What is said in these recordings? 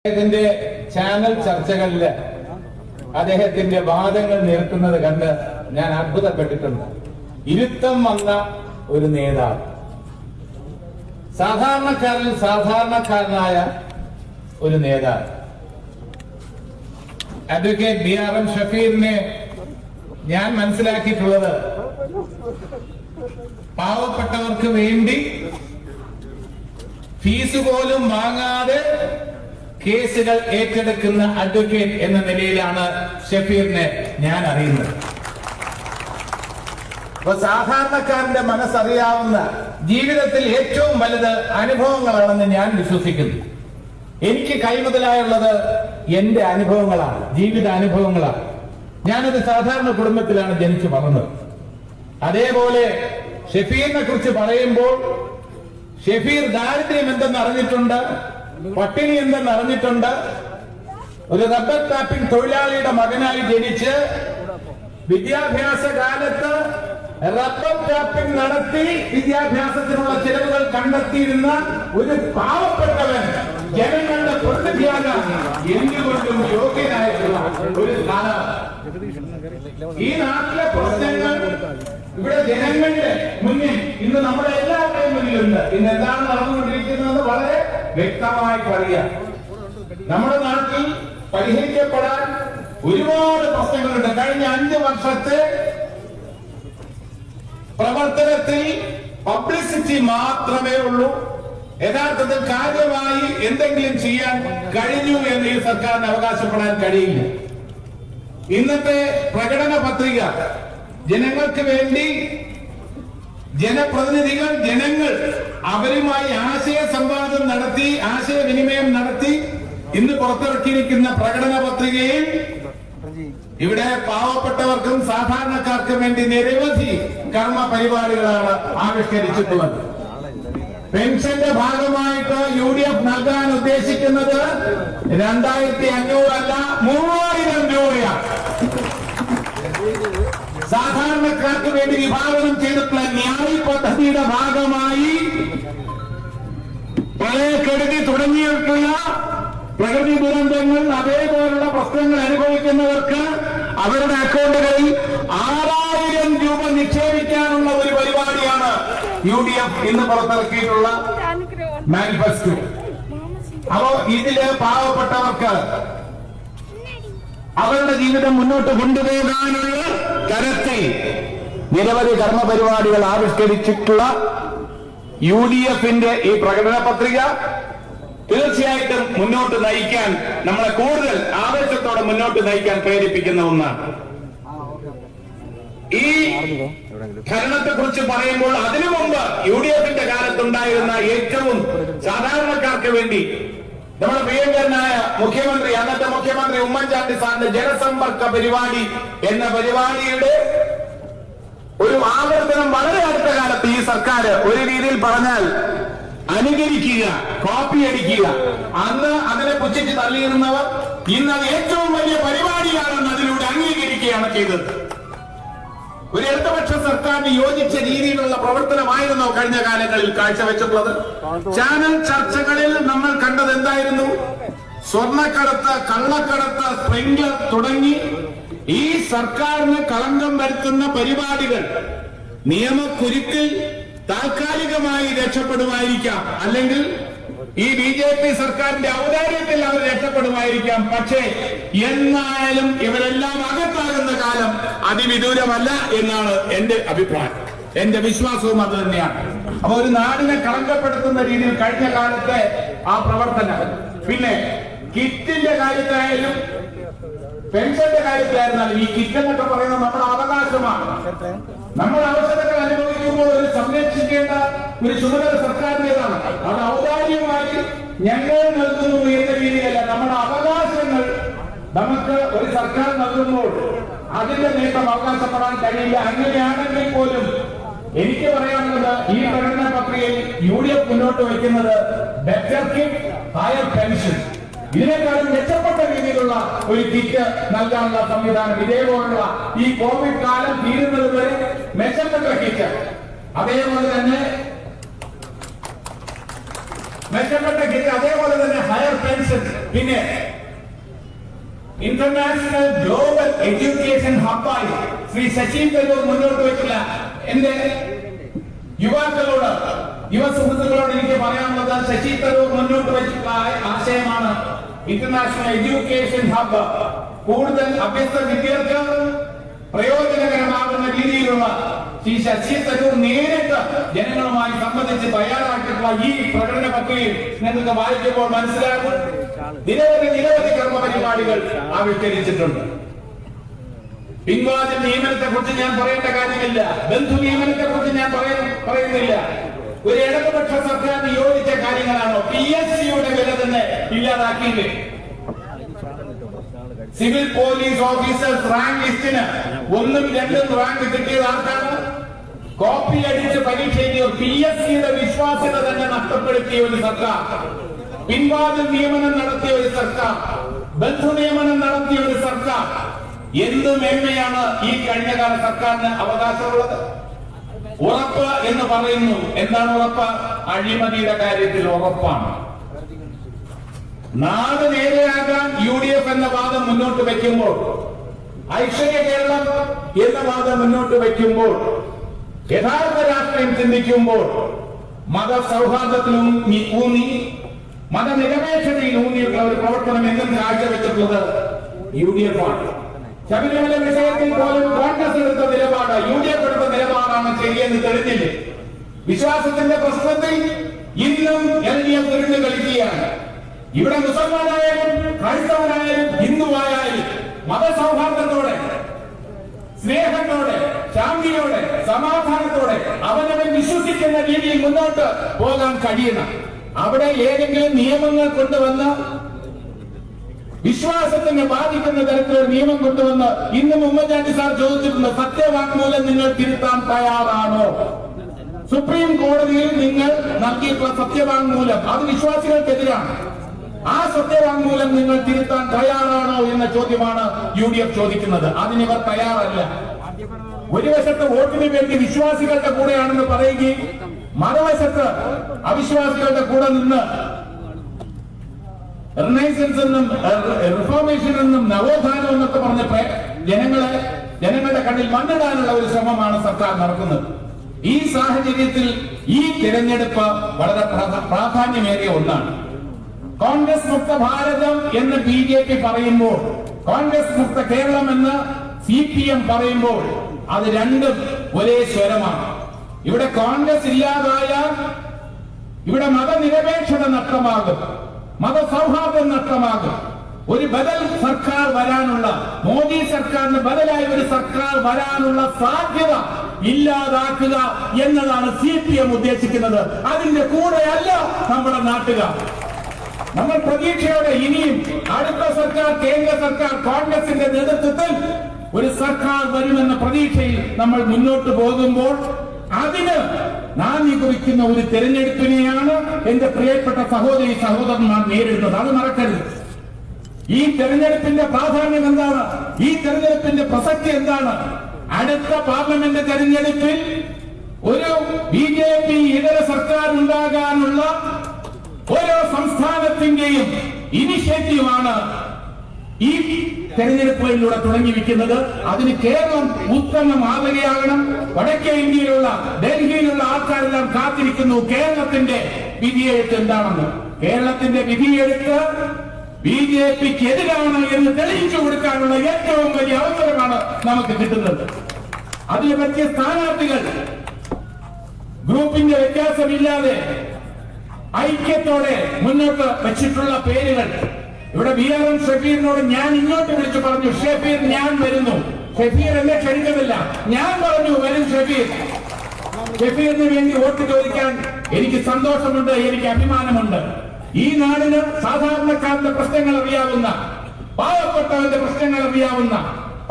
അദ്ദേഹത്തിന്റെ ചാനൽ ചർച്ചകളിൽ അദ്ദേഹത്തിന്റെ വാദങ്ങൾ നിരത്തുന്നത് കണ്ട് ഞാൻ അത്ഭുതപ്പെട്ടിട്ടുണ്ട്. ഇരുത്തം വന്ന ഒരു നേതാവ്, സാധാരണക്കാരിൽ സാധാരണക്കാരനായ ഒരു നേതാവ്, അഡ്വക്കേറ്റ് BRM ഷഫീറിനെ ഞാൻ മനസ്സിലാക്കിയിട്ടുള്ളത് പാവപ്പെട്ടവർക്ക് വേണ്ടി ഫീസ് പോലും വാങ്ങാതെ കേസുകൾ ഏറ്റെടുക്കുന്ന അഡ്വക്കേറ്റ് എന്ന നിലയിലാണ് ഷഫീറിനെ ഞാൻ അറിയുന്നത്. അപ്പൊ സാധാരണക്കാരന്റെ മനസ്സറിയാവുന്ന ജീവിതത്തിൽ ഏറ്റവും വലുത് അനുഭവങ്ങളാണെന്ന് ഞാൻ വിശ്വസിക്കുന്നു. എനിക്ക് കൈമുതലായുള്ളത് എന്റെ അനുഭവങ്ങളാണ്, ജീവിത അനുഭവങ്ങളാണ്. ഞാനൊരു സാധാരണ കുടുംബത്തിലാണ് ജനിച്ചു വളർന്നത്. അതേപോലെ ഷഫീറിനെ കുറിച്ച് പറയുമ്പോൾ ഷഫീർ ദാരിദ്ര്യം എന്തെന്ന് അറിഞ്ഞിട്ടുണ്ട്, പട്ടിണി എന്തെന്ന് അറിഞ്ഞിട്ടുണ്ട്. ഒരു റബ്ബർ ടാപ്പിംഗ് തൊഴിലാളിയുടെ മകനായി ജനിച്ച് വിദ്യാഭ്യാസ കാലത്ത് റബ്ബർ ടാപ്പിംഗ് നടത്തി വിദ്യാഭ്യാസത്തിനുള്ള ചിലവുകൾ കണ്ടെത്തിയിരുന്ന ഒരു പാവപ്പെട്ടവൻ ജനങ്ങളുടെ പ്രതിഭ്യാഗ എന്തുകൊണ്ടും യോഗ്യനായിട്ടുള്ള ഒരു കാലം. ഈ നാട്ടിലെ പ്രശ്നങ്ങൾ ഇവിടെ ജനങ്ങളുടെ മുന്നിൽ ഇന്ന് നമ്മുടെ എല്ലാവരുടെയും മുന്നിലുണ്ട്. ഇന്ന് എന്താണ് നടന്നുകൊണ്ടിരിക്കുന്നത് വളരെ വ്യക്തമായി പറയാം. നമ്മുടെ നാട്ടിൽ പരിഹരിക്കപ്പെടാൻ ഒരുപാട് പ്രശ്നങ്ങളുണ്ട്. കഴിഞ്ഞ 5 വർഷത്തെ പ്രവർത്തനത്തിൽ പബ്ലിസിറ്റി മാത്രമേ ഉള്ളൂ. യഥാർത്ഥത്തിൽ കാര്യമായി എന്തെങ്കിലും ചെയ്യാൻ കഴിഞ്ഞു എന്ന് ഈ സർക്കാരിന് അവകാശപ്പെടാൻ കഴിയില്ല. ഇന്നത്തെ പ്രകടന പത്രിക ജനങ്ങൾക്ക് വേണ്ടി ജനപ്രതിനിധികൾ, ജനങ്ങൾ അവരുമായി ആശയ സംവാദം നടത്തി, ആശയവിനിമയം നടത്തി ഇന്ന് പുറത്തിറക്കിയിരിക്കുന്ന പ്രകടന പത്രികയിൽ ഇവിടെ പാവപ്പെട്ടവർക്കും സാധാരണക്കാർക്കും വേണ്ടി നിരവധി കർമ്മ പരിപാടികളാണ് ആവിഷ്കരിച്ചിട്ടുള്ളത്. പെൻഷന്റെ ഭാഗമായിട്ട് UDF നൽകാൻ ഉദ്ദേശിക്കുന്നത് 2500 അല്ല 3000 രൂപയാണ്. സാധാരണക്കാർക്ക് വേണ്ടി വിഭാവനം ചെയ്തിട്ടുള്ള ന്യായ് പദ്ധതിയുടെ ഭാഗമായി പ്രളയക്കെടുതി തുടങ്ങിയിട്ടുള്ള പ്രകൃതി ദുരന്തങ്ങൾ, അതേപോലുള്ള പ്രശ്നങ്ങൾ അനുഭവിക്കുന്നവർക്ക് അവരുടെ അക്കൗണ്ടുകളിൽ 6000 രൂപ നിക്ഷേപിക്കാനുള്ള ഒരു പരിപാടിയാണ് UDF ഇന്ന് പുറത്തിറക്കിയിട്ടുള്ള മാനിഫെസ്റ്റോ. അപ്പോ ഇതില് പാവപ്പെട്ടവർക്ക് അവരുടെ ജീവിതം മുന്നോട്ട് കൊണ്ടുപോകാനുള്ള തരത്തിൽ നിരവധി കർമ്മ പരിപാടികൾ ആവിഷ്കരിച്ചിട്ടുള്ള UDFന്റെ ഈ പ്രകടന പത്രിക തീർച്ചയായിട്ടും മുന്നോട്ട് നയിക്കാൻ, നമ്മളെ കൂടുതൽ ആവേശത്തോടെ മുന്നോട്ട് നയിക്കാൻ പ്രേരിപ്പിക്കുന്ന ഒന്നാണ്. ഈ ഭരണത്തെ കുറിച്ച് പറയുമ്പോൾ അതിനു മുമ്പ് UDFന്റെ കാലത്തുണ്ടായിരുന്ന ഏറ്റവും സാധാരണക്കാർക്ക് വേണ്ടി നമ്മുടെ പ്രിയങ്കരനായ മുഖ്യമന്ത്രി, അന്നത്തെ മുഖ്യമന്ത്രി ഉമ്മൻചാണ്ടി സാറിന്റെ ജനസമ്പർക്ക പരിപാടി എന്ന പരിപാടിയുടെ ഒരു ആവർത്തനം വളരെ അടുത്ത കാലത്ത് ഈ സർക്കാർ ഒരു രീതിയിൽ പറഞ്ഞാൽ അനുകരിക്കുക, കോപ്പി അടിക്കുക. അന്ന് അതിനെ പുച്ഛിച്ച് തള്ളിയിരുന്നവർ ഇന്ന് അത് ഏറ്റവും വലിയ പരിപാടിയാണെന്ന് അതിലൂടെ അംഗീകരിക്കുകയാണ് ചെയ്തത്. ഒരു ഇടതുപക്ഷ സർക്കാരിന് യോജിച്ച രീതിയിലുള്ള പ്രവർത്തനമായിരുന്നു കഴിഞ്ഞ കാലങ്ങളിൽ കാഴ്ചവെച്ചിട്ടുള്ളത്. ചാനൽ ചർച്ചകളിൽ നമ്മൾ കണ്ടത് എന്തായിരുന്നു? സ്വർണ്ണക്കടത്ത്, കള്ളക്കടത്ത്, സ്പ്രിംഗ്ലർ തുടങ്ങി ഈ സർക്കാരിന് കളങ്കം വരുത്തുന്ന പരിപാടികൾ നിയമക്കുരുക്കിൽ താൽക്കാലികമായി രക്ഷപ്പെടുമായിരിക്കാം, അല്ലെങ്കിൽ ഈ BJP സർക്കാരിന്റെ ഔദാര്യത്തിൽ അവർ രക്ഷപ്പെടുമായിരിക്കാം. പക്ഷേ എന്നായാലും ഇവരെല്ലാം അകത്താകുന്ന കാലം അതിവിദൂരമല്ല എന്നാണ് എന്റെ അഭിപ്രായം, എന്റെ വിശ്വാസവും അത് തന്നെയാണ്. അപ്പൊ ഒരു നാടിനെ കളങ്കപ്പെടുത്തുന്ന രീതിയിൽ കഴിഞ്ഞ കാലത്തെ ആ പ്രവർത്തനം, പിന്നെ കിറ്റിന്റെ കാര്യത്തിലായാലും പെൻഷന്റെ കാര്യത്തിലായിരുന്നാലും, ഈ കിറ്റ് എന്നൊക്കെ പറയുന്നത് നമ്മുടെ അവകാശമാണ്. നമ്മൾ അവസരങ്ങൾ അനുഭവിക്കുമ്പോൾ ഒരു സംരക്ഷിക്കേണ്ട ഒരു ചുമതല സർക്കാരിന്റേതാണ്. അത് ഔദാര്യമായി ഞങ്ങൾ നൽകുന്നു എന്ന രീതിയല്ല, നമ്മുടെ അവകാശങ്ങൾ നമുക്ക് ഒരു സർക്കാർ നൽകുമ്പോൾ അതിന്റെ നേട്ടം അവകാശപ്പെടാൻ കഴിയില്ല. അങ്ങനെയാണെങ്കിൽ പോലും എനിക്ക് പറയാനുള്ളത്, ഈ പ്രകടന പത്രികയിൽ UDF മുന്നോട്ട് വയ്ക്കുന്നത് ബെറ്റർ കിറ്റ്, ഹയർ പെൻഷൻ, ഇതിനേക്കാളും മെച്ചപ്പെട്ട രീതിയിലുള്ള ഒരു കിറ്റ് നൽകാനുള്ള സംവിധാനം, ഇതേപോലുള്ള ഈ കോവിഡ് കാലം തീരുന്നത് വരെ മെച്ചപ്പെട്ട കിറ്റ്, അതേപോലെ തന്നെ മെച്ചപ്പെട്ട കിറ്റ്, അതേപോലെ തന്നെ ഹയർ പെൻഷൻ, പിന്നെ ഇന്റർനാഷണൽ ഗ്ലോബൽ എഡ്യൂക്കേഷൻ ഹബ്ബായി ശ്രീ ശശി തരൂർ മുന്നോട്ട് വെച്ചില്ല. എന്റെ യുവാക്കളോട്, യുവ സുഹൃത്തുക്കളോട് എനിക്ക് പറയാനുള്ളത്, ശശി തരൂർ മുന്നോട്ട് വെച്ചിട്ടുള്ള ആശയമാണ് ഇന്റർനാഷണൽ എഡ്യൂക്കേഷൻ ഹബ്ബ്. കൂടുതൽ അഭ്യസ്ത വിദ്യർക്ക് പ്രയോജനകരമാകുന്ന രീതിയിലുള്ള ശ്രീ ശശി തരൂർ നേരിട്ട് ജനങ്ങളുമായി സംബന്ധിച്ച് തയ്യാറാക്കിയിട്ടുള്ള ഈ പ്രകടന പത്രികയിൽ നിങ്ങൾക്ക് വായിക്കുമ്പോൾ മനസ്സിലാകും നിരവധി കർമ്മ പരിപാടികൾ ആവിഷ്കരിച്ചിട്ടുണ്ട്. പിൻവാതിൽ നിയമനത്തെ കുറിച്ച് ഞാൻ പറയേണ്ട കാര്യമില്ല, ബന്ധു നിയമനത്തെ കുറിച്ച് ഞാൻ പറയുന്നില്ല. ഒരു ഇടതുപക്ഷ സർക്കാർ നിയോഗിച്ച കാര്യങ്ങളാണോ? PSCയുടെ വില തന്നെ ഇല്ലാതാക്കിയില്ലേ? സിവിൽ പോലീസ് ഓഫീസേഴ്സ് റാങ്ക് ലിസ്റ്റിന് 1ഉം 2ഉം റാങ്ക് കിട്ടിയത് ആർക്കാണ്? കോപ്പി അടിച്ച് പരീക്ഷ എഴുതിയ PSCയുടെ വിശ്വാസ്യത തന്നെ നഷ്ടപ്പെടുത്തിയ ഒരു സർക്കാർ, പിൻവാതിൽ നിയമനം നടത്തിയ ഒരു സർക്കാർ, ബന്ധു നിയമനം നടത്തിയ ഒരു സർക്കാർ. എന്ത് മേന്മയാണ് ഈ കഴിഞ്ഞകാല സർക്കാരിന് അവകാശമുള്ളത്? ഉറപ്പ് എന്ന് പറയുന്നു. എന്താണ് ഉറപ്പ്? അഴിമതിയുടെ കാര്യത്തിൽ ഉറപ്പാണ്. നാട് നേരെയാകാൻ UDF എന്ന വാദം മുന്നോട്ട് വയ്ക്കുമ്പോൾ, ഐശ്വര്യ കേരളം എന്ന വാദം മുന്നോട്ട് വയ്ക്കുമ്പോൾ, യഥാർത്ഥ രാഷ്ട്രീയം ചിന്തിക്കുമ്പോൾ മതസൗഹാർദ്ദത്തിലും ഊന്നി, മതനിരപേക്ഷതയിൽ ഊന്നിയിട്ടുള്ള ഒരു പ്രവർത്തനം എന്നും കാഴ്ചവെച്ചിട്ടുള്ളത് UDF ആണ്. ശബരിമല വിഷയത്തിൽ പോലും കോൺഗ്രസ് എടുത്ത നിലപാട്, UDF എടുത്ത നിലപാടാണ് ശരിയെന്ന് തെളിഞ്ഞില്ലേ? വിശ്വാസത്തിന്റെ പ്രശ്നത്തിൽ ഇന്നും LDF തുരിഞ്ഞു കളിക്കുകയാണ്. ഇവിടെ മുസൽമാനായാലും ക്രൈസ്തവനായാലും ഹിന്ദുവായാലും മതസൗഹാർദ്ദത്തോടെ, സ്നേഹത്തോടെ, ശാന്തിയോടെ, സമാധാനത്തോടെ അവനവൻ വിശ്വസിക്കുന്ന രീതിയിൽ മുന്നോട്ട് പോകാൻ കഴിയണം. അവിടെ ഏതെങ്കിലും നിയമങ്ങൾ കൊണ്ടുവന്ന് വിശ്വാസത്തിനെ ബാധിക്കുന്ന തരത്തിലുള്ള നിയമം കൊണ്ടുവന്ന് ഇന്നും ഉമ്മൻചാണ്ടി സാർ ചോദിച്ചിട്ടുണ്ട്, സത്യവാങ്മൂലം നിങ്ങൾ തിരുത്താൻ തയ്യാറാണോ? സുപ്രീം കോടതിയിൽ നിങ്ങൾ നൽകിയിട്ടുള്ള സത്യവാങ്മൂലം അത് വിശ്വാസികൾക്കെതിരാണ്. ആ സത്യവാങ്മൂലം നിങ്ങൾ തിരുത്താൻ തയ്യാറാണോ എന്ന ചോദ്യമാണ് UDF ചോദിക്കുന്നത്. അതിനിവർ തയ്യാറല്ല. ഒരു വശത്ത് വോട്ടിന് വേണ്ടി വിശ്വാസികളുടെ കൂടെയാണെന്ന് പറയുകയും മറുവശത്ത് അവിശ്വാസികളുടെ കൂടെ നിന്ന് റിനൈസൻസ് എന്നും റിഫോർമേഷൻ എന്നും നവോത്ഥാനം എന്നൊക്കെ പറഞ്ഞ ജനങ്ങളുടെ കണ്ണിൽ മണ്ണിടാനുള്ള ഒരു ശ്രമമാണ് സർക്കാർ നടക്കുന്നത്. ഈ സാഹചര്യത്തിൽ ഈ തിരഞ്ഞെടുപ്പ് വളരെ പ്രാധാന്യമേറിയ ഒന്നാണ്. കോൺഗ്രസ് മുക്ത ഭാരതം എന്ന് BJP പറയുമ്പോൾ, കോൺഗ്രസ് മുക്ത കേരളം എന്ന് CPM പറയുമ്പോൾ അത് രണ്ടും ഒരേ സ്വരമാണ്. ഇവിടെ കോൺഗ്രസ് ഇല്ലാതായാൽ ഇവിടെ മതനിരപേക്ഷത നഷ്ടമാകും, മതസൗഹാർദ്ദം നഷ്ടമാകും. ഒരു ബദൽ സർക്കാർ വരാനുള്ള, മോദി സർക്കാരിന് ബദലായി ഒരു സർക്കാർ വരാനുള്ള സാധ്യത ഇല്ലാതാക്കുക എന്നതാണ് CPM ഉദ്ദേശിക്കുന്നത്. അതിന്റെ കൂടെയല്ല നമ്മുടെ നാട്ടുകാർ. നമ്മൾ പ്രതീക്ഷയോടെ ഇനിയും അടുത്ത സർക്കാർ, കേന്ദ്ര സർക്കാർ കോൺഗ്രസിന്റെ നേതൃത്വത്തിൽ ഒരു സർക്കാർ വരുമെന്ന പ്രതീക്ഷയിൽ നമ്മൾ മുന്നോട്ട് പോകുമ്പോൾ അതിന് നാന്ദി കുറിക്കുന്ന ഒരു തെരഞ്ഞെടുപ്പിനെയാണ് എന്റെ പ്രിയപ്പെട്ട സഹോദരി സഹോദരന്മാർ നേരിടുന്നത്. അത് മറക്കരുത്. ഈ തെരഞ്ഞെടുപ്പിന്റെ പ്രാധാന്യം എന്താണ്? ഈ തെരഞ്ഞെടുപ്പിന്റെ പ്രസക്തി എന്താണ്? അടുത്ത പാർലമെന്റ് തെരഞ്ഞെടുപ്പിൽ ഒരു BJP ഇതര സർക്കാർ ഉണ്ടാകാനുള്ള ഓരോ സംസ്ഥാനത്തിന്റെയും ഇനിഷ്യേറ്റീവാണ് ഈ തെരഞ്ഞെടുപ്പുകളിലൂടെ തുടങ്ങി വെക്കുന്നത്. അതിന് കേരളം ഉത്തമ മാതൃകയാകണം. വടക്കേ ഇന്ത്യയിലുള്ള, ഡൽഹിയിലുള്ള ആൾക്കാരെല്ലാം കാത്തിരിക്കുന്നു കേരളത്തിന്റെ വിധിയെഴുത്ത് എന്താണെന്ന്. കേരളത്തിന്റെ വിധിയെഴുത്ത് BJPക്ക് എതിരാണ് എന്ന് തെളിയിച്ചു കൊടുക്കാനുള്ള ഏറ്റവും വലിയ അവസരമാണ് നമുക്ക് കിട്ടുന്നത്. അതിന് പറ്റിയ സ്ഥാനാർത്ഥികൾ ഗ്രൂപ്പിന്റെ വ്യത്യാസമില്ലാതെ ഐക്യത്തോടെ മുന്നോട്ട് വെച്ചിട്ടുള്ള പേരുകൾ. ഇവിടെ BRM ഷഫീറിനോട് ഞാൻ ഇങ്ങോട്ട് വിളിച്ചു പറഞ്ഞു, ഷഫീർ ഞാൻ വരുന്നു. ഷഫീർ എന്നെ ക്ഷണിക്കുന്നില്ല, ഞാൻ പറഞ്ഞു വരും ഷഫീർ. ഷഫീറിന് വേണ്ടി വോട്ട് ചോദിക്കാൻ എനിക്ക് സന്തോഷമുണ്ട്, എനിക്ക് അഭിമാനമുണ്ട്. ഈ നാടിന് സാധാരണക്കാരന്റെ പ്രശ്നങ്ങൾ അറിയാവുന്ന, പാവപ്പെട്ടവന്റെ പ്രശ്നങ്ങൾ അറിയാവുന്ന,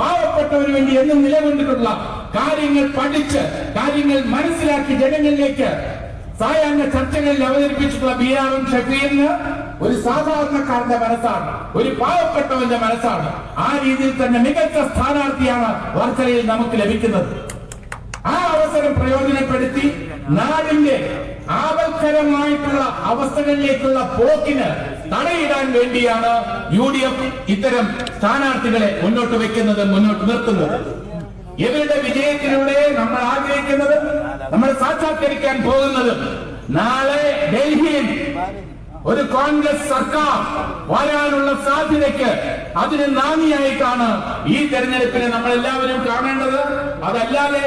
പാവപ്പെട്ടവന് വേണ്ടി എന്നും നിലകൊണ്ടിട്ടുള്ള കാര്യങ്ങൾ പഠിച്ച്, കാര്യങ്ങൾ മനസ്സിലാക്കി ജനങ്ങളിലേക്ക് സായാഹ്ന ചർച്ചകളിൽ അവതരിപ്പിച്ചിട്ടുള്ള BRM ഷഫീറിന് ഒരു സാധാരണക്കാരന്റെ മനസ്സാണ്, ഒരു പാവപ്പെട്ടവന്റെ മനസ്സാണ്. ആ രീതിയിൽ തന്നെ മികച്ച സ്ഥാനാർത്ഥിയാണ് വർക്കലയിൽ നമുക്ക് ലഭിക്കുന്നത്. ആ അവസരം പ്രയോജനപ്പെടുത്തി നാടിന്റെ ആപൽക്കരമായിട്ടുള്ള അവസ്ഥകളിലേക്കുള്ള പോക്കിന് തടയിടാൻ വേണ്ടിയാണ് UDF ഇത്തരം സ്ഥാനാർത്ഥികളെ മുന്നോട്ട് വെക്കുന്നത്, മുന്നോട്ട് നിർത്തുന്നത്. ഇവരുടെ വിജയത്തിലൂടെ നമ്മൾ ആഗ്രഹിക്കുന്നത്, നമ്മൾ സാക്ഷാത്കരിക്കാൻ പോകുന്നത്, നാളെ ഡൽഹിയിൽ ഒരു കോൺഗ്രസ് സർക്കാർ വരാനുള്ള സാധ്യതയ്ക്ക് അതിന് നാന്ദിയായിട്ടാണ് ഈ തെരഞ്ഞെടുപ്പിനെ നമ്മൾ എല്ലാവരും കാണേണ്ടത്. അതല്ലാതെ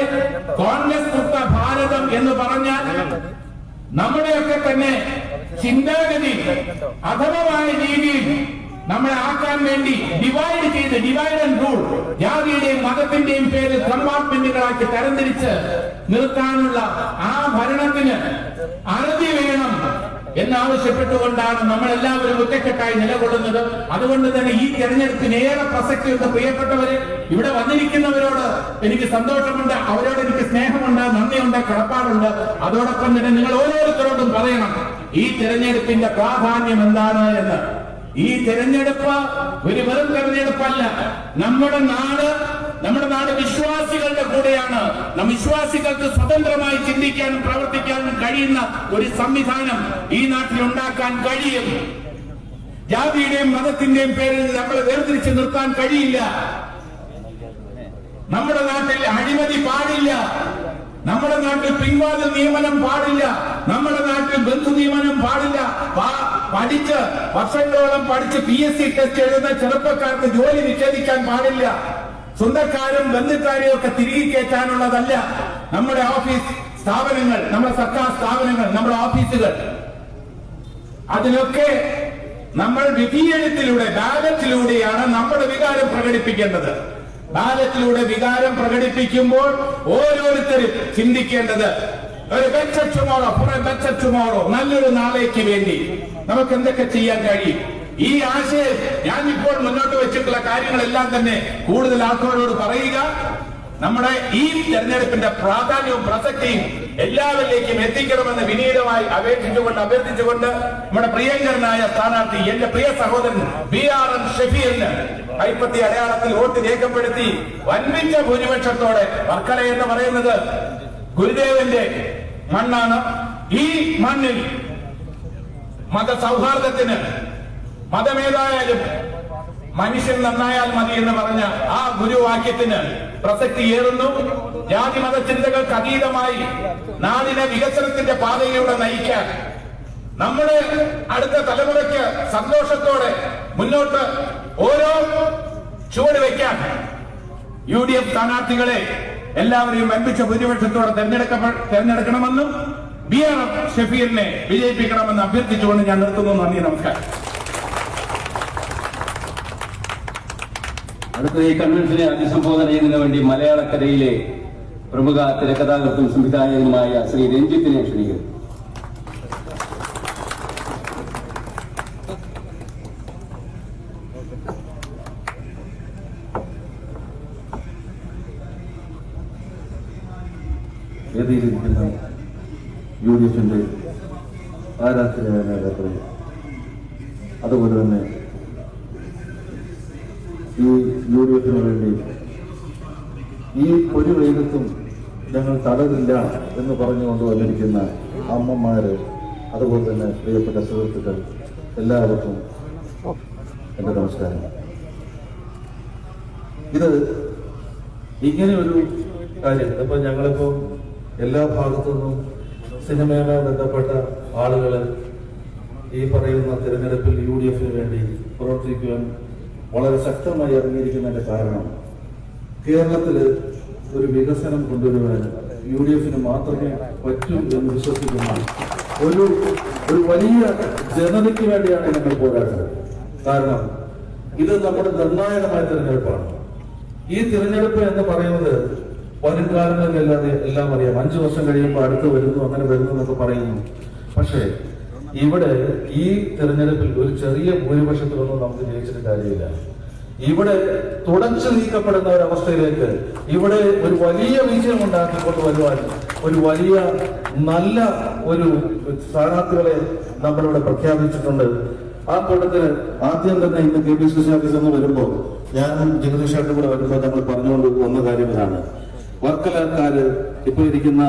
കോൺഗ്രസ് മുക്ത ഭാരതം എന്ന് പറഞ്ഞാൽ നമ്മുടെയൊക്കെ തന്നെ ചിന്താഗതി അധമമായ രീതിയിൽ നമ്മളെ ആക്കാൻ വേണ്ടി ഡിവൈഡ് ആൻഡ് റൂൾ, ജാതിയുടെയും മതത്തിന്റെയും പേരിൽ കമ്പാർട്ട്മെന്റുകളാക്കി തരംതിരിച്ച് നിർത്താനുള്ള ആ ഭരണത്തിന് അറുതി വേണം എന്നാവശ്യപ്പെട്ടുകൊണ്ടാണ് നമ്മൾ എല്ലാവരും ഒറ്റക്കെട്ടായി നിലകൊള്ളുന്നത്. അതുകൊണ്ട് തന്നെ ഈ തെരഞ്ഞെടുപ്പിന് ഏറെ പ്രസക്തിയുണ്ട്. പ്രിയപ്പെട്ടവരെ, ഇവിടെ വന്നിരിക്കുന്നവരോട് എനിക്ക് സന്തോഷമുണ്ട്, അവരോട് എനിക്ക് സ്നേഹമുണ്ട്, നന്ദിയുണ്ട്, കടപ്പാടുണ്ട്. അതോടൊപ്പം തന്നെ നിങ്ങൾ ഓരോരുത്തരോടും പറയണം ഈ തെരഞ്ഞെടുപ്പിന്റെ പ്രാധാന്യം എന്താണ് എന്ന്. ഈ തെരഞ്ഞെടുപ്പ് ഒരു വെറും തെരഞ്ഞെടുപ്പല്ല. നമ്മുടെ നാട് വിശ്വാസികളുടെ കൂടെയാണ്. വിശ്വാസികൾക്ക് സ്വതന്ത്രമായി ചിന്തിക്കാനും പ്രവർത്തിക്കാനും കഴിയുന്ന ഒരു സംവിധാനം ഈ നാട്ടിൽ ഉണ്ടാക്കാൻ കഴിയും. ജാതിയുടെയും മതത്തിന്റെയും പേരിൽ നമ്മൾ വേർതിരിച്ച് നിർത്താൻ കഴിയില്ല. നമ്മുടെ നാട്ടിൽ അഴിമതി പാടില്ല. നമ്മുടെ നാട്ടിൽ പിൻവാതിൽ നിയമനം പാടില്ല. നമ്മുടെ നാട്ടിൽ ബന്ധു നിയമനം പാടില്ല. പഠിച്ച് വർഷങ്ങളോളം പഠിച്ച് PSC ടെസ്റ്റ് എഴുതുന്ന ചെറുപ്പക്കാർക്ക് ജോലി നിഷേധിക്കാൻ പാടില്ല. സ്വന്തക്കാരും ബന്ധുക്കാരെയും ഒക്കെ തിരികെ കയറ്റാനുള്ളതല്ല നമ്മുടെ ഓഫീസ് സ്ഥാപനങ്ങൾ, നമ്മുടെ സർക്കാർ സ്ഥാപനങ്ങൾ, നമ്മുടെ ഓഫീസുകൾ. അതിലൊക്കെ നമ്മൾ വിധിയെഴുത്തിലൂടെ, ബാലറ്റിലൂടെയാണ് നമ്മുടെ വികാരം പ്രകടിപ്പിക്കേണ്ടത്. ബാലറ്റിലൂടെ വികാരം പ്രകടിപ്പിക്കുമ്പോൾ ഓരോരുത്തരും ചിന്തിക്കേണ്ടത് ഒരു better tomorrow, for a better tomorrow, നല്ലൊരു നാളേക്ക് വേണ്ടി നമുക്ക് എന്തൊക്കെ ചെയ്യാൻ കഴിയും. ഈ ആശയം ഞാൻ ഇപ്പോൾ മുന്നോട്ട് വെച്ചിട്ടുള്ള കാര്യങ്ങളെല്ലാം തന്നെ കൂടുതൽ ആൾക്കാരോട് പറയുക. നമ്മുടെ ഈ തെരഞ്ഞെടുപ്പിന്റെ പ്രാധാന്യവും പ്രസക്തിയും എല്ലാവരിലേക്കും എത്തിക്കണമെന്ന് വിനീതമായി അഭ്യർത്ഥിച്ചുകൊണ്ട് നമ്മുടെ പ്രിയങ്കരനായ സ്ഥാനാർത്ഥി എന്റെ പ്രിയ സഹോദരൻ BRN ഷഫീറിന് കൈപ്പത്തി അടയാളത്തിൽ വോട്ട് രേഖപ്പെടുത്തി വൻപിച്ച ഭൂരിപക്ഷത്തോടെ, വർക്കല എന്ന് പറയുന്നത് ഗുരുദേവന്റെ മണ്ണാണ്. ഈ മണ്ണിൽ മതസൗഹാർദ്ദത്തിന്, മതമേതായാലും മനുഷ്യൻ നന്നായാൽ മതി എന്ന് പറഞ്ഞ ആ ഗുരുവാക്യത്തിന് പ്രസക്തിയേറുന്നു. ജാതി മത ചിന്തകൾക്ക് അതീതമായി നാടിനെ വികസനത്തിന്റെ പാതയിലൂടെ നയിക്കാൻ, നമ്മുടെ അടുത്ത തലമുറയ്ക്ക് സന്തോഷത്തോടെ മുന്നോട്ട് ഓരോ ചുവട് വയ്ക്കാൻ UDF സ്ഥാനാർത്ഥികളെ എല്ലാവരെയും വൻപിച്ച ഭൂരിപക്ഷത്തോടെ തെരഞ്ഞെടുക്കണമെന്നും BRN ഷഫീറിനെ വിജയിപ്പിക്കണമെന്ന് അഭ്യർത്ഥിച്ചുകൊണ്ട് ഞാൻ നിർത്തുന്നു. നന്ദി, നമസ്കാരം. അടുത്ത ഈ കൺവെൻഷനെ അഭിസംബോധന ചെയ്യുന്നതിന് വേണ്ടി മലയാളക്കരയിലെ പ്രമുഖ തിരക്കഥാകൃത്തും സംവിധായകനുമായ ശ്രീ രഞ്ജിത്തിനെ ക്ഷണിക്കുന്നു. വേദിയിലിരിക്കുന്ന UDFന്റെ ആരാധകരായ നേതാക്കളെ, അതുപോലെ തന്നെ ഈ UDFന് വേണ്ടി ഈ ഒരു വെയിലത്തും ഞങ്ങൾ തടവില്ല എന്ന് പറഞ്ഞുകൊണ്ട് വന്നിരിക്കുന്ന അമ്മമാര്, അതുപോലെ തന്നെ പ്രിയപ്പെട്ട സുഹൃത്തുക്കൾ, എല്ലാവർക്കും എൻ്റെ നമസ്കാരം. ഇത് ഇങ്ങനെ ഒരു കാര്യം ഇപ്പൊ ഞങ്ങളിപ്പോ എല്ലാ ഭാഗത്തുനിന്നും സിനിമയുമായി ബന്ധപ്പെട്ട ആളുകൾ ഈ പറയുന്ന തിരഞ്ഞെടുപ്പിൽ UDFന് വേണ്ടി പ്രവർത്തിക്കുവാൻ വളരെ ശക്തമായി ഇറങ്ങിയിരിക്കുന്നതിന്റെ കാരണം കേരളത്തില് ഒരു വികസനം കൊണ്ടുവരുവാൻ UDFന് മാത്രമേ പറ്റൂ എന്ന് വിശ്വസിക്കുന്ന ഒരു വലിയ ജനതയ്ക്ക് വേണ്ടിയാണ് ഞങ്ങൾ പോരാടുന്നത്. കാരണം ഇത് നമ്മുടെ നിർണായകമായ തിരഞ്ഞെടുപ്പാണ്. ഈ തിരഞ്ഞെടുപ്പ് എന്ന് പറയുന്നത് വരും കാലങ്ങളിലല്ലാതെ എല്ലാം അറിയാം. 5 വർഷം കഴിയുമ്പോൾ അടുത്ത് വരുന്നു, അങ്ങനെ വരുന്നു എന്നൊക്കെ പറയുന്നു. പക്ഷേ ഇവിടെ ഈ തിരഞ്ഞെടുപ്പിൽ ഒരു ചെറിയ ഭൂരിപക്ഷത്തിലൊന്നും നമുക്ക് ജയിച്ചിട്ട് കാര്യമില്ല. ഇവിടെ തുടച്ചു നീക്കപ്പെടുന്ന ഒരവസ്ഥയിലേക്ക് ഇവിടെ ഒരു വലിയ വിജയം ഉണ്ടാക്കിക്കൊണ്ട് വരുവാൻ ഒരു വലിയ നല്ല ഒരു സ്ഥാനാർത്ഥികളെ നമ്മളിവിടെ പ്രഖ്യാപിച്ചിട്ടുണ്ട്. ആ കൂട്ടത്തിൽ ആദ്യം തന്നെ ഇന്ന് KPCC ഓഫീസിൽ നിന്ന് വരുമ്പോൾ ഞാനും ജഗദീഷായിട്ടും കൂടെ വരുമ്പോൾ നമ്മൾ പറഞ്ഞുകൊണ്ട് വന്ന കാര്യം ഇതാണ്. വർക്കലക്കാര് ഇപ്പൊ ഇരിക്കുന്ന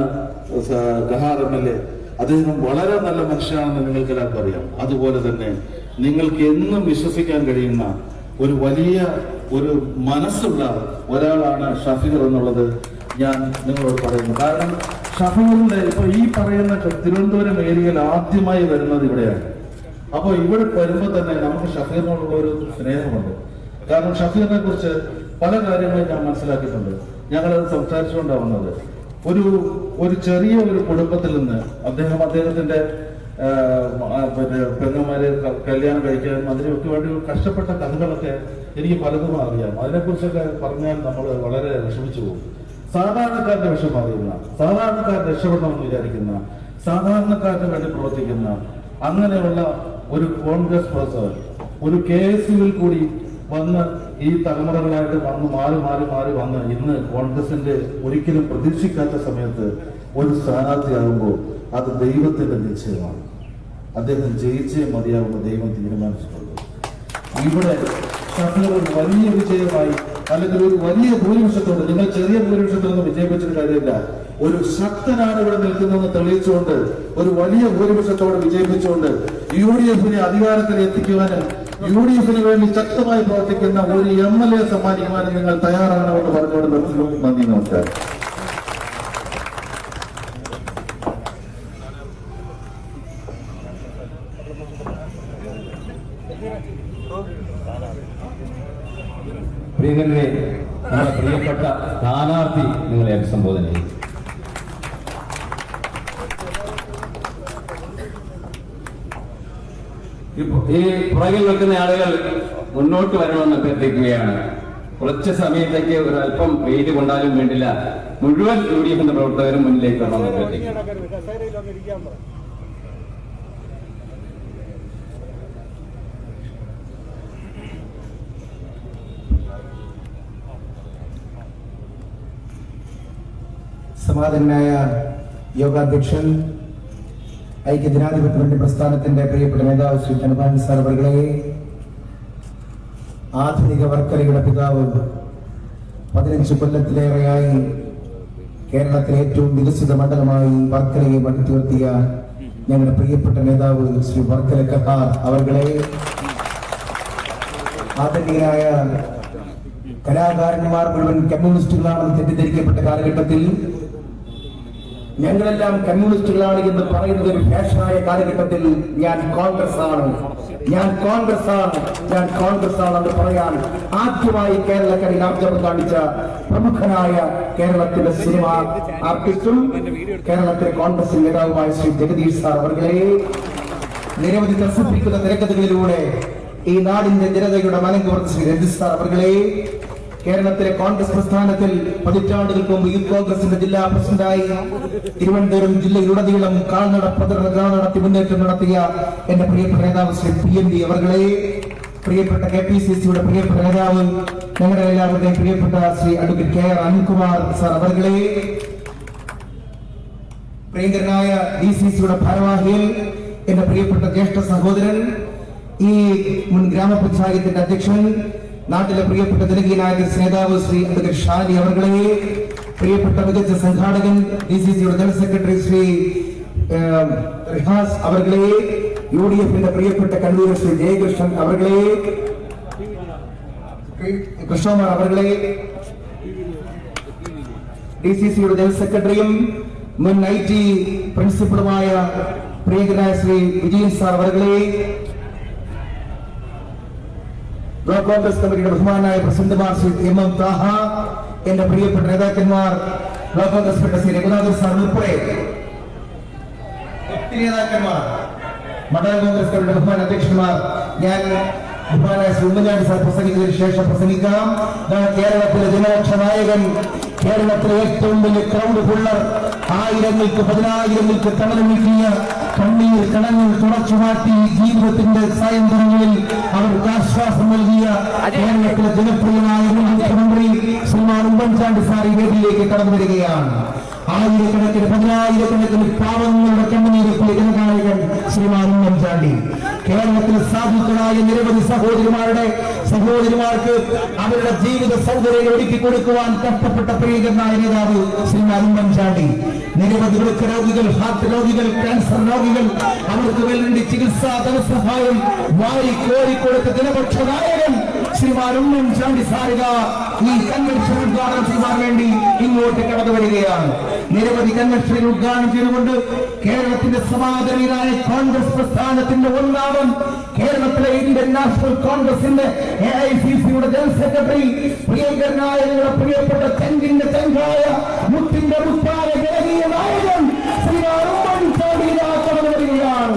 ഗഹാർ MLA അദ്ദേഹം വളരെ നല്ല മനുഷ്യനാണെന്ന് നിങ്ങൾക്ക് എല്ലാവർക്കും അറിയാം. അതുപോലെ തന്നെ നിങ്ങൾക്ക് എന്നും വിശ്വസിക്കാൻ കഴിയുന്ന ഒരു വലിയ ഒരു മനസ്സുള്ള ഒരാളാണ് ഷഫീർ എന്നുള്ളത് ഞാൻ നിങ്ങളോട് പറയുന്നു. കാരണം ഷഫീറിന്റെ ഇപ്പൊ ഈ പറയുന്ന തിരുവനന്തപുരം ഏരിയയിൽ ആദ്യമായി വരുന്നത് ഇവിടെയാണ്. അപ്പൊ ഇവിടെ വരുമ്പോൾ തന്നെ നമുക്ക് ഷഫീറിനോടുള്ള ഒരു സ്നേഹമുണ്ട്. കാരണം ഷഫീറിനെ കുറിച്ച് പല കാര്യങ്ങളും ഞാൻ മനസ്സിലാക്കിയിട്ടുണ്ട്. ഞങ്ങളത് സംസാരിച്ചുകൊണ്ടാണ് വന്നത്. ഒരു ചെറിയ ഒരു കുടുംബത്തിൽ നിന്ന് അദ്ദേഹത്തിന്റെ പെങ്ങന്മാരെ കല്യാണം കഴിക്കാനും അതിനൊക്കെ വേണ്ടി കഷ്ടപ്പെട്ട കഥകളൊക്കെ എനിക്ക് പലതും അറിയാം. അതിനെക്കുറിച്ചൊക്കെ പറഞ്ഞാൽ നമ്മൾ വളരെ വിഷമിച്ചു പോകും. സാധാരണക്കാരുടെ വിഷമം അറിയുന്ന, സാധാരണക്കാരുടെ രക്ഷപ്പെടണമെന്ന് വിചാരിക്കുന്ന, സാധാരണക്കാർക്ക് വേണ്ടി പ്രവർത്തിക്കുന്ന അങ്ങനെയുള്ള ഒരു കോൺഗ്രസ് പ്രവർത്തകർ ഒരു KSUവിൽ കൂടി വന്ന് ഈ തലമുറകളായിട്ട് മാറി വന്ന് ഇന്ന് കോൺഗ്രസിന്റെ ഒരിക്കലും പ്രതീക്ഷിക്കാത്ത സമയത്ത് ഒരു സ്ഥാനാർത്ഥിയാകുമ്പോൾ അത് ദൈവത്തിന്റെ നിശ്ചയമാണ്. അദ്ദേഹം ജയിച്ചേ മതിയാവുന്ന ദൈവം തീരുമാനിച്ചിട്ടുണ്ട്. ഇവിടെ ഷഫീർ ഒരു വലിയ വിജയമായി അല്ലെങ്കിൽ ഒരു വലിയ ഭൂരിപക്ഷത്തോട്, നിങ്ങൾ ചെറിയ ഭൂരിപക്ഷത്തിലൊന്നും വിജയിപ്പിച്ചിട്ട് കാര്യമില്ല, ഒരു ശക്തനാണ് ഇവിടെ നിൽക്കുന്നതെന്ന് തെളിയിച്ചുകൊണ്ട് ഒരു വലിയ ഭൂരിപക്ഷത്തോടെ വിജയിപ്പിച്ചുകൊണ്ട് UDFനെ അധികാരത്തിൽ എത്തിക്കുവാനും UDFന് വേണ്ടി ശക്തമായി പ്രവർത്തിക്കുന്ന ഒരു MLA സമ്മാനിക്കുവാനും നിങ്ങൾ തയ്യാറാണെന്ന് പറഞ്ഞുകൊണ്ട് നിർത്തുന്നു. നന്ദി, നമസ്കാരം. പ്രിയങ്കരനെ, നമ്മുടെ പ്രിയപ്പെട്ട സ്ഥാനാർത്ഥി നിങ്ങളെ അഭിസംബോധന ചെയ്യും. ഈ പുറകിൽ നിൽക്കുന്ന ആളുകൾ മുന്നോട്ട് വരണമെന്ന് അഭ്യർത്ഥിക്കുകയാണ്. കുറച്ച് സമയത്തേക്ക് ഒരു അല്പം വെയിൽ കൊണ്ടാലും വേണ്ടില്ല, മുഴുവൻ UDFന്റെ പ്രവർത്തകരും മുന്നിലേക്ക് വരണമെന്ന് അഭ്യർത്ഥിക്കും. സമാധാനായ യോഗാധ്യക്ഷൻ, ഐക്യജനാധിപത്യ പ്രസ്ഥാനത്തിന്റെ പ്രിയപ്പെട്ട നേതാവ് ശ്രീ ചന്ദ്രബാബു സാർ അവர்களെ, ആധുനിക വർക്കലയുടെ പിതാവ്, 15 കൊല്ലത്തിലേറെയായി കേരളത്തിലെ ഏറ്റവും വികസിത മണ്ഡലമായി വർക്കലയെ പടുത്തുയർത്തിയ ഞങ്ങളുടെ പ്രിയപ്പെട്ട നേതാവ് ശ്രീ വർക്കല കഹാർ അവர்களെ, ആദരണീയനായ കലാകാരന്മാർ മുഴുവൻ കമ്മ്യൂണിസ്റ്റുകളാണെന്ന് തെറ്റിദ്ധരിക്കപ്പെട്ട കാലഘട്ടത്തിൽ ഞങ്ങളെല്ലാം കമ്മ്യൂണിസ്റ്റുകളാണ് എന്ന് പറയുന്നത് ഒരു ഫാഷനായ കാലഘട്ടത്തിൽ ഞാൻ കോൺഗ്രസ് ആണ് എന്ന് പറയാൻ ആദ്യമായി കേരളക്കരയിൽ ആർജവം കാണിച്ച പ്രമുഖനായ കേരളത്തിലെ സിനിമ ആർട്ടിസ്റ്റും കേരളത്തിലെ കോൺഗ്രസ് നേതാവുമായ ശ്രീ ജഗദീഷ് സാർ അവர்களെ, നിരവധി ത്രസിപ്പിക്കുന്ന തിരക്കഥകളിലൂടെ ഈ നാടിന്റെ ജനതയുടെ മനം കവർന്ന ശ്രീ രഞ്ജിത്ത് സാർ അവர்களെ, കേരളത്തിലെ കോൺഗ്രസ് പ്രസ്ഥാനത്തിൽ പതിറ്റാണ്ടുകൾക്ക് മുമ്പ് യൂത്ത് കോൺഗ്രസിന്റെ ജില്ലാ പ്രസിഡന്റായി തിരുവനന്തപുരം ജില്ലയിലുടനീളം നടത്തി മുന്നേറ്റം നടത്തിയ എന്റെ പ്രിയപ്പെട്ട നേതാവ് ശ്രീ PND അവர்களെ, പ്രിയപ്പെട്ട KPCCയുടെ പ്രിയപ്പെട്ട നേതാവ്, ഞങ്ങളുടെ എല്ലാവരുടെയും പ്രിയപ്പെട്ട Shri advocate KR Anilkumar sir അവர்களെ, പ്രിയങ്കരനായ DCCയുടെ ഭാരവാഹികൾ, എന്റെ പ്രിയപ്പെട്ട ജ്യേഷ്ഠ സഹോദരൻ, ഈ മുൻ ഗ്രാമപഞ്ചായത്തിന്റെ അധ്യക്ഷൻ, നാട്ടിലെ പ്രിയപ്പെട്ട ജനകീയനായ നേതാവ് ശ്രീ അഡ്വക്കേറ്റ് ഷാലി അവர்களെ, പ്രിയപ്പെട്ട മികച്ച സംഘാടകൻ DCCയുടെ ജനറൽ സെക്രട്ടറി ശ്രീ റിഹാസ് അവர்களെ, UDFന്റെ പ്രിയപ്പെട്ട കൺവീനർ ശ്രീ ജയകൃഷ്ണൻ അവர்களെ, കൃഷ്ണകുമാർ അവர்களെ, DCCയുടെ ജനറൽ സെക്രട്ടറിയും മുൻ IT പ്രിൻസിപ്പളുമായ പ്രിയങ്കരനായ ശ്രീ വിജയൻ സാർ അവர்களെ, ബ്ലോക്ക് കോൺഗ്രസ് കമ്മിറ്റിയുടെ ബഹുമാനായ പ്രസിഡന്റുമാർ ശ്രീ MM താഹ, എന്റെ പ്രിയപ്പെട്ട നേതാക്കന്മാർ, ബ്ലോക്ക് കോൺഗ്രസ് ശ്രീ രഘുനാഥൻ സാർ ഉൾപ്പെടെ നേതാക്കന്മാർ, മണ്ഡലം കോൺഗ്രസ് കമ്മിറ്റിയുടെ ബഹുമാന അധ്യക്ഷന്മാർ, ഞാൻ ബഹുമാനായ ശ്രീ ഉമ്മൻചാണ്ടി സാർ പ്രസംഗിച്ചതിന് ശേഷം പ്രസംഗിക്കാം. കേരളത്തിലെ ജനപക്ഷ നായകൻ, കേരളത്തിലെ ഏറ്റവും വലിയ ക്രൗഡ് പുള്ളർ, ആയിരങ്ങൾക്ക് 10,000ങ്ങൾക്ക് തണലും നീക്കിയ, കണ്ണീർ കണങ്ങൾ തുടച്ചു മാറ്റി ജീവിതത്തിന്റെ സായന്തനങ്ങളിൽ അവർക്ക് ആശ്വാസം നൽകിയ കേരളത്തിലെ ജനപ്രിയമായ മുഖ്യമന്ത്രി ശ്രീമാൻ ഉമ്മൻചാണ്ടി സാർ ഈ വേദിയിലേക്ക് കടന്നു വരികയാണ്. ആയിരക്കണക്കിന് 10,000കണക്കിന് പാവങ്ങളുടെ കണ്ണുനീരത്തിലെ ജനനായകൻ ശ്രീമാൻ ഉമ്മൻചാണ്ടി, കേരളത്തിലെ സാധുക്കളായ നിരവധി സഹോദരിമാരുടെ സഹോദരിമാർക്ക് അവരുടെ ജീവിത സൗകര്യങ്ങൾ ഒരുക്കി കൊടുക്കുവാൻ കഷ്ടപ്പെട്ട പ്രിയങ്കരനായ നേതാവ് ശ്രീ ഉമ്മൻചാണ്ടി. നിരവധി വൃക്ക രോഗികൾ, ഹാർട്ട് രോഗികൾ, ക്യാൻസർ രോഗികൾ, അവർക്ക് വേണ്ടി ചികിത്സാ ധനസഹായം വാരി കോരിക്കൊടുത്ത ജനപക്ഷ നായകൻ ശ്രീമാൻ ഉമ്മൻചാണ്ടി സാരിക ഈ കൺവെൻഷൻ ഉദ്ഘാടനം ചെയ്യാൻ വേണ്ടി ഇങ്ങോട്ട് കടന്നു വരികയാണ്. നിരവധി കൺവെൻഷനുകൾ ഉദ്ഘാടനം ചെയ്തുകൊണ്ട് കേരളത്തിന്റെ സമാദരണീയനായ കോൺഗ്രസ് പ്രസ്ഥാനത്തിന്റെ ഒന്നാമൻ കേരളത്തിലെ ഇന്ത്യൻ നാഷണൽ കോൺഗ്രസിന്റെ AICCയുടെ ജനറൽ സെക്രട്ടറി പ്രിയങ്കരനായ പ്രിയപ്പെട്ട ചെങ്കിന്റെ ചെങ്കായ മുത്തിന്റെ മുത്തായ ജനകീയ നായകൻ ശ്രീമാൻ ഉമ്മൻചാണ്ടി കടന്നു വരികയാണ്.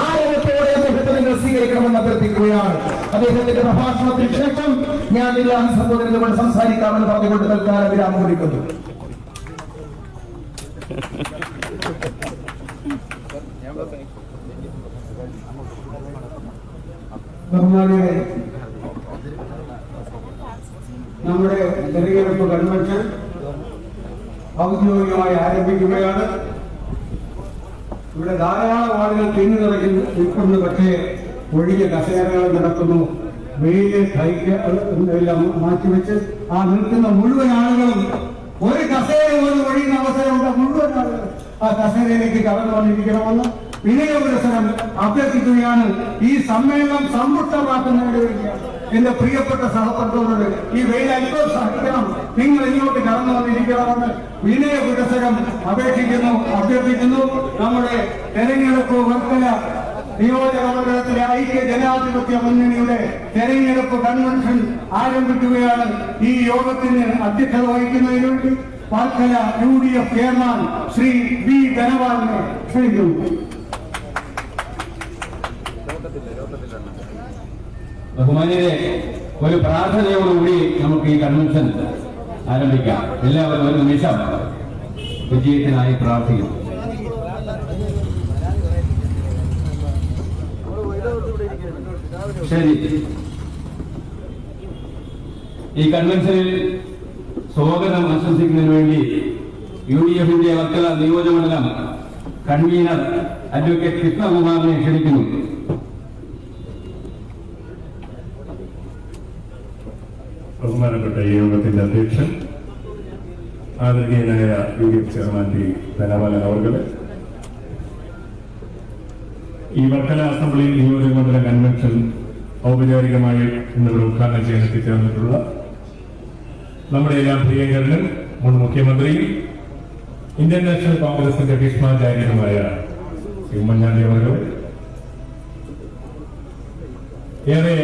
ആരവത്തോടെ അദ്ദേഹത്തെ നിങ്ങൾ സ്വീകരിക്കണമെന്ന് അഭ്യർത്ഥിക്കുകയാണ്. അദ്ദേഹത്തിന്റെ പ്രഭാഷണത്തിന് ശേഷം ഞാൻ എല്ലാം സംബോധനയോട് സംസാരിക്കാമെന്ന് പറഞ്ഞുകൊണ്ട് തൽക്കാലം വിരാമം കുറിക്കുന്നു. ബഹുമാനികളെ, നമ്മുടെ തെരഞ്ഞെടുപ്പ് കൺവെൻഷൻ ഔദ്യോഗികമായി ആരംഭിക്കുകയാണ്. ഇവിടെ ധാരാളം ആളുകൾ തിങ്ങി നിറഞ്ഞ് നിൽക്കുന്നു. പക്ഷേ ഒഴിഞ്ഞ കസേരകൾ നടക്കുന്നു. വെയില് എല്ലാം മാറ്റിവെച്ച് ആ നിൽക്കുന്ന മുഴുവൻ ആളുകളും ഒരു കസേര പോലും ഒഴിയുന്ന അവസരമുണ്ട്. മുഴുവൻ ആളുകൾ ആ കസേരയിലേക്ക് കടന്നു വന്നിരിക്കണമെന്ന് വിനയപുരസരം അഭ്യർത്ഥിക്കുകയാണ്. ഈ സമ്മേളനം സമ്പുഷ്ടമാക്കുന്നതിന് വേണ്ടിയാണ് എന്റെ പ്രിയപ്പെട്ട സഹപ്രവർത്തകരോട് ഈ വെയിൽ അല്പം സഹിക്കണം, നിങ്ങൾ ഇങ്ങോട്ട് കടന്നു വന്നിരിക്കണമെന്ന് വിനയപുരസരം അഭ്യർത്ഥിക്കുന്നു. നമ്മുടെ തെരഞ്ഞെടുപ്പ് വർക്കല നിയോജക മണ്ഡലത്തിലെ ഐക്യ ജനാധിപത്യ മുന്നണിയുടെ തെരഞ്ഞെടുപ്പ് കൺവെൻഷൻ ആരംഭിക്കുകയാണ്. ഈ യോഗത്തിന് അധ്യക്ഷത വഹിക്കുന്നതിന് വേണ്ടി Varkala UDF chairman Shri V ധനപാലിനെ ക്ഷണിക്കുന്നു. ബഹുമാനിയെ, ഒരു പ്രാർത്ഥനയോടുകൂടി നമുക്ക് ഈ കൺവെൻഷൻ ആരംഭിക്കാം. എല്ലാവരും ഒരു നിമിഷം വിജയത്തിനായി പ്രാർത്ഥിക്കുന്നു. ശരി, ഈ കൺവെൻഷനിൽ സ്വാഗതം ആശംസിക്കുന്നതിന് വേണ്ടി UDFന്റെ വർക്കല നിയോജകമണ്ഡലം കൺവീനർ അഡ്വക്കേറ്റ് കൃഷ്ണകുമാറിനെ ക്ഷണിക്കുന്നു. ബഹുമാനപ്പെട്ട ഈ യോഗത്തിന്റെ അധ്യക്ഷൻ ആദരണീയനായ UDF ചെയർമാൻ പി ധനപാലൻ അവർ, ഈ വർക്കല അസംബ്ലി നിയോജകമണ്ഡല കൺവെൻഷൻ ഔപചാരികമായി ഇന്നിവിടെ ഉദ്ഘാടനം ചെയ്യാൻ എത്തിച്ചേർന്നിട്ടുള്ള നമ്മുടെ എല്ലാം പ്രിയങ്കരനും മുൻ മുഖ്യമന്ത്രിയും ഇന്ത്യൻ നാഷണൽ കോൺഗ്രസിന്റെ ഭീഷ്മാചാര്യനുമായ ശ്രീ ഉമ്മൻചാണ്ടി അവർ, ഏറെ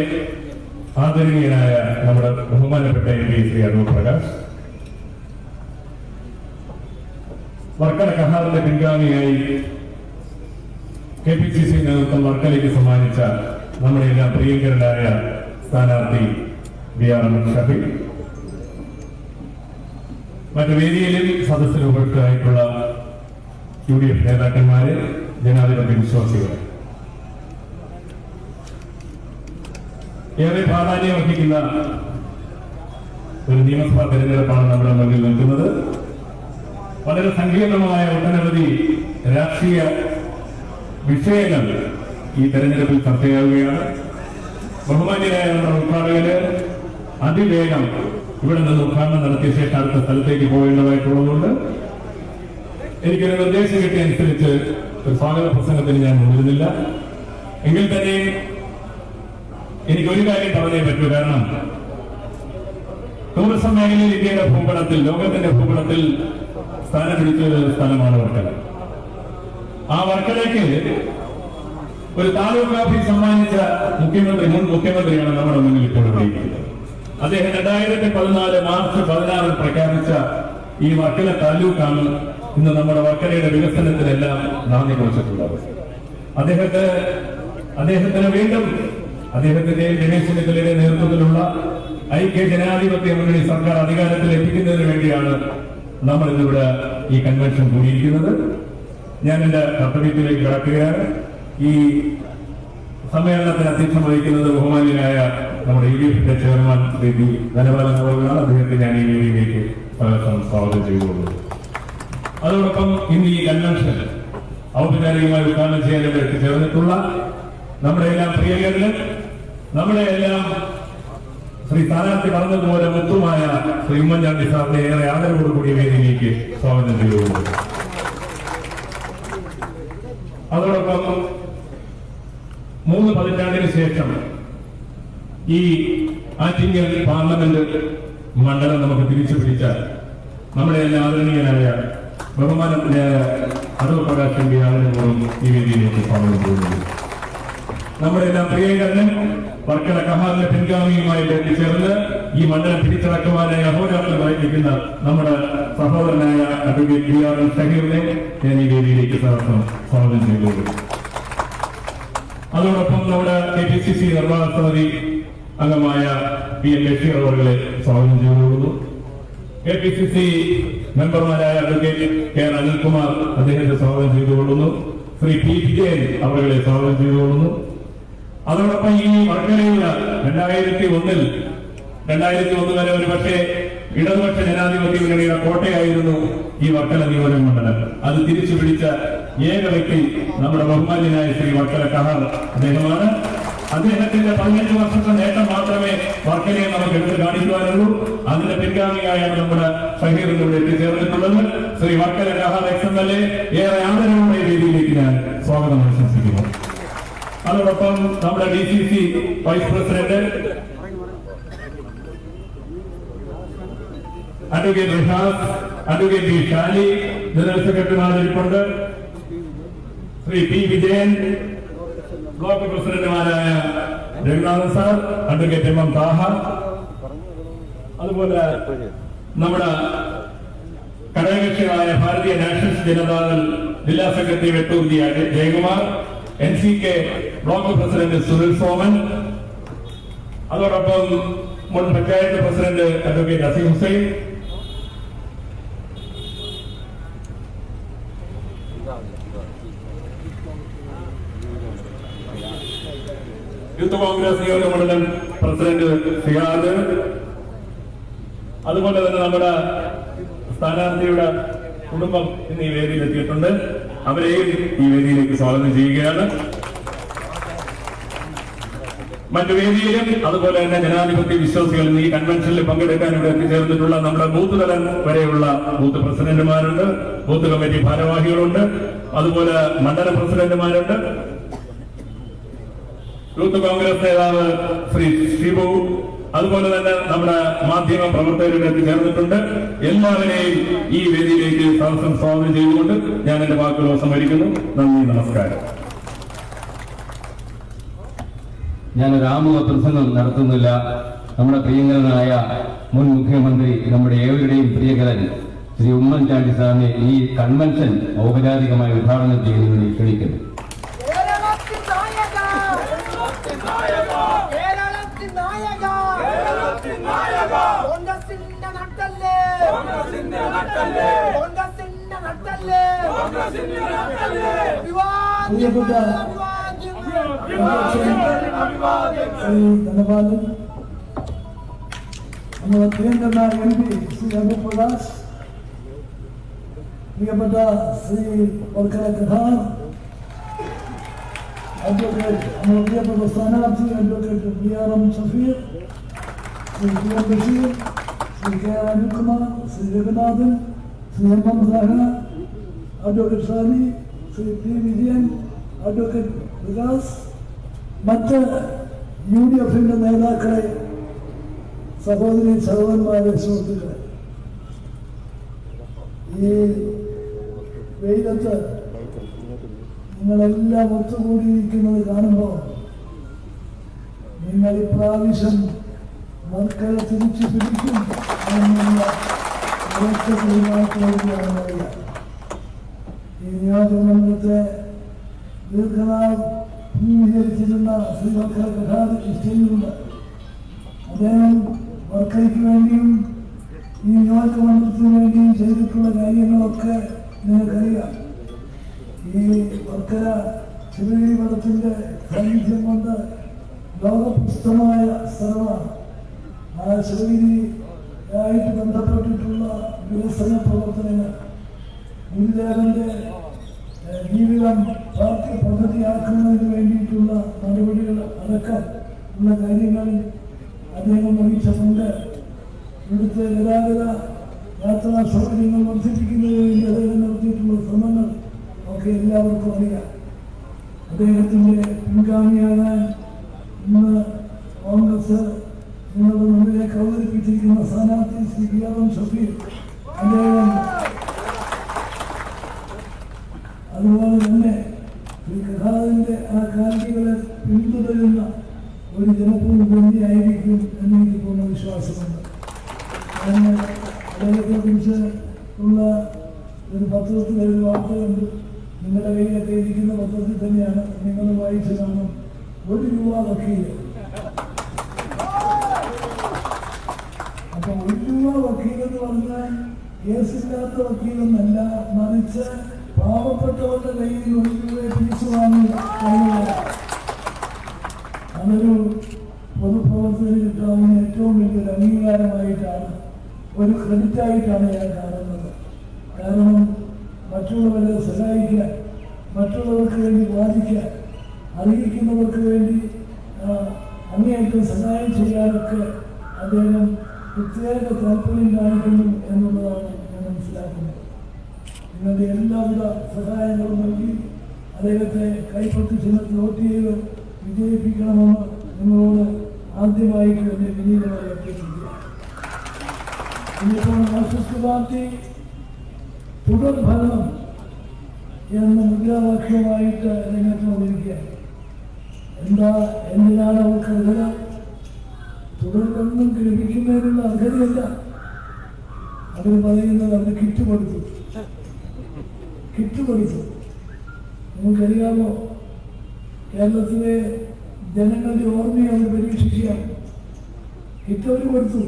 ആദരണീയനായ നമ്മുടെ ബഹുമാനപ്പെട്ട MP ശ്രീ അടൂർ പ്രകാശ്, വർക്കല കഹാറിന്റെ പിൻഗാമിയായി KPCC നേതൃത്വം വർക്കലയ്ക്ക് സമ്മാനിച്ച നമ്മുടെ എല്ലാം പ്രിയങ്കരനായ സ്ഥാനാർത്ഥി BRM ഷഫീഖ്, മറ്റു വേദിയിലും സദസ്സിലും ഉപേക്ഷയായിട്ടുള്ള UDF നേതാക്കന്മാരെ, ജനാധിപത്യ വിശ്വാസികളെ, ഏറെ പ്രാധാന്യം അർഹിക്കുന്ന ഒരു നിയമസഭാ തെരഞ്ഞെടുപ്പാണ് നമ്മുടെ മുന്നിൽ നിൽക്കുന്നത്. വളരെ സങ്കീർണമായ ഒട്ടനവധി രാഷ്ട്രീയ വിഷയങ്ങൾ ഈ തെരഞ്ഞെടുപ്പിൽ ചർച്ചയാവുകയാണ്. ബഹുമാന്യരായ നമ്മുടെ ഉദ്ഘാടകര് അതിവേഗം ഇവിടെ നിന്ന് ഉദ്ഘാടനം നടത്തിയ ശേഷം അടുത്ത സ്ഥലത്തേക്ക് പോകേണ്ടതായിട്ടുള്ളതുകൊണ്ട് എനിക്കൊരു നിർദ്ദേശം കിട്ടിയ അനുസരിച്ച് ഒരു സ്വാഗത പ്രസംഗത്തിന് ഞാൻ മുതിരുന്നില്ല. എങ്കിൽ തന്നെ എനിക്കൊരു കാര്യം പറഞ്ഞേ പറ്റൂ. കാരണം ടൂറിസം മേഖലയിൽ ഇന്ത്യയുടെ ഭൂപടത്തിൽ, ലോകത്തിന്റെ ഭൂപടത്തിൽ സ്ഥാനം പിടിച്ച സ്ഥലമാണ് വർക്കല. ആ വർക്കലയ്ക്ക് ഒരു താലൂക്ക് ഓഫീസ് സമ്മാനിച്ച മുൻ മുഖ്യമന്ത്രിയാണ് നമ്മുടെ മുന്നിൽ ഇപ്പോൾ ഇരിക്കുന്നത്. അദ്ദേഹം 2014 മാർച്ച് 16 പ്രഖ്യാപിച്ച ഈ വർക്കല താലൂക്കാണ് ഇന്ന് നമ്മുടെ വർക്കലയുടെ വികസനത്തിനെല്ലാം നാന്ദി കുറിച്ചിട്ടുള്ളത്. അദ്ദേഹത്തിന് വീണ്ടും അദ്ദേഹത്തിന്റെയും രമേശ് ചെന്നിത്തലയുടെ നേതൃത്വത്തിലുള്ള ഐക്യ ജനാധിപത്യ മുന്നണി സർക്കാർ അധികാരത്തിൽ എത്തിക്കുന്നതിന് വേണ്ടിയാണ് നമ്മൾ ഇന്നിവിടെ ഈ കൺവെൻഷൻ കൂടിയിരിക്കുന്നത്. ഞാൻ എന്റെ കർത്തവ്യത്തിലേക്ക് കടക്കുകയാണ്. ഈ സമ്മേളനത്തിന് അധ്യക്ഷം വഹിക്കുന്നത് ബഹുമാന്യനായ നമ്മുടെ UDFന്റെ ചെയർമാൻ ശ്രീ പി ധനപാലൻ അവர்களാണ്. അദ്ദേഹത്തെ ഞാൻ ഈ വേദിയിലേക്ക് സ്വാഗതം ചെയ്തുകൊള്ളുന്നു. അതോടൊപ്പം ഇന്ന് ഈ കൺവെൻഷൻ ഔപചാരികമായി ഉദ്ഘാടനം ചെയ്യാൻ എത്തിച്ചേർന്നിട്ടുള്ള നമ്മുടെ എല്ലാം പ്രിയങ്കരനും നമ്മുടെ എല്ലാം ശ്രീ സ്ഥാനാർത്ഥി പറഞ്ഞതുപോലെ മുത്തുമായ ശ്രീ ഉമ്മൻചാണ്ടി സാറിനെ ഏറെ ആദരവോടുകൂടിയ വേദിയിലേക്ക് സ്വാഗതം ചെയ്തുകൊള്ളു. അതോടൊപ്പം 3 പതിറ്റാണ്ടിന് ശേഷം ഈ ആറ്റിങ്ങൽ പാർലമെന്റ് മണ്ഡലം നമുക്ക് തിരിച്ചു പിടിച്ച നമ്മുടെ എല്ലാം ആദരണീയനായ ബഹുമാനത്തിനായ അടൂർ പ്രകാശ് എം പി ആദരവോടും ഈ വേദിയിലേക്ക് സ്വാഗതം ചെയ്യുന്നു. നമ്മുടെ എല്ലാം പ്രിയങ്കരനും വർക്കല കഹാറിന്റെ പിൻഗാമിയുമായി എത്തിച്ചേർന്ന് ഈ മണ്ഡലം പിടിച്ചടക്കുവാനായി അഹോരാത്രമായിരിക്കുന്ന നമ്മുടെ സഹോദരനായ അഡ്വക്കേറ്റ് BR ഷഹീറിനെ ഞാൻ ഈ വേദിയിലേക്ക് സ്വാഗതം ചെയ്തു. അതോടൊപ്പം നമ്മുടെ KPCC നിർവാഹക സമിതി അംഗമായ PM ബഷീർ അവരെ സ്വാഗതം ചെയ്തുകൊള്ളുന്നു. KPCC മെമ്പർമാരായ അഡ്വക്കേറ്റ് KR അനിൽകുമാർ അദ്ദേഹത്തെ സ്വാഗതം ചെയ്തുകൊള്ളുന്നു. ശ്രീ P വിജയൻ അവരെ സ്വാഗതം ചെയ്തുകൊള്ളുന്നു. അതോടൊപ്പം ഈ വർക്കലയിൽ 2001 വരെ ഒരു പക്ഷേ ഇടതുപക്ഷ ജനാധിപത്യ മുന്നണിയുടെ കോട്ടയായിരുന്നു ഈ വർക്കല നിയോജക മണ്ഡലം. അത് തിരിച്ചു പിടിച്ച ഏക വ്യക്തി നമ്മുടെ ബഹുമാന്യനായ ശ്രീ വർക്കല കഹാർ അദ്ദേഹമാണ്. അദ്ദേഹത്തിന്റെ 15 വർഷത്തെ നേട്ടം മാത്രമേ വർക്കലയെ നമുക്ക് എടുത്ത് കാണിക്കുവാനുള്ളൂ. അതിന്റെ പിൻഗാമിയായാണ് നമ്മുടെ ഷഹീറിലൂടെ എത്തിച്ചേർന്നിട്ടുള്ളത്. ശ്രീ വർക്കല കഹാർ XMLA ഏറെ ആദരവോടെ വേദിയിലേക്ക് ഞാൻ സ്വാഗതം ആശംസിക്കുന്നു. അതോടൊപ്പം നമ്മുടെ DCC vice president advocate Rihas, advocate B Shali, general സെക്രട്ടറിമാരിപ്പുണ്ട്. ശ്രീ P വിജയൻ, ബ്ലോക്ക് പ്രസിഡന്റുമാരായ Raghunathan sir, advocate MM Thaha, അതുപോലെ നമ്മുടെ ഘടകകക്ഷികളായ ഭാരതീയ നാഷണലിസ്റ്റ് ജനതാദൾ ജില്ലാ secretary Vettoor Jayakumar, NCK block president Sunil Soman, അതോടൊപ്പം മുൻ panchayat president advocate Azeem Hussain, youth Congress നിയോജക മണ്ഡലം പ്രസിഡന്റ് സിയാദ്, അതുപോലെ തന്നെ നമ്മുടെ സ്ഥാനാർത്ഥിയുടെ കുടുംബം ഇന്ന് ഈ വേദിയിൽ എത്തിയിട്ടുണ്ട്. അവരെയും ഈ വേദിയിലേക്ക് സ്വാഗതം ചെയ്യുകയാണ്. മറ്റു വേദിയിലും അതുപോലെ തന്നെ ജനാധിപത്യ വിശ്വാസികൾ ഈ കൺവെൻഷനിൽ പങ്കെടുക്കാൻ ഇവിടെ എത്തിച്ചേർന്നിട്ടുള്ള നമ്മുടെ ബൂത്ത് തലം വരെയുള്ള ബൂത്ത് പ്രസിഡന്റുമാരുണ്ട്, ബൂത്ത് കമ്മിറ്റി ഭാരവാഹികളുണ്ട്, അതുപോലെ മണ്ഡല പ്രസിഡന്റുമാരുണ്ട്. യൂത്ത് കോൺഗ്രസ് നേതാവ് ശ്രീ ഷിബു, അതുപോലെ തന്നെ നമ്മുടെ മാധ്യമ പ്രവർത്തകരുടെ എത്തിച്ചേർന്നിട്ടുണ്ട്. എല്ലാവരെയും ഈ വേദിയിലേക്ക് സദസ്സം സ്വാഗതം ചെയ്തുകൊണ്ട് ഞാൻ എന്റെ വാക്കുകൾ ഉപസംഹരിക്കുന്നു. നന്ദി, നമസ്കാരം. ഞാനൊരു ആമുഖ പ്രസംഗം നടത്തുന്നില്ല. നമ്മുടെ പ്രിയങ്കരനായ മുൻ മുഖ്യമന്ത്രി, നമ്മുടെ ഏവരുടെയും പ്രിയങ്കരൻ ശ്രീ ഉമ്മൻചാണ്ടി സാറിനെ ഈ കൺവെൻഷൻ ഔപചാരികമായി ഉദ്ഘാടനം ചെയ്യുന്നതിന് ക്ഷണിക്കുന്നു. ധന്യവാദം. നമ്മുടെ പ്രിയങ്കരനായ MP ശ്രീ അടൂർ പ്രകാശ്, പ്രിയപ്പെട്ട ശ്രീ വർക്കല കഹാർ, അഡ്വക്കേറ്റ് നമ്മുടെ പ്രിയപ്പെട്ട സ്ഥാനാർത്ഥി advocate BR Shafeer, Shri PM Basheer, Shri KR Anilkumar, Shri Raghunathan, Shri MM Thaha, advocate Shali, Shri P Vijayan, advocate Vikas, മറ്റ് UDFന്റെ നേതാക്കളെ, സഹോദരി സഹോദരന്മാരെ, സുഹൃത്തുക്കളെ, ഈ വെയിലത്ത് നിങ്ങളെല്ലാം ഒത്തുകൂടിയിരിക്കുന്നത് കാണുമ്പോൾ നിങ്ങൾ ഇപ്രാവശ്യം മക്കളെ തിരിച്ചു പിടിക്കും എന്നുള്ള ഉറച്ച തീരുമാനത്തോടുകൂടിയാണ്. ഈ നിയോജകമണ്ഡലത്തെ ദീർഘനാൾ പ്രതിനിധീകരിച്ചിരുന്ന ശ്രീ വർക്കല കഹാർ സ്റ്റേജിലുണ്ട്. അദ്ദേഹം വർക്കലയ്ക്ക് വേണ്ടിയും ഈ നിയോജകമണ്ഡലത്തിന് വേണ്ടിയും ചെയ്തിട്ടുള്ള കാര്യങ്ങളൊക്കെ നിങ്ങൾക്കറിയാം. ഈ വർക്കല ശിവഗിരി മഠത്തിന്റെ സാന്നിധ്യം കൊണ്ട് ലോകപ്രസിദ്ധമായ സ്ഥലമാണ്. ആ ശിവഗിരിയായിട്ട് ബന്ധപ്പെട്ടിട്ടുള്ള വികസന പ്രവർത്തനങ്ങൾ, ഗുരുദേവന്റെ ജീവിതം പാർട്ടി പദ്ധതിയാക്കുന്നതിന് വേണ്ടിയിട്ടുള്ള നടപടികൾ അടക്കം ഉള്ള കാര്യങ്ങളിൽ അദ്ദേഹം വഹിച്ച പങ്ക് ഇവിടുത്തെ ഗതാഗത യാത്രാ സൗകര്യങ്ങൾ വർദ്ധിപ്പിക്കുന്നതിന് വേണ്ടി അദ്ദേഹം നടത്തിയിട്ടുള്ള ശ്രമങ്ങൾ ഒക്കെ എല്ലാവർക്കും അറിയാം. അദ്ദേഹത്തിൻ്റെ പിൻഗാമിയാകാൻ ഇന്ന് കോൺഗ്രസ് നിങ്ങളുടെ മുമ്പിലേക്ക് അവതരിപ്പിച്ചിരിക്കുന്ന സ്ഥാനാർത്ഥി ശ്രീ പി.എം. ഷഫീർ, അദ്ദേഹം അതുപോലെ തന്നെ ശ്രീ പ്രസാദിന്റെ ആ കാർഷികളെ പിന്തുടരുന്ന ഒരു ജനപ്രതിനിധി ആയിരിക്കും എന്നെനിക്ക് പൂർണ്ണ വിശ്വാസമുണ്ട്. കാരണം അദ്ദേഹത്തെ കുറിച്ച് ഉള്ള ഒരു പത്രത്തിലെ ഒരു വാർത്തയുണ്ട്. നിങ്ങളുടെ കയ്യിലൊക്കെ ഇരിക്കുന്ന പത്രത്തിൽ തന്നെയാണ്, നിങ്ങൾ വായിച്ചു കാണും. 1 രൂപ വക്കീല്. അപ്പൊ 1 രൂപ വക്കീലെന്ന് പറഞ്ഞാൽ കേസില്ലാത്ത വക്കീലെന്നല്ല, മറിച്ച് പാവപ്പെട്ടവരുടെ കയ്യിൽ 1 രൂപ ഫീസ് വാങ്ങി കഴിയുക. അതൊരു പൊതുപ്രവർത്തകന് കിട്ടാവുന്ന ഏറ്റവും വലിയൊരു അംഗീകാരമായിട്ടാണ്, ഒരു ക്രെഡിറ്റായിട്ടാണ് ഞാൻ കാണുന്നത്. കാരണം മറ്റുള്ളവരെ സഹായിക്കാൻ, മറ്റുള്ളവർക്ക് വേണ്ടി വാദിക്കാൻ, അറിയിക്കുന്നവർക്ക് വേണ്ടി അങ്ങേയറ്റം സഹായം ചെയ്യാനൊക്കെ അദ്ദേഹം പ്രത്യേക താല്പര്യം കാണിക്കുന്നു എന്നുള്ളതാണ് ഞാൻ മനസ്സിലാക്കുന്നത്. നിങ്ങളുടെ എല്ലാവിധ സഹായങ്ങളും നൽകി അദ്ദേഹത്തെ കൈപ്പറ്റി ചിഹ്നത്തിൽ വോട്ട് ചെയ്ത് വിജയിപ്പിക്കണമെന്ന് നിങ്ങളോട് ആദ്യമായിട്ട് എന്നെ വിനീതമായി അഭ്യർത്ഥിക്കുക. ഇന്നിപ്പോൾ മാർക്സിസ്റ്റ് പാർട്ടി തുടർ ഭരണം എന്ന മുദ്രാവാക്യമായിട്ട് രംഗത്ത് വന്നിരിക്കുകയാണ്. എന്തിനാണ് അവർക്ക് അർഹത? തുടർ ഭരണം ലഭിക്കുന്നതിനുള്ള അർഹതയല്ല. അവർ പറയുന്നത് അവർ കിറ്റ് കൊടുത്തു. നിങ്ങൾക്കറിയാമോ, കേരളത്തിലെ ജനങ്ങളുടെ ഓർമ്മയെ അവർ പരീക്ഷിക്കുകയാണ്. കിറ്റ് അവർ കൊടുത്തു.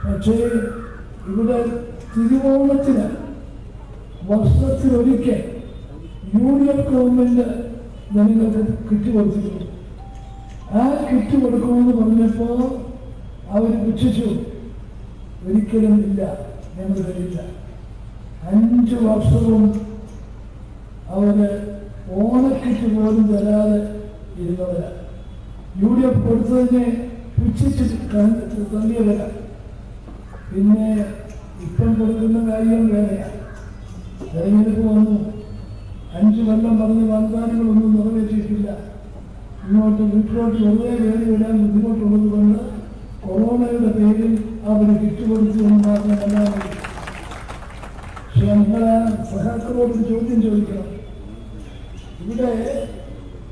പക്ഷേ ഇവിടെ തിരുവോണത്തിന് വർഷത്തിലൊരിക്കൽ UDF ഗവൺമെന്റ് ജനങ്ങൾക്ക് കിറ്റ് കൊടുത്തിട്ടുണ്ട്. ആ കിറ്റ് കൊടുക്കണമെന്ന് പറഞ്ഞപ്പോൾ അവർ പുച്ഛിച്ചു. ഒരിക്കലും ഇല്ല, ഞങ്ങൾ തരില്ല. 5 വർഷവും അവര് ഓണക്കിറ്റ് പോലും തരാതെ ഇരുന്നവരാ. UDF കൊടുത്തതിനെ പുച്ഛിച്ച് തള്ളിയവരാ. പിന്നെ ഇപ്പം കൊടുക്കുന്ന കാര്യം വേറെയാണ്. തെരഞ്ഞെടുപ്പ് വന്നു, 5 കൊല്ലം പറഞ്ഞ വാഗ്ദാനങ്ങളൊന്നും നിറവേറ്റിയിട്ടില്ല. ഇങ്ങോട്ട് വീട്ടിലോട്ട് വെറുതെ കയറി വിടാൻ ബുദ്ധിമുട്ടുള്ളത് കൊണ്ട് കൊറോണയുടെ പേരിൽ അവർ കിറ്റ് കൊടുത്തു എന്ന് മാത്രമല്ല. പക്ഷെ നിങ്ങളെ സഹാക്കളോട് ചോദ്യം ചോദിക്കണം. ഇവിടെ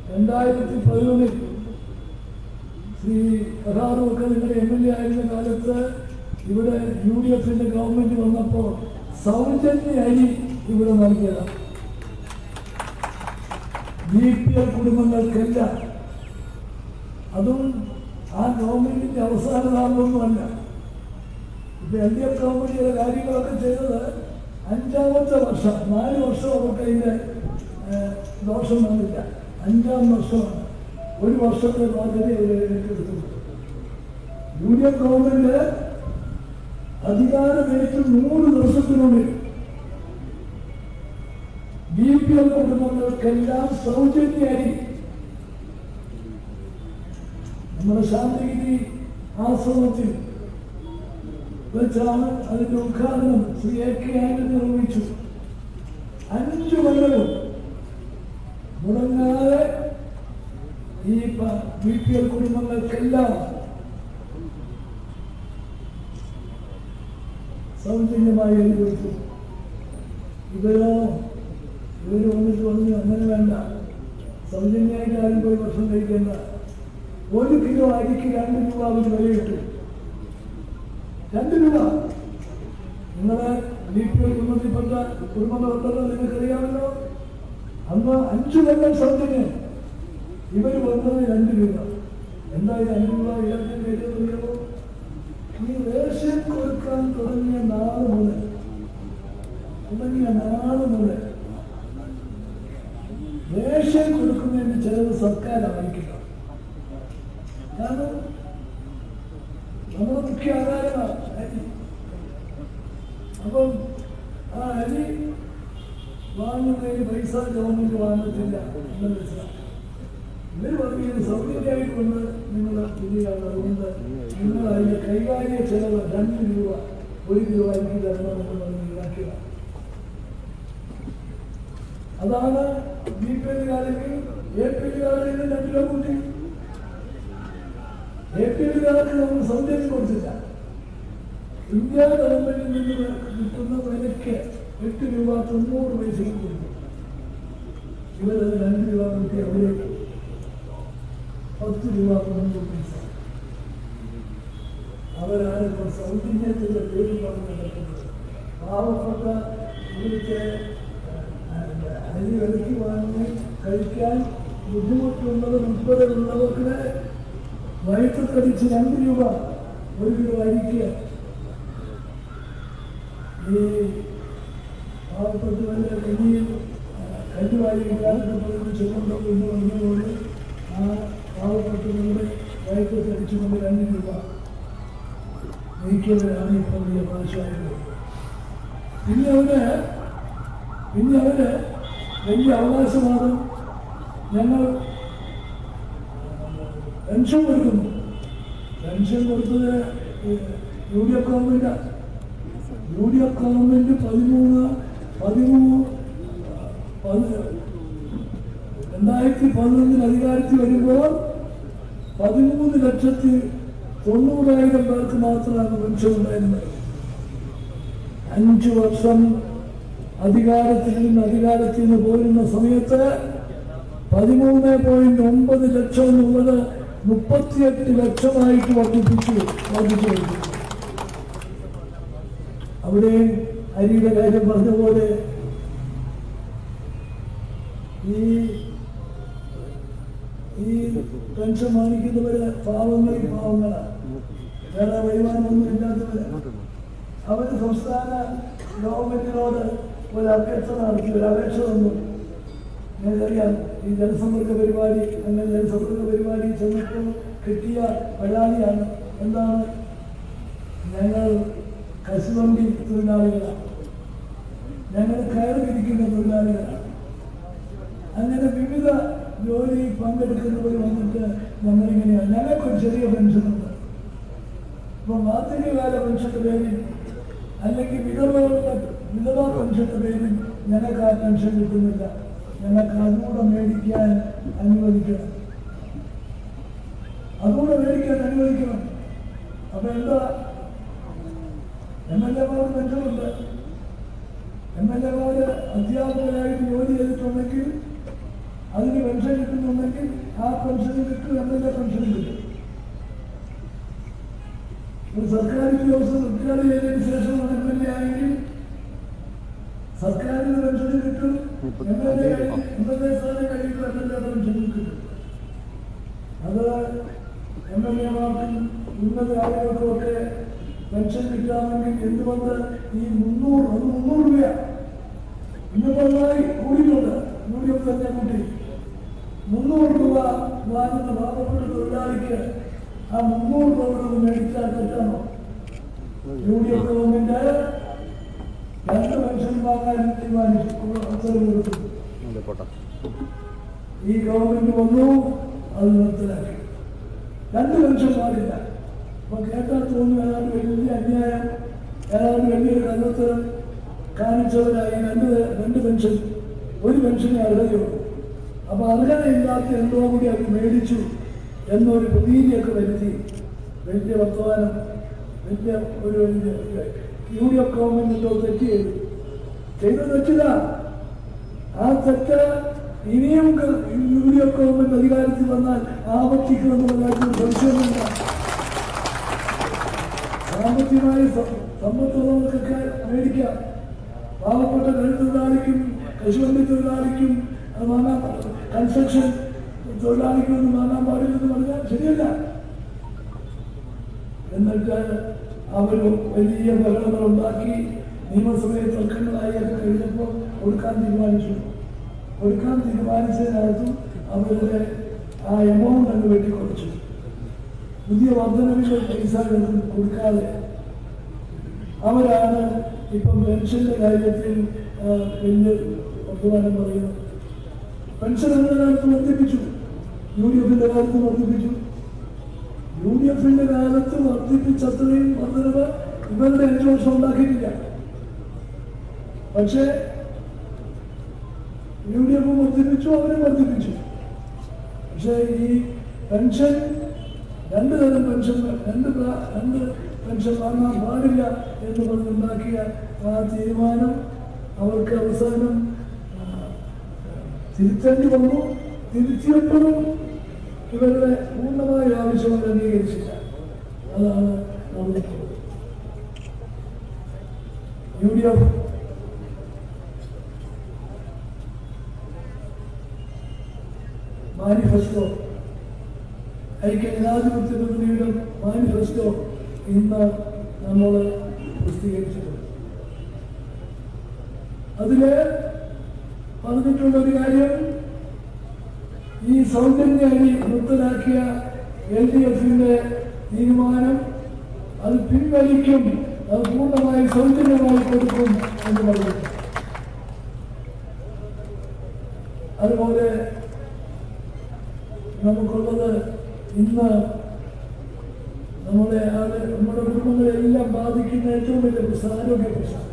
2011 ശ്രീ കഥാറുമൊക്കെ നിങ്ങളുടെ MLA ആയിരുന്ന കാലത്ത് ഇവിടെ UDFന്റെ ഗവൺമെന്റ് വന്നപ്പോൾ സൗജന്യ അരി ഇവിടെ നൽകിയതാണ്. BPL കുടുംബങ്ങൾക്കെല്ലാം. അതും ആ ഗവൺമെന്റിന്റെ അവസാന നാളൊന്നുമല്ല. ഇപ്പൊ LDF ഗവൺമെന്റ് ചില കാര്യങ്ങളൊക്കെ ചെയ്തത് 5ാമത്തെ വർഷം, 4 വർഷം അവർക്ക് അതിന്റെ ദോഷം വന്നില്ല. 5ാം വർഷമാണ്. 1 വർഷത്തെ ബാധ്യത ഏറ്റെടുത്തത്. UDF ഗവൺമെന്റ് അധികാരമേറ്റ് 100 ദിവസത്തിനുള്ളിൽ BPL കുടുംബങ്ങൾക്കെല്ലാം സൗജന്യമായി നമ്മുടെ ശാന്തിഗിരി ആശ്രമത്തിൽ വെച്ചാണ് അതിന്റെ ഉദ്ഘാടനം ശ്രീ AK ആന്റണി നിർവഹിച്ചു. 5 കൊല്ലവും മുടങ്ങാതെ ഈ BPL കുടുംബങ്ങൾക്കെല്ലാം സൗജന്യമായി കൊടുത്തു. ഇവര് വന്നിട്ട് പറഞ്ഞു, അങ്ങനെ വേണ്ട, സൗജന്യമായിട്ട് ആരും പോയി ഭക്ഷണം കഴിക്കേണ്ട. 1 കിലോ അരിക്ക് 2 രൂപ അവർ വിലയിട്ടു. 2 രൂപ. നിങ്ങളെ BPL കുടുംബത്തിൽപ്പെട്ട കുടുംബങ്ങളുണ്ടല്ലോ, നിങ്ങൾക്കറിയാമല്ലോ. അന്ന് 5 കൊല്ലം സൗജന്യം. ഇവർ വന്നത് 2 രൂപ. എന്തായാലും 2 രൂപ ഇടത്തിൽ കയറ്റുന്നറിയാമോ? ഈ റേഷൻ കൊടുക്കാൻ തുടങ്ങിയ നാൾ മുതൽ റേഷൻ കൊടുക്കുന്നതിന് ചിലവ് സർക്കാരായിരിക്കില്ല. കാരണം നമ്മുടെ മുഖ്യ ആധാരമാണ് അരി. അപ്പം ആ അരി വാങ്ങുന്നതിന് പൈസ ഗവൺമെന്റ് വാങ്ങത്തില്ല എന്ന് മനസ്സിലാക്കാം. ഇവർ പറഞ്ഞത് സൗകര്യമായിക്കൊണ്ട് നിങ്ങൾ ശരിയാണ്. അതുകൊണ്ട് നിങ്ങൾ അതിന്റെ കൈകാര്യ ചെലവ് 2 രൂപ 1 രൂപ എനിക്ക് തരണമെന്ന് പറഞ്ഞ് ഈടാക്കിയതാണ്. അതാണ് BPL കാരെങ്കിൽ APL കാരെങ്കിൽ 2 രൂപ കൂട്ടി. APL കാർക്ക് നമ്മൾ സൗകര്യം കൊടുത്തില്ല. ഇന്ത്യ ഗവൺമെന്റിൽ നിന്ന് കിട്ടുന്ന വിലയ്ക്ക് 8 രൂപ 90 പൈസയ്ക്ക് കൊടുക്കും. ഇവരത് 2 രൂപ കൂട്ടി അവരെ 10 രൂപ 90 പൈസ. അവരാണ് ഇപ്പോൾ സൗജന്യത്തിന്റെ പേരിൽ പറഞ്ഞ് നടക്കുന്നത്. പാവപ്പെട്ട ഇവിടുത്തെ അരി വിലയ്ക്ക് വാങ്ങി കഴിക്കാൻ ബുദ്ധിമുട്ടുള്ളത് ഉൾപ്പെടെയുള്ളവർക്ക് വയറ്റത്തടിച്ച് 2 രൂപ 1 രൂപ അരിക്കുക. ഈ പാവപ്പെട്ടവരുടെ കഞ്ഞിയിൽ കല്ലുവാരി ചെല്ലുണ്ടോ എന്ന് പറഞ്ഞുകൊണ്ട് ആ പാവപ്പെട്ടവരുടെ വയറ്റത്തടിച്ചുകൊണ്ട് 2 രൂപ നീക്കിയവരാണ് ഇപ്പോൾ വലിയ ഭാഷയായത്. പിന്നെ അവര് വലിയ അവകാശവാദം ഞങ്ങൾ പെൻഷൻ കൊടുക്കുന്നു. പെൻഷൻ കൊടുത്തത് UDF ഗവൺമെന്റ് 2011 അധികാരത്തിൽ വരുമ്പോൾ 13,90,000 പേർക്ക് മാത്രമാണ് പെൻഷൻ ഉണ്ടായിരുന്നത്. 5 വർഷം അധികാരത്തിൽ നിന്ന് പോരുന്ന സമയത്ത് 13.9 ലക്ഷം എന്നുള്ളത് 38 ലക്ഷമായിട്ട് വർദ്ധിച്ചു. അവിടെ അരിയുടെ കാര്യം പറഞ്ഞ പോലെ ഈ പെൻഷൻ വാങ്ങിക്കുന്നവര് പാവങ്ങളാണ്, വേറെ വരുമാനമൊന്നും ഇല്ലാത്തവര്. അവർ സംസ്ഥാന ഗവൺമെന്റിനോട് ഒരു അപേക്ഷ നടത്തി. ഒരു അപേക്ഷ തന്നു. നിങ്ങൾക്കറിയാം, ഈ ജനസമ്പർക്ക പരിപാടി ചെന്നപ്പോൾ കിട്ടിയ പരാതിയാണ്. എന്താണ്? ഞങ്ങൾ കശുവണ്ടി തൊഴിലാളികളാണ്, ഞങ്ങൾ കയറി ഇരിക്കുന്ന തൊഴിലാളികളാണ്. അങ്ങനെ വിവിധ ജോലി പങ്കെടുക്കുന്നവർ വന്നിട്ട് ഞങ്ങളിങ്ങനെയാണ്. ഞങ്ങൾക്കൊരു ചെറിയ പെൻഷനുണ്ട്. ഇപ്പം വാർദ്ധക്യകാല പെൻഷന്റെ പേരിൽ അല്ലെങ്കിൽ വിധവാ പെൻഷന്റെ പേരിൽ ഞങ്ങൾക്ക് ആ പെൻഷൻ കിട്ടുന്നില്ല. ഞങ്ങൾക്ക് അതുകൂടെ മേടിക്കാൻ അനുവദിക്കണം. അപ്പൊ എന്താ? MLA-മാർ പെൻഷനുണ്ട്. MLA-മാര് അധ്യാപകരായിട്ട് ജോലി ചെയ്തിട്ടുണ്ടെങ്കിൽ അതിന് പെൻഷൻ കിട്ടുന്നുണ്ടെങ്കിൽ ആ പെൻഷന് കിട്ടും, MLA പെൻഷനും കിട്ടും. ഒരു സർക്കാർ ഉദ്യോഗസ്ഥർ റിട്ടയർ ചെയ്തതിനു ശേഷമാണ് MLA ആയെങ്കിൽ സർക്കാരിന് പെൻഷനും കിട്ടും, MLA സ്ഥാനം കഴിയുമ്പോൾ MLA പെൻഷനും കിട്ടും. അത് MLA-മാർക്കും ഉന്നത ആളുകൾക്കൊക്കെ പെൻഷൻ കിട്ടാമെങ്കിൽ എന്തുകൊണ്ട് ഈ 300 രൂപ ഇന്നൊന്നായി കൂടിയിട്ടുണ്ട്. UDF തന്നെ കൂട്ടി 300 രൂപ വാങ്ങുന്ന പാവപ്പെട്ട തൊഴിലാളിക്ക് ആ 300 രൂപ മേടിച്ചാൽ തെറ്റാണോ? UDF ഗവൺമെന്റ് 2 പെൻഷൻ വാങ്ങാൻ തീരുമാനിച്ചു. ഈ ഗവൺമെന്റ് വന്നു, അത് നിർത്തലാക്കി. 2 പെൻഷൻ പാടില്ല. അപ്പൊ കേട്ടാൽ തോന്നുന്നു ഏതാണ്ട് വലിയ അന്യായം, ഏതാണ്ട് വലിയൊരു കള്ളത്തരം കാണിച്ചവരായി. 2 പെൻഷൻ, 1 പെൻഷനെ അർഹതയുള്ളൂ. അപ്പൊ അർഹതയില്ലാത്ത എന്തോ കൂടി അവർ മേടിച്ചു എന്നൊരു പ്രതീതിയൊക്കെ വരുത്തി വലിയ വർത്തമാനം, വലിയ ഒരു UDF ഗവൺമെന്റ് എന്തോ തെറ്റ് ചെയ്ത് തെറ്റില്ല. ആ തെറ്റ് ഇനിയും UDF ഗവൺമെന്റ് അധികാരത്തിൽ വന്നാൽ ആവർത്തിക്കുമെന്നുള്ള കാര്യത്തിൽ സംശയമില്ല. സാമ്പത്തികമായി സമ്പത്തുള്ളവർക്കൊക്കെ മേടിക്കാം. പാവപ്പെട്ട തൊഴിലാളിക്കും കശുവണ്ടി തൊഴിലാളിക്കും വാങ്ങാൻ, കൺസ്ട്രക്ഷൻ തൊഴിലാളിക്കും ഒന്നും വാങ്ങാൻ പാടില്ലെന്ന് പറഞ്ഞാൽ ശരിയല്ല. എന്നിട്ട് അവർ വലിയ ബഹളങ്ങൾ ഉണ്ടാക്കി നിയമസഭയിൽ തർക്കങ്ങളായൊക്കെ കഴിഞ്ഞപ്പോൾ കൊടുക്കാൻ തീരുമാനിച്ചതിനകത്തും അവരുടെ ആ എമൗണ്ട് അങ്ങ് വെട്ടിക്കുറച്ചു. പുതിയ വർധനവിന്റെ പൈസ കൊടുക്കാതെ അവരാണ് ഇപ്പം പെൻഷന്റെ കാര്യത്തിൽ വലിയ വർത്തമാനം പറയുന്നത്. പെൻഷൻ എന്നതിനകത്ത് വർദ്ധിപ്പിച്ചു. UDFിന്റെ കാലത്ത് വർദ്ധിപ്പിച്ചു. UDFിന്റെ കാലത്ത് വർദ്ധിപ്പിച്ചത്രയും വർദ്ധനവ് ഇവരുടെ 5 വർഷം ഉണ്ടാക്കിയിട്ടില്ല. പക്ഷേ UDF വർദ്ധിപ്പിച്ചു, അവരും വർദ്ധിപ്പിച്ചു. പക്ഷേ ഈ പെൻഷൻ 2 തരം പെൻഷൻ, രണ്ട് പെൻഷൻ വാങ്ങാൻ പാടില്ല എന്ന് പറഞ്ഞുണ്ടാക്കിയ ആ തീരുമാനം അവർക്ക് അവസാനം തിരുത്തേണ്ടി വന്നു. തിരുത്തിയപ്പോഴും ഇവരുടെ പൂർണ്ണമായ ആവശ്യം അംഗീകരിച്ചില്ല. അതാണ് നടന്നിട്ടുള്ളത്. UDF മാനിഫെസ്റ്റോ, ഐക്യജനാധിപത്യ മുന്നണിയുടെ മാനിഫെസ്റ്റോ ഇന്ന് നമ്മൾ പ്രസിദ്ധീകരിച്ചിട്ടുണ്ട്. അതില് പറഞ്ഞിട്ടുള്ളൊരു കാര്യം, ഈ സൗജന്യ അരി നിർത്തലാക്കിയ LDFിന്റെ തീരുമാനം അത് പിൻവലിക്കും, അത് പൂർണ്ണമായി സൗജന്യമായി കൊടുക്കും എന്ന് പറഞ്ഞു. അതുപോലെ നമുക്കുള്ളത് ഇന്ന് നമ്മുടെ കുടുംബങ്ങളെല്ലാം ബാധിക്കുന്ന ഏറ്റവും വലിയ പ്രശ്നം ആരോഗ്യ പ്രശ്നം.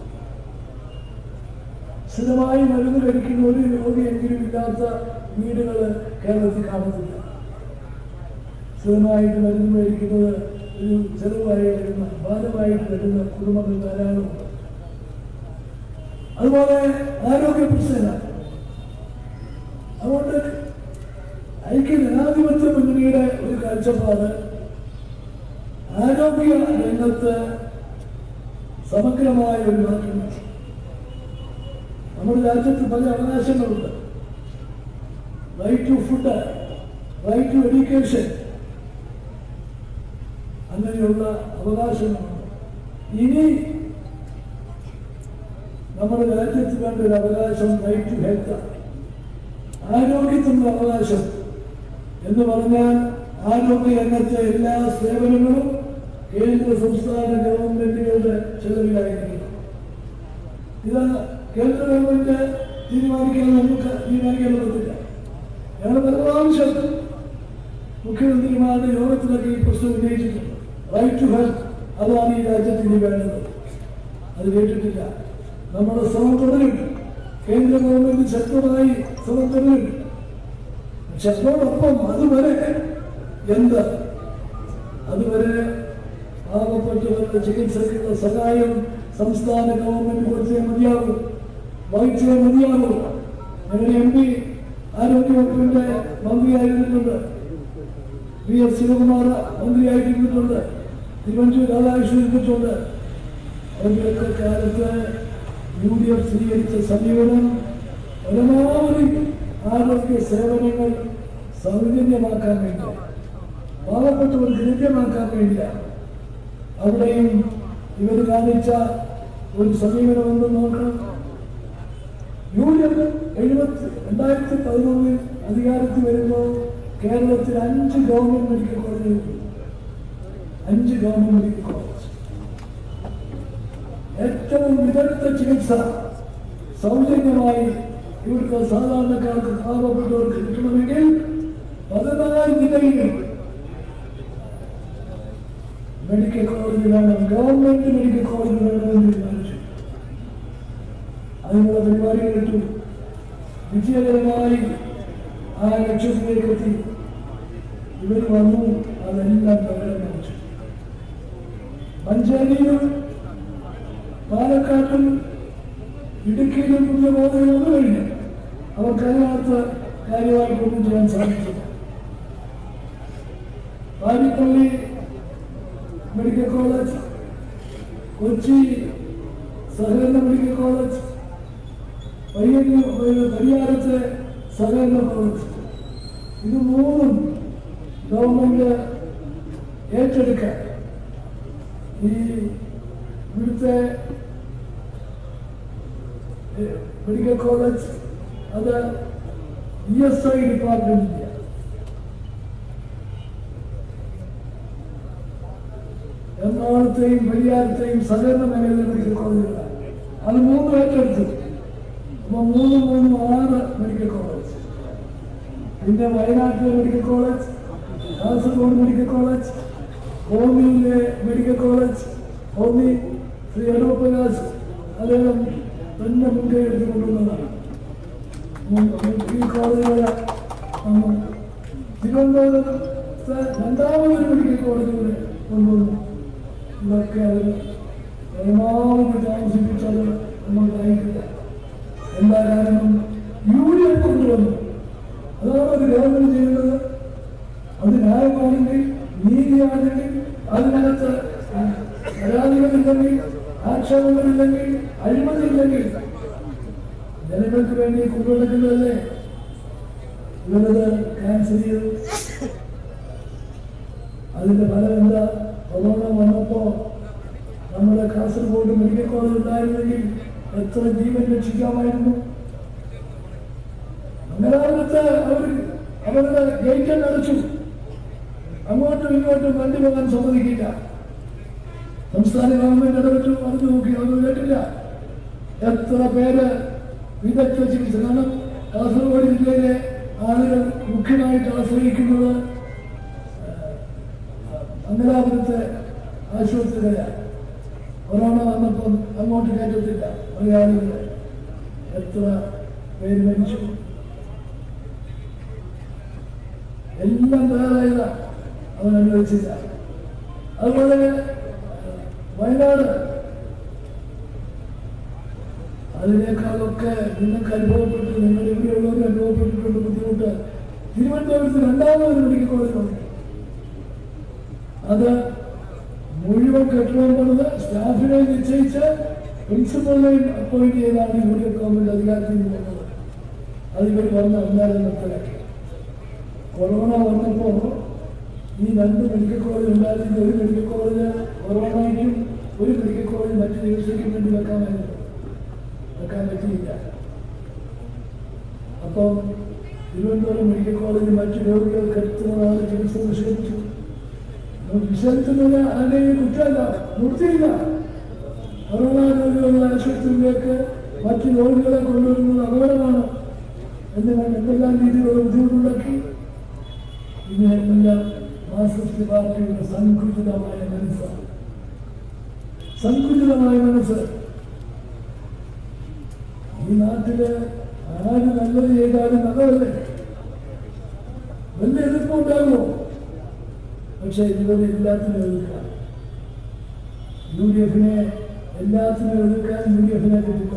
സ്ഥിരമായി മരുന്ന് കഴിക്കുന്ന ഒരു രോഗിയെങ്കിലും ഇല്ലാത്ത വീടുകൾ കേരളത്തിൽ കാണുന്നില്ല. സ്ഥിരമായിട്ട് മരുന്ന് കഴിക്കുന്നത് ഒരു ചെലവായി വരുന്ന, ഭാരമായിട്ട് വരുന്ന കുടുംബങ്ങൾ ധാരാളമുണ്ട്. അതുപോലെ ആരോഗ്യ പ്രശ്നമില്ല. അതുകൊണ്ട് ഐക്യജനാധിപത്യ മുന്നണിയുടെ ഒരു കാഴ്ചപ്പാട് ആരോഗ്യ രംഗത്ത് സമഗ്രമായ ഒരു മാറ്റം. നമ്മുടെ രാജ്യത്ത് പല അവകാശങ്ങളുണ്ട്. Right to food, right to education, അങ്ങനെയുള്ള അവകാശങ്ങളുണ്ട്. ഇനി നമ്മുടെ രാജ്യത്ത് വേണ്ട ഒരു അവകാശം റൈറ്റ് ടു ഹെൽത്ത്, ആരോഗ്യത്തിനുള്ള അവകാശം എന്ന് പറഞ്ഞാൽ ആരോഗ്യ രംഗത്തെ എല്ലാ സേവനങ്ങളും കേന്ദ്ര സംസ്ഥാന ഗവൺമെന്റുകളുടെ ചെലവിലായിരിക്കും. ഇത് കേന്ദ്ര ഗവൺമെന്റ് നമുക്ക് തീരുമാനിക്കാൻ പറ്റില്ല. ഞങ്ങൾ പല പ്രാവശ്യം മുഖ്യമന്ത്രിമാരുടെ യോഗത്തിലൊക്കെ ഈ പ്രശ്നം ഉന്നയിച്ചിട്ടുണ്ട്. റൈറ്റ് ടു ഹെൽത്ത്, അതാണ് ഈ രാജ്യത്ത് ഇനി വേണ്ടത്. അത് കേട്ടിട്ടില്ല. നമ്മുടെ ശ്രമം തുടരും. കേന്ദ്ര ഗവൺമെന്റ് ശക്തമായി ശ്രമം തുടരും. പക്ഷെ അതോടൊപ്പം അതുവരെ അതുവരെ പാവപ്പെട്ടവരുടെ ചികിത്സയ്ക്കുള്ള സഹായം സംസ്ഥാന ഗവൺമെന്റ് കൊടുത്തേ മതിയാകും, വഹിച്ചേ മതിയാകും. ഞങ്ങളുടെ MP ആരോഗ്യവകുപ്പിന്റെ മന്ത്രിയായിരുന്നിട്ടുണ്ട്, PS ശിവകുമാർ മന്ത്രിയായിരുന്നിട്ടുണ്ട്, തിരുവഞ്ചൂർ രാധാകൃഷ്ണൻ ഇരുന്നിട്ടുണ്ട്. അവരുടെയൊക്കെ കാലത്ത് UDF സ്വീകരിച്ച സമീപനം പരമാവധി ആരോഗ്യ സേവനങ്ങൾ സൗജന്യമാക്കാൻ വേണ്ടി, പാവപ്പെട്ടവർക്ക് ലഭ്യമാക്കാൻ വേണ്ടിയാണ്. അവിടെയും ഇവർ കാണിച്ച ഒരു സമീപനമെന്ന് നോക്കണം. UDF 2011 അധികാരത്തിൽ വരുമ്പോൾ കേരളത്തിൽ 5 ഗവൺമെന്റ് മെഡിക്കൽ കോളേജുകൾ, 5 ഗവൺമെന്റ് മെഡിക്കൽ കോളേജ്. ഏറ്റവും വിദഗ്ധ ചികിത്സ സൗജന്യമായി ഇവിടുത്തെ സാധാരണക്കാർക്ക്, പാവപ്പെട്ടവർക്ക് കിട്ടണമെങ്കിൽ 14 ജില്ലയിൽ മെഡിക്കൽ കോളേജ് വേണം, ഗവൺമെന്റ് മെഡിക്കൽ കോളേജ് വേണമെന്ന് തീരുമാനിച്ചു. അതിനുള്ള പരിപാടികൾ ഇട്ടു. വിജയകരമായി ആ ലക്ഷ്യത്തിലേക്ക് എത്തി. ഇവർ വന്നു, അതെല്ലാം പകരം വെച്ചു. മഞ്ചേരിയിലും പാലക്കാട്ടും ഇടുക്കിയിലും പുതിയ ബോധങ്ങൾ വന്നു കഴിഞ്ഞു. അവർക്ക് അതിനകത്ത് കാര്യമായിട്ടൊന്നും ചെയ്യാൻ സാധിച്ചില്ല. പാരിപ്പള്ളി മെഡിക്കൽ കോളേജ്, കൊച്ചി സഹകരണ മെഡിക്കൽ കോളേജ്, പരിയാരത്തെ സഹകരണ കോളേജ്, ഇത് 3 ഗവൺമെന്റ് ഏറ്റെടുക്കാൻ ഈ ഇവിടുത്തെ മെഡിക്കൽ കോളേജ് അത് ESI ഡിപ്പാർട്ട്മെന്റിന്റെ എറണാകുളത്തെയും പരിയാരത്തെയും സഹകരണ മേഖലയിലെ മെഡിക്കൽ കോളേജുകളാണ്. അത് 3 ഏറ്റെടുത്തു. അപ്പൊ 3 6 മെഡിക്കൽ കോളേജ്. പിന്നെ വയനാട്ടിലെ medical college, Kasaragod medical college, ഹോമിയിലെ മെഡിക്കൽ കോളേജ്, ഹോമി ശ്രീ എടവപ്പനാസ് അദ്ദേഹം തന്നെ മുൻകൈ എടുത്ത് കൊണ്ടുവന്നതാണ്. ഈ കോളേജുകളെ തിരുവനന്തപുരത്ത് രണ്ടാമതൊരു മെഡിക്കൽ കോളേജുകളെ കൊണ്ടുവന്നു. ഇതൊക്കെ അവർ പരമാവധി താമസിപ്പിച്ചത് നമ്മൾ കഴിക്കില്ല. എന്താ കാരണം? യൂണിയൻ കൊണ്ടുവന്നു. അതാണ് ഒരു ഗവൺമെന്റ് ചെയ്യുന്നത്. അത് ന്യായമാണെങ്കിൽ, നീതിയാണെങ്കിൽ, അതിനകത്ത് പരാതികളില്ലെങ്കിൽ, ആക്ഷേപങ്ങളില്ലെങ്കിൽ, അഴിമതിയില്ലെങ്കിൽ ജനങ്ങൾക്ക് വേണ്ടി കൊണ്ടുവന്നിട്ടുള്ളതല്ലേ. ഇവരത് ക്യാൻസൽ ചെയ്തു. അതിന്റെ ഫലം എന്താ? കൊറോണ വന്നപ്പോ നമ്മുടെ കാസർഗോഡ് മെഡിക്കൽ കോളേജ് ഉണ്ടായിരുന്നെങ്കിൽ എത്ര ജീവൻ രക്ഷിക്കാമായിരുന്നു. മംഗലാപുരത്ത് അവരുടെ ഗേറ്റ് അടച്ചു. അങ്ങോട്ടും ഇങ്ങോട്ടും വണ്ടി പോകാൻ സമ്മതിക്കില്ല. സംസ്ഥാന ഗവൺമെന്റ് ഇടപെട്ടു, അത് നോക്കി, അത് കേട്ടില്ല. എത്ര പേര് വിദഗ്ധ ചികിത്സ. കാരണം കാസർഗോഡ് ജില്ലയിലെ ആളുകൾ മുഖ്യമായിട്ട് ആശ്രയിക്കുന്നത് മംഗലാപുരത്തെ ആശുപത്രികളെയാണ്. കൊറോണ വന്നപ്പം അങ്ങോട്ട് കയറ്റത്തില്ല മലയാളികളെ. എത്ര പേര് മരിച്ചു. എല്ലാം തയ്യാറായതാ, അവൻ അനുവദിച്ചില്ല. അതുപോലെ വയനാട്, അതിനേക്കാളൊക്കെ നിങ്ങൾക്ക് അനുഭവപ്പെട്ടു, നിങ്ങൾ ഇവിടെയുള്ളവർ അനുഭവപ്പെട്ടിട്ടുണ്ട് ബുദ്ധിമുട്ട്. തിരുവനന്തപുരത്ത് രണ്ടാമതൊരു മെഡിക്കൽ കോളേജുണ്ട്. അത് മുഴുവൻ കെട്ടിടപ്പെടുന്നത് സ്റ്റാഫിനെ നിശ്ചയിച്ച് പ്രിൻസിപ്പലിനെയും അപ്പോയിന്റ് ചെയ്താണ് യൂണിയൻ ഗവൺമെന്റ് അധികാരത്തിൽ പോകുന്നത്. അതിവർ വന്ന് അല്ലാതെ നിർത്തലാക്കി. കൊറോണ വന്നപ്പോൾ ഈ രണ്ട് മെഡിക്കൽ കോളേജ് ഉണ്ടായിരുന്ന ഒരു മെഡിക്കൽ കോളേജ് കൊറോണയ്ക്കും ഒരു മെഡിക്കൽ കോളേജ് മറ്റു ചികിത്സയ്ക്കും വേണ്ടി വെക്കാൻ പറ്റിയില്ല. അപ്പം തിരുവനന്തപുരം മെഡിക്കൽ കോളേജ് മറ്റു രോഗികൾക്ക് എത്തുന്നതാണ് ചികിത്സ നിഷേധിച്ചു. നിഷേധിക്കുന്നത് ആരുടെയും കുറ്റമല്ല, നിർത്തിയില്ല. കൊറോണ രോഗികളുടെ ആശുപത്രിയിലേക്ക് മറ്റു രോഗികളെ കൊണ്ടുവരുന്നത് അപകടമാണ് എന്തെല്ലാം രീതിയിലുള്ള ബുദ്ധിമുട്ടുണ്ടാക്കി. ഇതിനെല്ലാം മാർക്സിസ്റ്റ് പാർട്ടിയുടെ സങ്കുചിതമായ മനസ്സ്. ഈ നാട്ടില് ആര് നല്ലത് ചെയ്താലും നല്ലതല്ലേ, വലിയ എതിർപ്പുണ്ടാകുമോ? പക്ഷെ ഇവരെ എല്ലാത്തിനും എതിർക്കാം. UDF എല്ലാത്തിനും എതിർക്കാൻ UDF കിട്ടില്ല.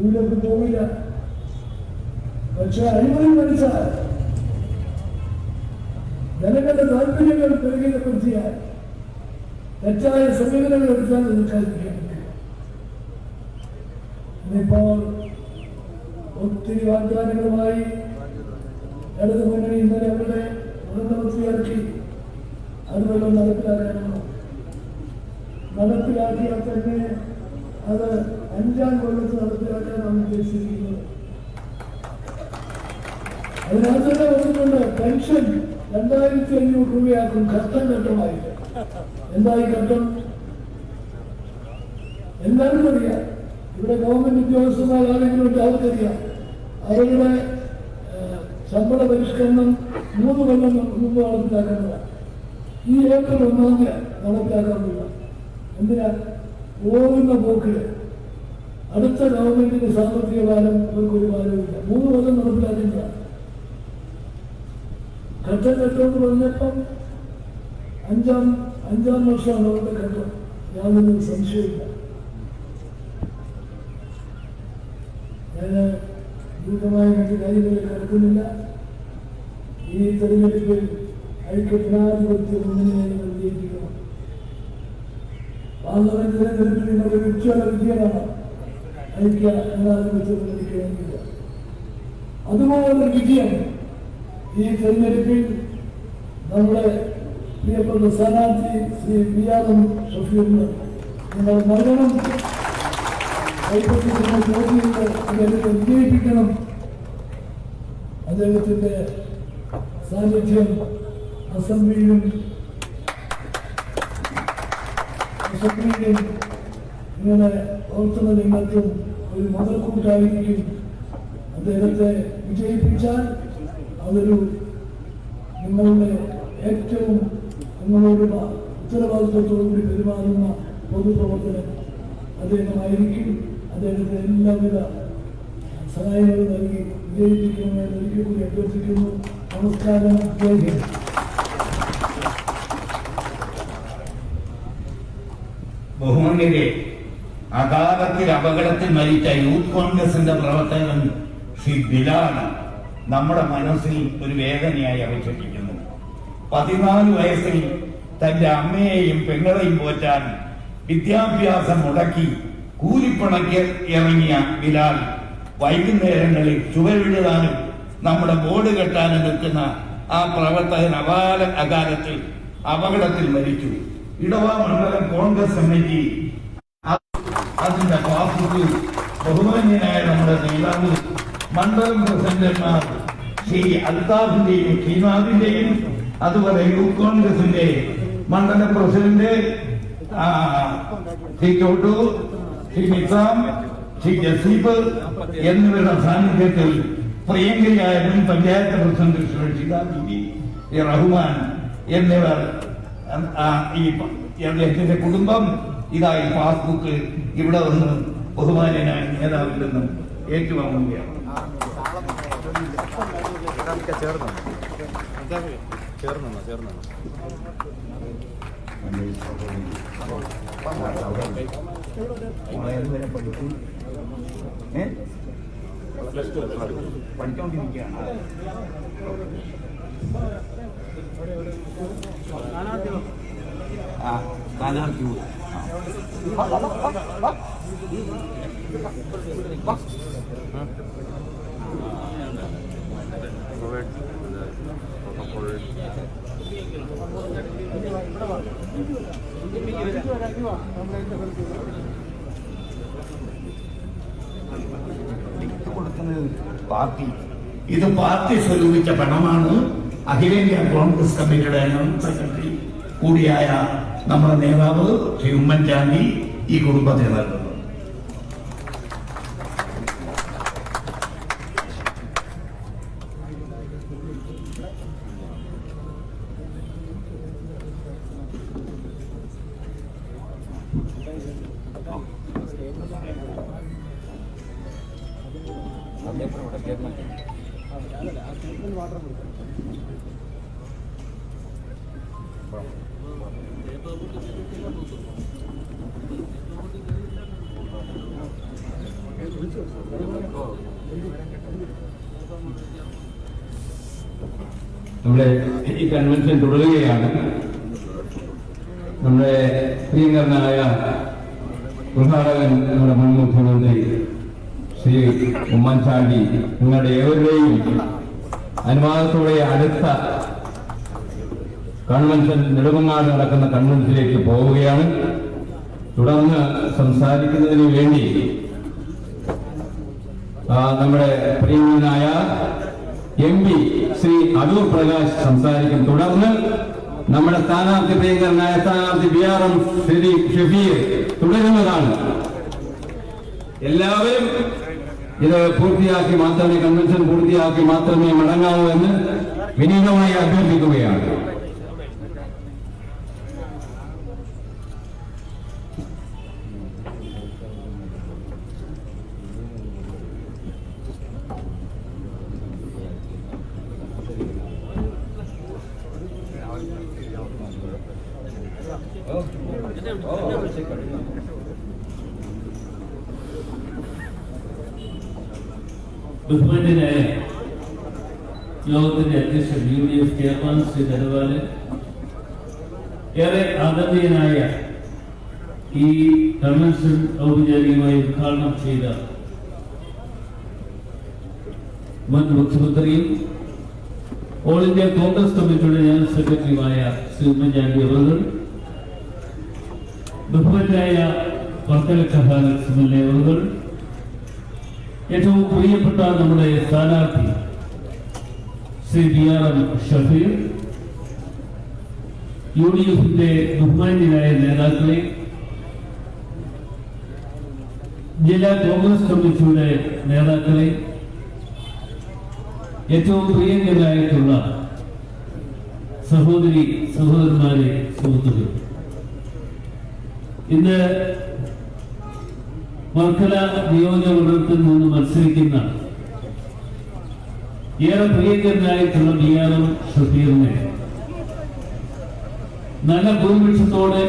UDF പോവില്ല. പക്ഷെ അഴിമതി മനസ്സിലാൽ ജനങ്ങളുടെ താല്പര്യങ്ങൾ പരിഗണപ്പെടുത്തിയാൽ തെറ്റായ സമീപനങ്ങൾ എടുത്താൽ എതിർക്കാതിരിക്കാൻ പറ്റില്ല. ഇന്നിപ്പോൾ ഒത്തിരി വാഗ്ദാനങ്ങളുമായി ഇടതു മുന്നണി ഇന്നലെ അവരുടെ ഇറക്കി. അതുപോലെ നടപ്പിലാക്കാനാണ്. നടപ്പിലാക്കിയാൽ തന്നെ അത് 5ാം കൊല്ലത്ത് നടപ്പിലാക്കാനാണ് ഉദ്ദേശിച്ചിരിക്കുന്നത്. അതിനകത്ത് തന്നെ വന്നിട്ടുണ്ട് പെൻഷൻ 2500 രൂപയാക്കും ഘട്ടം ഘട്ടമായിട്ട്. എന്തായി ഘട്ടം? എല്ലാവരും അറിയാം. ഇവിടെ ഗവൺമെന്റ് ഉദ്യോഗസ്ഥന്മാർ ആരെങ്കിലും ഉണ്ട്, അവർക്കറിയാം. അവരുടെ ശമ്പള പരിഷ്കരണം 3 കൊല്ലം മുമ്പ് നടപ്പിലാക്കേണ്ടതാണ്. ഈ ഏപ്രിൽ 1 നടപ്പിലാക്കാറില്ല. എന്തിനാ? പോകുന്ന പോക്കില് അടുത്ത ഗവൺമെന്റിന്റെ സാമ്പത്തിക കാലം അവർക്കൊരു കാലമില്ല. 3 കൊല്ലം നടപ്പിലാക്കേണ്ടതാണ്. ഘട്ടം എന്ന് പറഞ്ഞപ്പം അഞ്ചാം വർഷമാണ് അവരുടെ ഘട്ടം. യാതൊരു സംശയമില്ല. ഞാൻ ദീർഘമായ മറ്റു കാര്യങ്ങളിൽ കിടക്കുന്നില്ല. ഈ തെരഞ്ഞെടുപ്പിൽ ഐക്യജനാധിപത്യ മുന്നണിയെ വിജയിപ്പിക്കണം. പാർലമെന്റ് തെരഞ്ഞെടുപ്പിൽ നിങ്ങളുടെ ഉജ്ജ്വല വിജയമാണ് ഐക്യ ജനാധിപത്യ മുന്നണിക്ക് വേണ്ടിയത്. അതുപോലൊരു വിജയം ഈ തെരഞ്ഞെടുപ്പിൽ നമ്മുടെ പ്രിയപ്പെട്ട സ്ഥാനാർത്ഥി ശ്രീ പിയാദം ഷഫീറിന് നിങ്ങൾ നൽകണം. കൈപ്പറ്റിക്കുന്ന ചോദ്യങ്ങൾ അദ്ദേഹത്തെ വിജയിപ്പിക്കണം. അദ്ദേഹത്തിന്റെ സാന്നിധ്യം അസംബ്ലിയിലും ഇങ്ങനെ പ്രവർത്തന രംഗത്തും ഒരു മുതൽക്കൂട്ടായിരിക്കും. അദ്ദേഹത്തെ വിജയിപ്പിച്ചാൽ അതൊരു നിങ്ങളുടെ ഏറ്റവും നിങ്ങളോട് ഉത്തരവാദിത്വത്തോടുകൂടി പെരുമാറുന്ന പൊതുപ്രവർത്തനം അദ്ദേഹമായിരിക്കും. അദ്ദേഹത്തെ എല്ലാവിധ സഹായങ്ങളും നൽകി വിജയിപ്പിക്കണമെന്ന് ഒരിക്കൽ കൂടി അഭ്യർത്ഥിക്കുന്നു. നമസ്കാരം. ജയ് ഹിന്ദ്. ബഹുമാന്യരെ, അകാലത്തിൽ അപകടത്തിൽ മരിച്ച യൂത്ത് കോൺഗ്രസിന്റെ പ്രവർത്തകൻ ശ്രീ ബിലാൽ നമ്മുടെ മനസ്സിൽ ഒരു വേദനയായി അവശേഷിക്കുന്നു. 14 വയസ്സിൽ തന്റെ അമ്മയെയും പെങ്ങളെയും പോറ്റാൻ വിദ്യാഭ്യാസം മുടക്കി കൂലിപ്പണയ്ക്ക് ഇറങ്ങിയ ബിലാൽ വൈകുന്നേരങ്ങളിൽ ചുവരെഴുതാനും നമ്മുടെ ബോർഡ് കെട്ടാനും നിൽക്കുന്ന ആ പ്രവർത്തകൻ അകാലത്തിൽ അപകടത്തിൽ മരിച്ചു. ഇടവ മണ്ഡലം കോൺഗ്രസ് കമ്മിറ്റി അതിന്റെ പാസ്ബുക്ക് ബഹുമാന്യനായ നമ്മുടെ നേതാവ് മണ്ഡലം പ്രസിഡന്റുമാർ ശ്രീ അൽത്താഫിന്റെയും ഖീനാദിന്റെയും അതുപോലെ യൂത്ത് കോൺഗ്രസിന്റെ മണ്ഡലം പ്രസിഡന്റ് ശ്രീ ചോട്ടു, ശ്രീ നിസാം, ശ്രീ ജസീബ് എന്നിവരുടെ സാന്നിധ്യത്തിൽ പ്രിയങ്കരിയായ മുൻ പഞ്ചായത്ത് പ്രസിഡന്റ് ഷീല ബീബി, റഹ്മാൻ എന്നിവർ ഈ അദ്ദേഹത്തിന്റെ കുടുംബം ഇതായി പാസ്ബുക്ക് ഇവിടെ വന്ന് ബഹുമാന്യനായ നേതാവിൽ നിന്നും ഏറ്റുവാങ്ങുകയാണ്. പഠിച്ചോണ്ടിരിക്കുകയാണ്. സ്ഥാനാർത്ഥി പാർട്ടി ഇത് പാർട്ടി സ്വരൂപിച്ച പണമാണ്. അഖിലേന്ത്യാ കോൺഗ്രസ് കമ്മിറ്റിയുടെ സെക്രട്ടറി കൂടിയായ നമ്മുടെ നേതാവ് ശ്രീ ഉമ്മൻചാണ്ടി ഈ കുടുംബത്തെ നൽകുന്നു. നമ്മുടെ ഈ കൺവെൻഷൻ തുടരുകയാണ്. നമ്മുടെ പ്രിയങ്കരനായ ഉദ്ഘാടകൻ നമ്മുടെ മുൻ മുഖ്യമന്ത്രി ശ്രീ ഉമ്മൻചാണ്ടി നിങ്ങളുടെ ഏവരുടെയും അനുവാദത്തോടെ അടുത്ത കൺവെൻഷൻ നെടുമങ്ങാട് നടക്കുന്ന കൺവെൻഷനിലേക്ക് പോവുകയാണ്. തുടർന്ന് സംസാരിക്കുന്നതിന് വേണ്ടി നമ്മുടെ പ്രിയങ്കരനായ MP ശ്രീ അടൂർ പ്രകാശ് സംസാരിക്കും. തുടർന്ന് നമ്മുടെ സ്ഥാനാർത്ഥി പ്രിയങ്കരനായ സ്ഥാനാർത്ഥി BRM ശ്രീ ഷഫീർ തുടരുന്നതാണ്. എല്ലാവരും ഇത് പൂർത്തിയാക്കി മാത്രമേ കൺവെൻഷൻ പൂർത്തിയാക്കി മാത്രമേ മടങ്ങാവൂ എന്ന് വിനീതമായി അഭ്യർത്ഥിക്കുകയാണ്. ബഹുമാന്യനായ യോഗത്തിന്റെ അധ്യക്ഷൻ UDF ചെയർമാൻ ശ്രീ ധനപാലൻ, ഏറെ ആദരണീയനായ ഈ കൺവെൻഷൻ ഔപചാരികമായി ഉദ്ഘാടനം ചെയ്ത മുൻ മുഖ്യമന്ത്രിയും ഓൾ ഇന്ത്യ കോൺഗ്രസ് കമ്മിറ്റിയുടെ ജനറൽ സെക്രട്ടറിയുമായ ശ്രീ ഉമ്മൻചാണ്ടി അവർ, ബഹുമാന്യനായ വർക്കല കഹാലൻ SMLA അവർ, ഏറ്റവും പ്രിയപ്പെട്ട നമ്മുടെ സ്ഥാനാർത്ഥി ശ്രീ BRM ഷഫീർ, UDFന്റെ ബഹുമാന്യനായ നേതാക്കളെ, ജില്ലാ കോൺഗ്രസ് കമ്മിറ്റിയുടെ നേതാക്കളെ, ഏറ്റവും പ്രിയങ്കരായിട്ടുള്ള സഹോദരന്മാരെ, സുഹൃത്തുക്കൾ, ഇന്ന് വർക്കല നിയോജകമണ്ഡലത്തിൽ നിന്ന് മത്സരിക്കുന്ന ഏറെ പ്രിയങ്കരനായിട്ടുള്ള DRM ഷഫീറിനെ നല്ല ഭൂരിപക്ഷത്തോടെ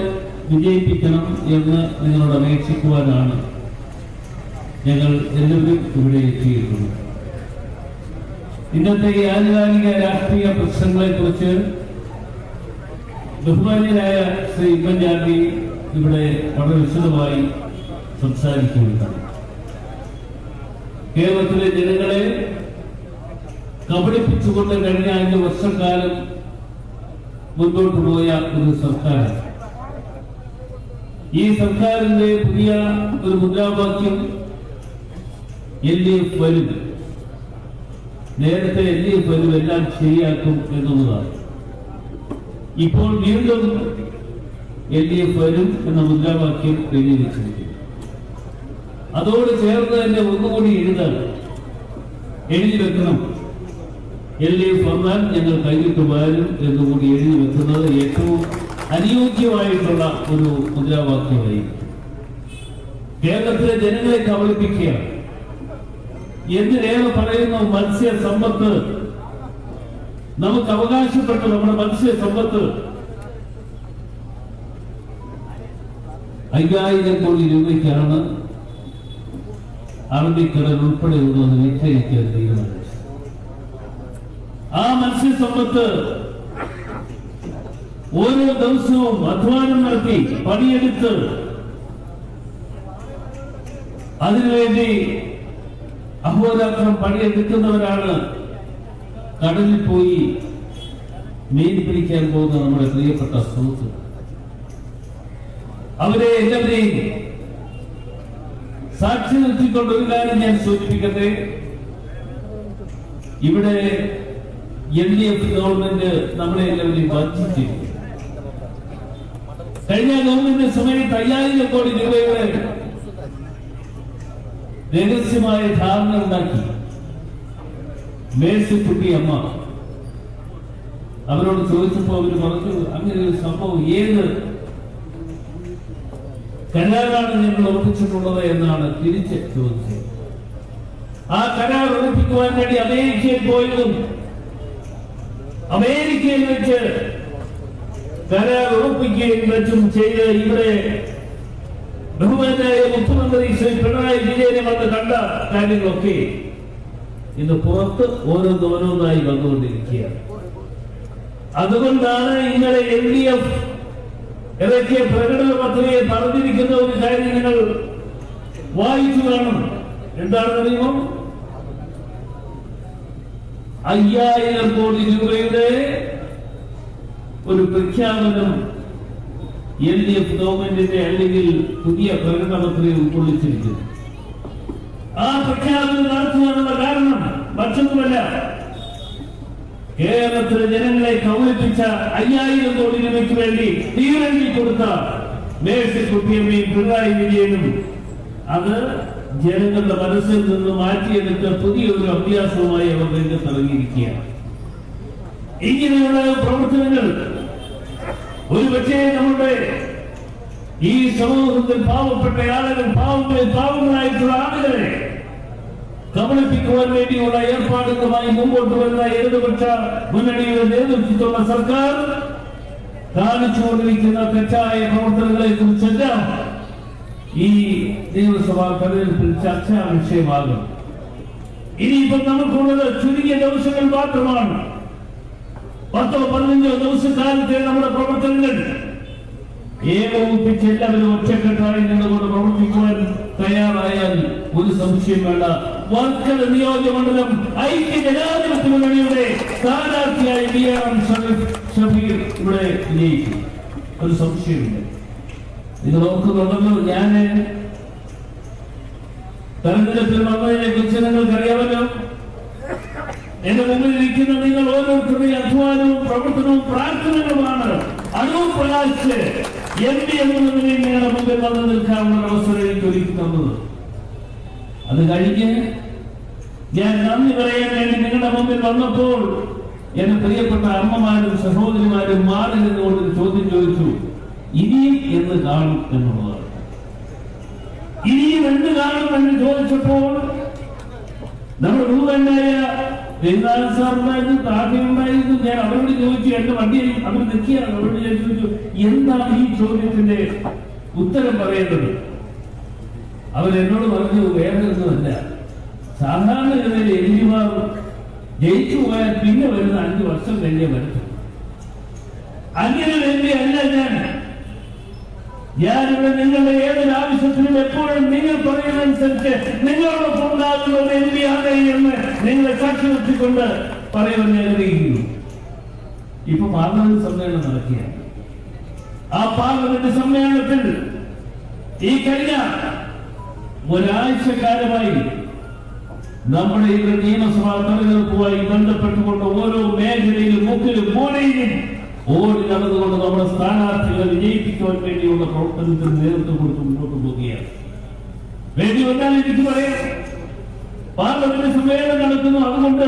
വിജയിപ്പിക്കണം എന്ന് നിങ്ങളോട് അപേക്ഷിക്കുവാനാണ് ഞങ്ങൾ എല്ലാവരും ഇവിടെ എത്തിയിരിക്കുന്നത്. ഇന്നത്തെ ഈ ആനുകാലിക രാഷ്ട്രീയ പ്രശ്നങ്ങളെ കുറിച്ച് ബഹുമാന്യനായ ശ്രീ ഉമ്മൻചാണ്ടി ഇവിടെ വളരെ വിശദമായി സംസാരിക്കുകയുണ്ടായി. കേരളത്തിലെ ജനങ്ങളെ കബളിപ്പിച്ചുകൊണ്ട് കഴിഞ്ഞ 5 വർഷക്കാലം മുൻപോട്ട് പോയ ഒരു സർക്കാർ. ഈ സർക്കാരിന്റെ പുതിയ ഒരു മുദ്രാവാക്യം LDF വരും, നേരത്തെ LDF വരും, എല്ലാം ശരിയാക്കും എന്നുള്ളതാണ്. ഇപ്പോൾ വീണ്ടും LDF വരും എന്ന മുദ്രാവാക്യം എഴുതി വെച്ചിരിക്കുന്നു. അതോട് ചേർന്ന് തന്നെ ഒന്നുകൂടി എഴുതി വെക്കണം, LDF വന്നാൽ ഞങ്ങൾ കൈവിട്ട് വരും എന്നുകൂടി എഴുതി വെക്കുന്നത് ഏറ്റവും അനുയോജ്യമായിട്ടുള്ള ഒരു മുദ്രാവാക്യമായി. കേരളത്തിലെ ജനങ്ങളെ കബളിപ്പിക്കുകയാണ്. എന്തിനേറെ പറയുന്നു, മത്സ്യ സമ്പത്ത് നമുക്ക് അവകാശപ്പെട്ട നമ്മുടെ മത്സ്യ സമ്പത്ത് 5000 കോടി രൂപയ്ക്കാണ് അറബിക്കടൽ ഉൾപ്പെടെയുള്ളത് വിറ്റഴിക്കാൻ തീരുമാനിച്ചത്. ആ മത്സ്യസമ്പത്ത് ഓരോ ദിവസവും അധ്വാനം നടത്തി പണിയെടുത്ത് അതിനുവേണ്ടി അഹോരാത്രം പണിയെടുക്കുന്നവരാണ് കടലിൽ പോയി മീൻ പിടിക്കാൻ പോകുന്ന നമ്മുടെ പ്രിയപ്പെട്ട സുഹൃത്ത്. അവരെ എല്ലാവരെയും സാക്ഷി നിർത്തിക്കൊണ്ട് ഒരു കാര്യം ഞാൻ സൂചിപ്പിക്കട്ടെ. ഇവിടെ LDF ഗവൺമെന്റ് നമ്മളെ എല്ലാവരെയും വഞ്ചിച്ചിരുന്നു. കഴിഞ്ഞ ഗവൺമെന്റ് സമയത്ത് 5000 കോടി രൂപയുടെ രഹസ്യമായ ധാരണ ഉണ്ടാക്കി. മേഴ്സിക്കുട്ടി അമ്മ അവരോട് ചോദിച്ചപ്പോൾ അവര് പറഞ്ഞു, അങ്ങനെ ഒരു സംഭവം ഏത് കരാറാണ് ഞങ്ങൾ ഉറപ്പിച്ചിട്ടുള്ളത് എന്നാണ് തിരിച്ച് ചോദിച്ചത്. ആ കരാർ ഉറപ്പിക്കുവാൻ വേണ്ടി അമേരിക്കയിൽ പോയതും അമേരിക്കയിൽ വെച്ച് കരാർ ഉറപ്പിക്കുകയും വെച്ചും ചെയ്ത് ഇവിടെ ബഹുമാനായ മുഖ്യമന്ത്രി ശ്രീ പിണറായി വിജയനെ വന്ന് കണ്ട കാര്യങ്ങളൊക്കെ ഇന്ന് പുറത്ത് ഓരോന്നായി വന്നുകൊണ്ടിരിക്കുകയാണ്. അതുകൊണ്ടാണ് ഇന്നലെ LDF ഇറക്കിയ പ്രകടന പത്രികയെ പറഞ്ഞിരിക്കുന്ന ഒരു കാര്യം നിങ്ങൾ വായിച്ചു കാണും. എന്താണെന്നറിയുമോ? 5000 കോടി രൂപയുടെ ഒരു പ്രഖ്യാപനം LDF ഗവൺമെന്റിന്റെ അല്ലെങ്കിൽ പുതിയ പ്രകടന പത്രിക ഉൾക്കൊള്ളിച്ചിരിക്കുന്നു. ആ പ്രഖ്യാപനം നടത്തുവാനുള്ള കാരണം മറ്റൊന്നുമല്ല, കേരളത്തിലെ ജനങ്ങളെ കബളിപ്പിച്ച 5000 കോടി രൂപയ്ക്ക് വേണ്ടി തീരണ്ടി കൊടുത്ത മേഴ്സിക്കുട്ടിയമ്മയും പിണറായി വിജയനും അത് ജനങ്ങളുടെ മനസ്സിൽ നിന്ന് മാറ്റിയെടുത്ത പുതിയൊരു അഭ്യാസവുമായി അവർ രംഗത്തിറങ്ങിയിരിക്കുകയാണ്. ഇങ്ങനെയുള്ള പ്രവർത്തനങ്ങൾ ഒരുപക്ഷേ നമ്മുടെ ഈ സമൂഹത്തിൽ പാവപ്പെട്ട ആളുകൾ, പാവങ്ങളായിട്ടുള്ള ആളുകളെ കബളിപ്പിക്കുവാൻ വേണ്ടിയുള്ള ഏർപ്പാടുകളുമായി മുമ്പോട്ട് വരുന്ന ഇടതുപക്ഷ മുന്നണിയുടെ നേതൃത്വത്തിലുള്ള സർക്കാർ കാണിച്ചുകൊണ്ടിരിക്കുന്ന തെറ്റായ പ്രവർത്തനങ്ങളെ കുറിച്ചെല്ലാം ഈ നിയമസഭാ തെരഞ്ഞെടുപ്പിൽ ചർച്ചാ വിഷയമാകും. ഇനിയിപ്പം നമുക്കുള്ളത് ചുരുങ്ങിയ ദിവസങ്ങൾ മാത്രമാണ്. 10-15 ദിവസക്കാലത്തെ നമ്മുടെ പ്രവർത്തനങ്ങൾ ഏകോപിപ്പിച്ച് എല്ലാവരും ഒറ്റക്കെട്ടായി നിന്നുകൊണ്ട് പ്രവർത്തിക്കുവാൻ തയ്യാറായാൽ ഒരു സംശയം വേണ്ട, വർക്കല നിയോജകമണ്ഡലം ഐക്യജനാധിപത്യ മുന്നണിയുടെ സ്ഥാനാർത്ഥിയായി DRM ഷഫീർ ഇവിടെ വിജയിക്കും. ഒരു സംശയമില്ല. നിങ്ങൾ ഓർക്കുന്നുണ്ടല്ലോ, ഞാൻ തെരഞ്ഞെടുപ്പിൽ വന്നതിനെ കുറിച്ച് നിങ്ങൾക്കറിയാമല്ലോ. എന്റെ മുമ്പിൽ ഇരിക്കുന്ന നിങ്ങൾ ഓരോരുത്തരുടെയും അധ്വാനവും പ്രവർത്തനവും പ്രാർത്ഥനകളുമാണ് അടൂർ പ്രകാശ് MP എന്ന നിലയിൽ നിങ്ങളുടെ മുമ്പിൽ വന്ന് നിൽക്കാനുള്ള അവസരം എനിക്ക് ഒരുക്കി തന്നത്. അത് കഴിഞ്ഞ് ഞാൻ നന്ദി പറയാൻ വേണ്ടി നിങ്ങളുടെ മുമ്പിൽ വന്നപ്പോൾ എന്റെ പ്രിയപ്പെട്ട അമ്മമാരും സഹോദരിമാരും മാറി നിന്നുകൊണ്ട് ഒരു ചോദ്യം ചോദിച്ചു, ഇനിയും എന്ന് കാണും എന്നുള്ളതാണ്. ഇനിയും എന്ത് കാണും എന്ന് ചോദിച്ചപ്പോൾ നമ്മുടെ ബഹുമാനായ രവീന്ദ്രനാഥ് സാർ ഉണ്ടായിരുന്നു, താഴെ ഉണ്ടായിരുന്നു. ഞാൻ അവരോട് ചോദിച്ചു, എന്റെ വണ്ടിയിൽ അവർ നിൽക്കുകയാണ്, അവരോട് ഞാൻ ചോദിച്ചു എന്താണ് ഈ ചോദ്യത്തിന്റെ ഉത്തരം പറയേണ്ടത്. അവരെന്നോട് പറഞ്ഞു, വേറെ ഒന്നുമല്ല, സാധാരണ ഗതിയിൽ എംപിമാർ ജയിച്ചു പോയാൽ പിന്നെ വരുന്ന 5 വർഷം കഴിഞ്ഞേ വരട്ടെ. അങ്ങനെ വേണ്ടി അല്ല ഞാനിവിടെ നിങ്ങളുടെ ഏതൊരു ആവശ്യത്തിനും എപ്പോഴും നിങ്ങൾ പറയുന്നതനുസരിച്ച് നിങ്ങളോടൊപ്പം ഉണ്ടാകുന്ന ഒരു എം പി ആണ് എന്ന് നിങ്ങളെ സാക്ഷി നിർത്തിക്കൊണ്ട് പറയുവാൻ ഞാൻ ആഗ്രഹിക്കുന്നു. ഇപ്പൊ പാർലമെന്റ് സമ്മേളനം നടക്കുകയാണ്. ആ പാർലമെന്റ് സമ്മേളനത്തിൽ ഈ കഴിഞ്ഞ ഒരാഴ്ചക്കാലമായി നമ്മുടെ ഇവിടെ നിയമസഭാ തെരഞ്ഞെടുപ്പുമായി ബന്ധപ്പെട്ടുകൊണ്ട് ഓരോ മേഖലയിലും മുക്കിലും മൂലയിലും ഓടി നടന്നുകൊണ്ട് നമ്മുടെ സ്ഥാനാർത്ഥികളെ വിജയിപ്പിക്കുവാൻ വേണ്ടിയുള്ള പ്രവർത്തനത്തിന് നേതൃത്വം കൊടുത്ത് മുന്നോട്ട് പോവുകയാണ്. വേണ്ടി വന്നാൽ എനിക്ക് പറയാം, പാർലമെന്റ് സമ്മേളനം നടക്കുന്നു, അതുകൊണ്ട്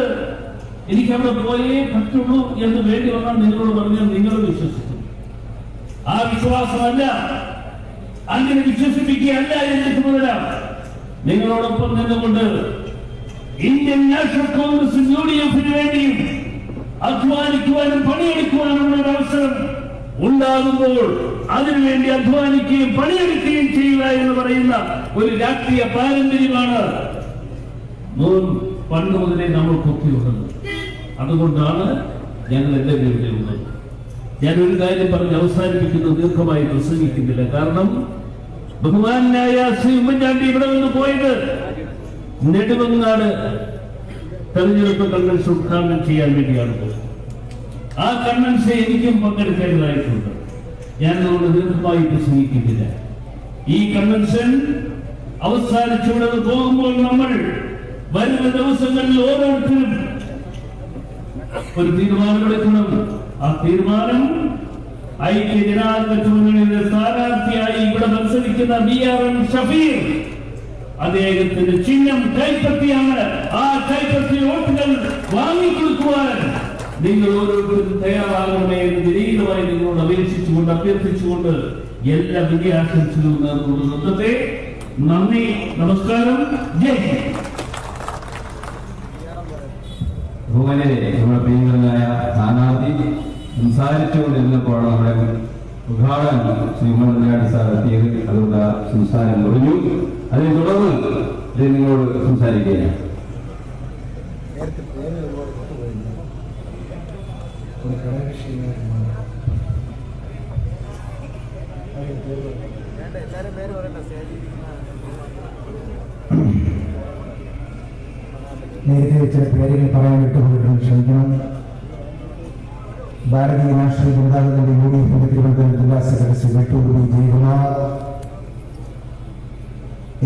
എനിക്ക് അവിടെ പോയേ പറ്റുള്ളൂ എന്ന് വേണ്ടി വന്നാൽ നിങ്ങളോട് പറഞ്ഞാൽ നിങ്ങൾ വിശ്വസിക്കും. ആ വിശ്വാസമല്ല, അങ്ങനെ വിശ്വസിപ്പിക്കുകയല്ല എന്ന് ചുമതല നിങ്ങളോടൊപ്പം നിന്നുകൊണ്ട് ഇന്ത്യൻ നാഷണൽ കോൺഗ്രസ് UDF-ന് വേണ്ടിയും അധ്വാനിക്കുവാനും പണിയെടുക്കുവാനുള്ള ഒരു അവസരം ഉണ്ടാകുമ്പോൾ അതിനുവേണ്ടി അധ്വാനിക്കുകയും പണിയെടുക്കുകയും ചെയ്യുക എന്ന് പറയുന്ന ഒരു രാഷ്ട്രീയ പാരമ്പര്യമാണ് പണ്ട് മുതലേ നമ്മൾക്കൊക്കെയുള്ളത്. അതുകൊണ്ടാണ് ഞങ്ങൾ എല്ലാവരും ഇവിടെ ഉള്ളത്. ഞാനൊരു കാര്യം പറഞ്ഞ് അവസാനിപ്പിക്കുന്നത്, ദീർഘമായി പ്രസംഗിക്കുന്നില്ല. കാരണം ബഹുമാനായ ശ്രീ ഉമ്മൻചാണ്ടി ഇവിടെ നിന്ന് പോയത് നെടുമങ്ങാട് തെരഞ്ഞെടുപ്പ് കൺവെൻഷൻ ഉദ്ഘാടനം ചെയ്യാൻ വേണ്ടിയാണ് പോയത്. ആ കൺവെൻഷൻ എനിക്കും പങ്കെടുക്കേണ്ടതായിട്ടുണ്ട്. ഞാൻ അതുകൊണ്ട് ദീർഘമായി പ്രസംഗിക്കുന്നില്ല. ഈ കൺവെൻഷൻ അവസാനിച്ചുവിടെ പോകുമ്പോൾ നമ്മൾ വരുന്ന ദിവസങ്ങളിൽ ഓരോരുത്തരും ഒരു തീരുമാനമെടുക്കണം. ആ തീരുമാനം ഐക്യ ജനാധിപത്യ മുന്നണിയുടെ സ്ഥാനാർത്ഥിയായി ഇവിടെ മത്സരിക്കുന്ന BRM ഷഫീർ, അദ്ദേഹത്തിന്റെ ചിഹ്നം കൈപ്പറ്റിയാണ്. ആ കൈപ്പറ്റിയ വോട്ടുകൾ വാങ്ങിക്കൊടുക്കുവാൻ നിങ്ങൾ ഓരോരുത്തരും തയ്യാറാകണമേ എന്ന് വിനീതമായി നിങ്ങളോട് അപേക്ഷിച്ചുകൊണ്ട് അഭ്യർത്ഥിച്ചുകൊണ്ട് എല്ലാ വിജയാശംസകളും നേർന്നുകൊണ്ട് നിർത്തട്ടെ. നന്ദി, നമസ്കാരം, ജയ് ഹിന്ദ്. ഭൂമനെ നമ്മുടെ പ്രിയങ്കരനായ സ്ഥാനാർത്ഥി സംസാരിച്ചുകൊണ്ടിരുന്നപ്പോഴാണ് നമ്മുടെ ഉദ്ഘാടനം ശ്രീ ഉമ്മൻചാണ്ടി സാർ എത്തിയത്. അതുകൊണ്ട് സംസാരം കുറഞ്ഞു. അതിനെ തുടർന്ന് ഇത് നിങ്ങളോട് സംസാരിക്കുകയാണ്. നേരത്തെ ചില പേരുകൾ പറയാൻ വിട്ടുപോയിട്ടുണ്ട്, ക്ഷമിക്കണം. ഭാരതീയ രാഷ്ട്രീയ ജനതാദളിന്റെ UDF-ന്റെ തിരുവനന്തപുരം ജില്ലാ സെക്രട്ടറി ശ്രീ വെട്ടൂർ ജയകുമാർ,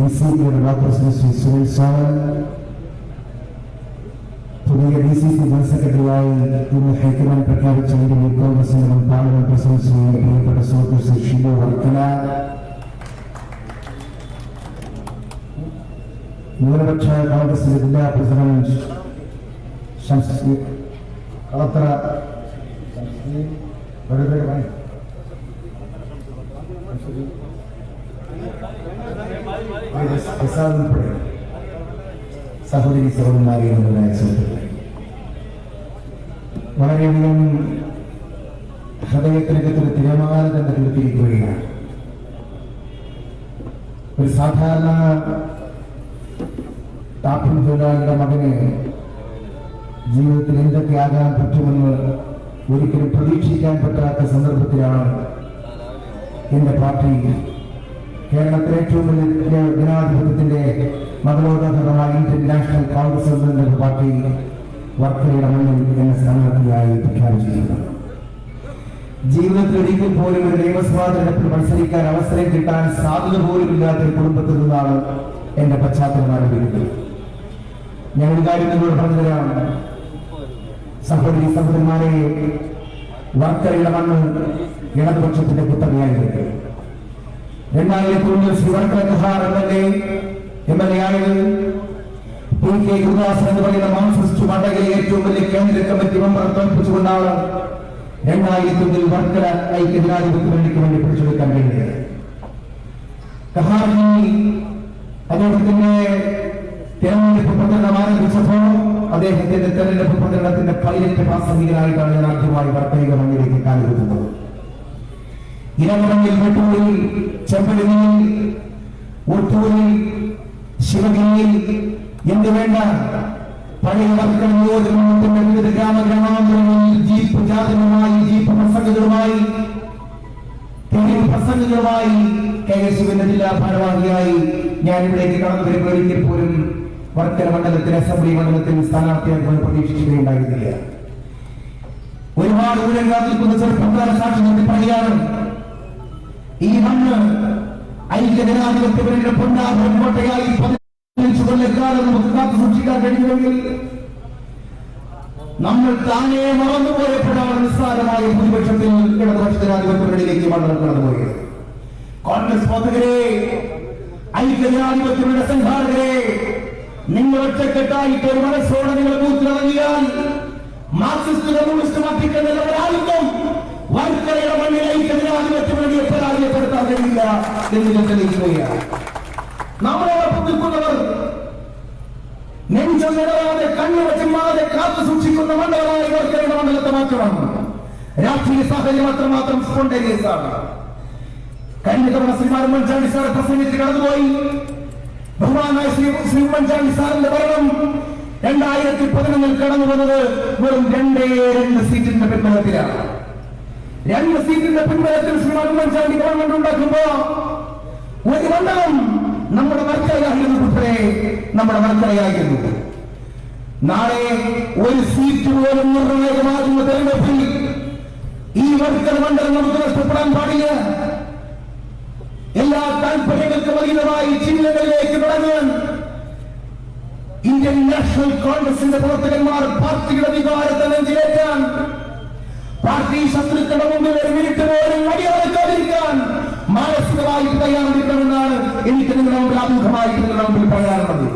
NCP-യുടെ ബ്ലോക്ക് പ്രസിഡന്റ് ശ്രീ സുനിൽ സോമൻ, പുതിയ DCC ജനറൽ സെക്രട്ടറിയായി ഇന്ന് ഹൈക്കമാൻഡ് പ്രഖ്യാപിച്ച ഇന്ത്യൻ കോൺഗ്രസിന്റെ മുൻ പാർലമെന്റ് പ്രസിഡന്റ് ശ്രീ പ്രിയപ്പെട്ട സുഹൃത്ത് ശ്രീ ഷിബു വർക്കല, ന്യൂനപക്ഷ കോൺഗ്രസിന്റെ ജില്ലാ പ്രസിഡന്റ് കളത്ര ഉൾപ്പെടെ സഹോദരി സഹോദരന്മാരെ എന്നതായ സുഹൃത്തുക്കളെ, വളരെയധികം ഹൃദയത്തിനകത്തൊരു തിരമാല തന്നെ തീർത്തിരിക്കുകയാണ്. ഒരു സാധാരണ ടാപ്പിൻ തൊഴിലാളിയുടെ മകന് ജീവിതത്തിൽ എന്തൊക്കെ ആകാൻ പറ്റുമെന്ന് ഒരിക്കലും പ്രതീക്ഷിക്കാൻ പറ്റാത്ത സന്ദർഭത്തിലാണ് എന്റെ പാർട്ടി കേരളത്തിലെ ഏറ്റവും വലിയ ജനാധിപത്യത്തിന്റെ മകളോദാഹരണമായ ഇന്ത്യൻ നാഷണൽ കോൺഗ്രസ് എന്ന പാർട്ടി വർക്കലയുടെ മണ്ണിൽ എന്നെ സ്ഥാനാർത്ഥിയായി പ്രഖ്യാപിച്ചിട്ടുണ്ട്. ജീവിതത്തിൽ ഒരിക്കൽ പോലും ഒരു നിയമസഭാ തെരഞ്ഞെടുപ്പിൽ മത്സരിക്കാൻ അവസരം കിട്ടാൻ സാധ്യത പോലുമില്ലാത്ത ഒരു കുടുംബത്തിൽ നിന്നാണ് എന്റെ പശ്ചാത്തലം ആരംഭിക്കുന്നത്. ഞാൻ ഒരു കാര്യം നിങ്ങളോട് പറഞ്ഞു തരാം. സഹോദരി സഹോദരന്മാരെ, വർക്കലയുടെ മണ്ണ് ഇടതുപക്ഷത്തിന്റെ കുത്തകയായത്. 2001 ശ്രീ വർക്കല MLA ആയത് PK ഗുരുദാസ് എന്ന് പറയുന്ന മാർക്സിസ്റ്റ് മണ്ഡലത്തിലെ ഏറ്റവും വലിയ കേന്ദ്ര കമ്മിറ്റി മെമ്പർ തോൽപ്പിച്ചുകൊണ്ടാണ് 2001 വർക്കല ഐക്യജനാധിപത്യ വേണ്ടിക്ക് വേണ്ടി പിടിച്ചെടുക്കാൻ കഴിഞ്ഞത്. കഹാർജി അദ്ദേഹത്തിന്റെ തെരഞ്ഞെടുപ്പ് പ്രചരണം ആരംഭിച്ചപ്പോൾ അദ്ദേഹത്തിന്റെ തെരഞ്ഞെടുപ്പ് പ്രചരണത്തിന്റെ പൈലറ്റ് പ്രാസംഗികനായിട്ടാണ് ഞാൻ ആദ്യമായി വർക്കല മണ്ണിലേക്ക് കാലുകുത്തുന്നത്. ഇരമണിയിൽ, വെട്ടൂരിൽ, ചെമ്പഴനിയിൽ, ഒട്ടൂരിൽ, ശിവഗിരിയിൽ എന്ത് വേണ്ട പഴയ വർക്കല നിയോജകമണ്ഡലത്തിന്റെ വിവിധ ഗ്രാമഗ്രാമാന്തരങ്ങളിൽ ജീപ്പ് ജാഥകളുമായി, ജീപ്പ് പ്രസംഗങ്ങളുമായി, തെരുവ് പ്രസംഗങ്ങളുമായി KSUവിന്റെ ജില്ലാ ഭാരവാഹിയായി ഞാൻ ഇവിടേക്ക് കടന്നു വരുമ്പോഴേക്കും പോലും വർക്കല മണ്ഡലത്തിൽ, അസംബ്ലി മണ്ഡലത്തിൽ സ്ഥാനാർത്ഥിയായി പ്രതീക്ഷിക്കുകയുണ്ടായിരുന്നില്ല. ഒരുപാട് ഊഴം കാത്തിരിക്കുന്ന ചെറുപ്പക്കാര സാക്ഷി നിർത്തി പറയുകയാണ്, ഈ മണ്ണ് ഐക്യജനാധിപത്യത്തിന്റെ പൊന്നാഭം കോട്ടയായി 15 കൊല്ലക്കാലം നമുക്ക് കാത്തു സൂക്ഷിക്കാൻ കഴിയുമെങ്കിൽ നമ്മൾ താനേ മറന്നുപോയപ്പോഴാണ് നിസ്സാരമായ ഭൂരിപക്ഷത്തിൽ ഇടതുപക്ഷ ജനാധിപത്യത്തിലേക്ക് മണ്ഡലം കടന്നുപോയത്. കോൺഗ്രസ് പ്രവർത്തകരെ, ഐക്യജനാധിപത്യങ്ങളുടെ സംഘാടകരെ, നിങ്ങൾ ഒറ്റക്കെട്ടായിട്ട് ഒരു മനസ്സോടെ നിങ്ങൾ ബൂത്തിലിറങ്ങിയാൽ മാർക്സിസ്റ്റ് കമ്മ്യൂണിസ്റ്റ് മാറ്റിക്കുന്നവരായിരിക്കും വർക്കലയുടെ മണ്ണിൽ ഐക്യജനാധിപത്യം വേണ്ടിയെ പരാജയപ്പെടുത്താൻ കഴിയില്ല എന്ന് തെളിയിക്കുകയാണ്. നമ്മളോടൊപ്പം നിൽക്കുന്നവർ നെഞ്ചൊന്നിടാതെ കണ്ണുവച്ചുമാതെ കാത്തു സൂക്ഷിക്കുന്ന മണ്ഡലമായി വർക്കലയുടെ മണ്ഡലത്തെ മാത്രമാണ്. രാഷ്ട്രീയ സാഹചര്യം അത്രമാത്രം സ്പോണ്ടേനിയസ് ആണ്. കഴിഞ്ഞ തവണ ശ്രീമാൻ ഉമ്മൻചാണ്ടി സാർ പ്രസംഗിച്ച് കടന്നുപോയി. ബഹുമാനായ ശ്രീ ഉമ്മൻചാണ്ടി സാറിന്റെ ഭരണം 2011 കടന്നു വന്നത് വെറും 2 സീറ്റിന്റെ പിൻബലത്തിലാണ്. 2 സീറ്റിന്റെ പിൻബലത്തിൽ ശ്രീമാൻ ഉമ്മൻചാണ്ടി ഗവൺമെന്റ് ഉണ്ടാക്കുമ്പോ ഒരു മണ്ഡലം നമ്മുടെ വർക്കലയായിരുന്നു, കുട്ടരെ നമ്മുടെ വർക്കലയായിരുന്നു. നാളെ ഒരു സീറ്റ് പോലും നിർണായകമാകുന്ന തെരഞ്ഞെടുപ്പിൽ ഈ വർക്കല മണ്ഡലം നമുക്ക് നഷ്ടപ്പെടാൻ പാടില്ല. എല്ലാ താല്പര്യങ്ങൾക്കും അതീതമായി ചിഹ്നങ്ങളിലേക്ക് തുടങ്ങാൻ ഇന്ത്യൻ നാഷണൽ കോൺഗ്രസിന്റെ പ്രവർത്തകന്മാർ പാർട്ടിയുടെ വികാരത്തെ നെഞ്ചിലേറ്റാൻ, പാർട്ടി ശത്രുക്കളുടെ മുമ്പിൽ ഒരു മിനിറ്റ് പോലും അടിയാക്കാതിരിക്കാൻ മാനസികമായി തയ്യാറെടുക്കണമെന്നാണ് എനിക്ക് നിങ്ങളുടെ മുമ്പിൽ ആമുഖമായി നിങ്ങളുടെ മുമ്പിൽ പറയാറുള്ളത്.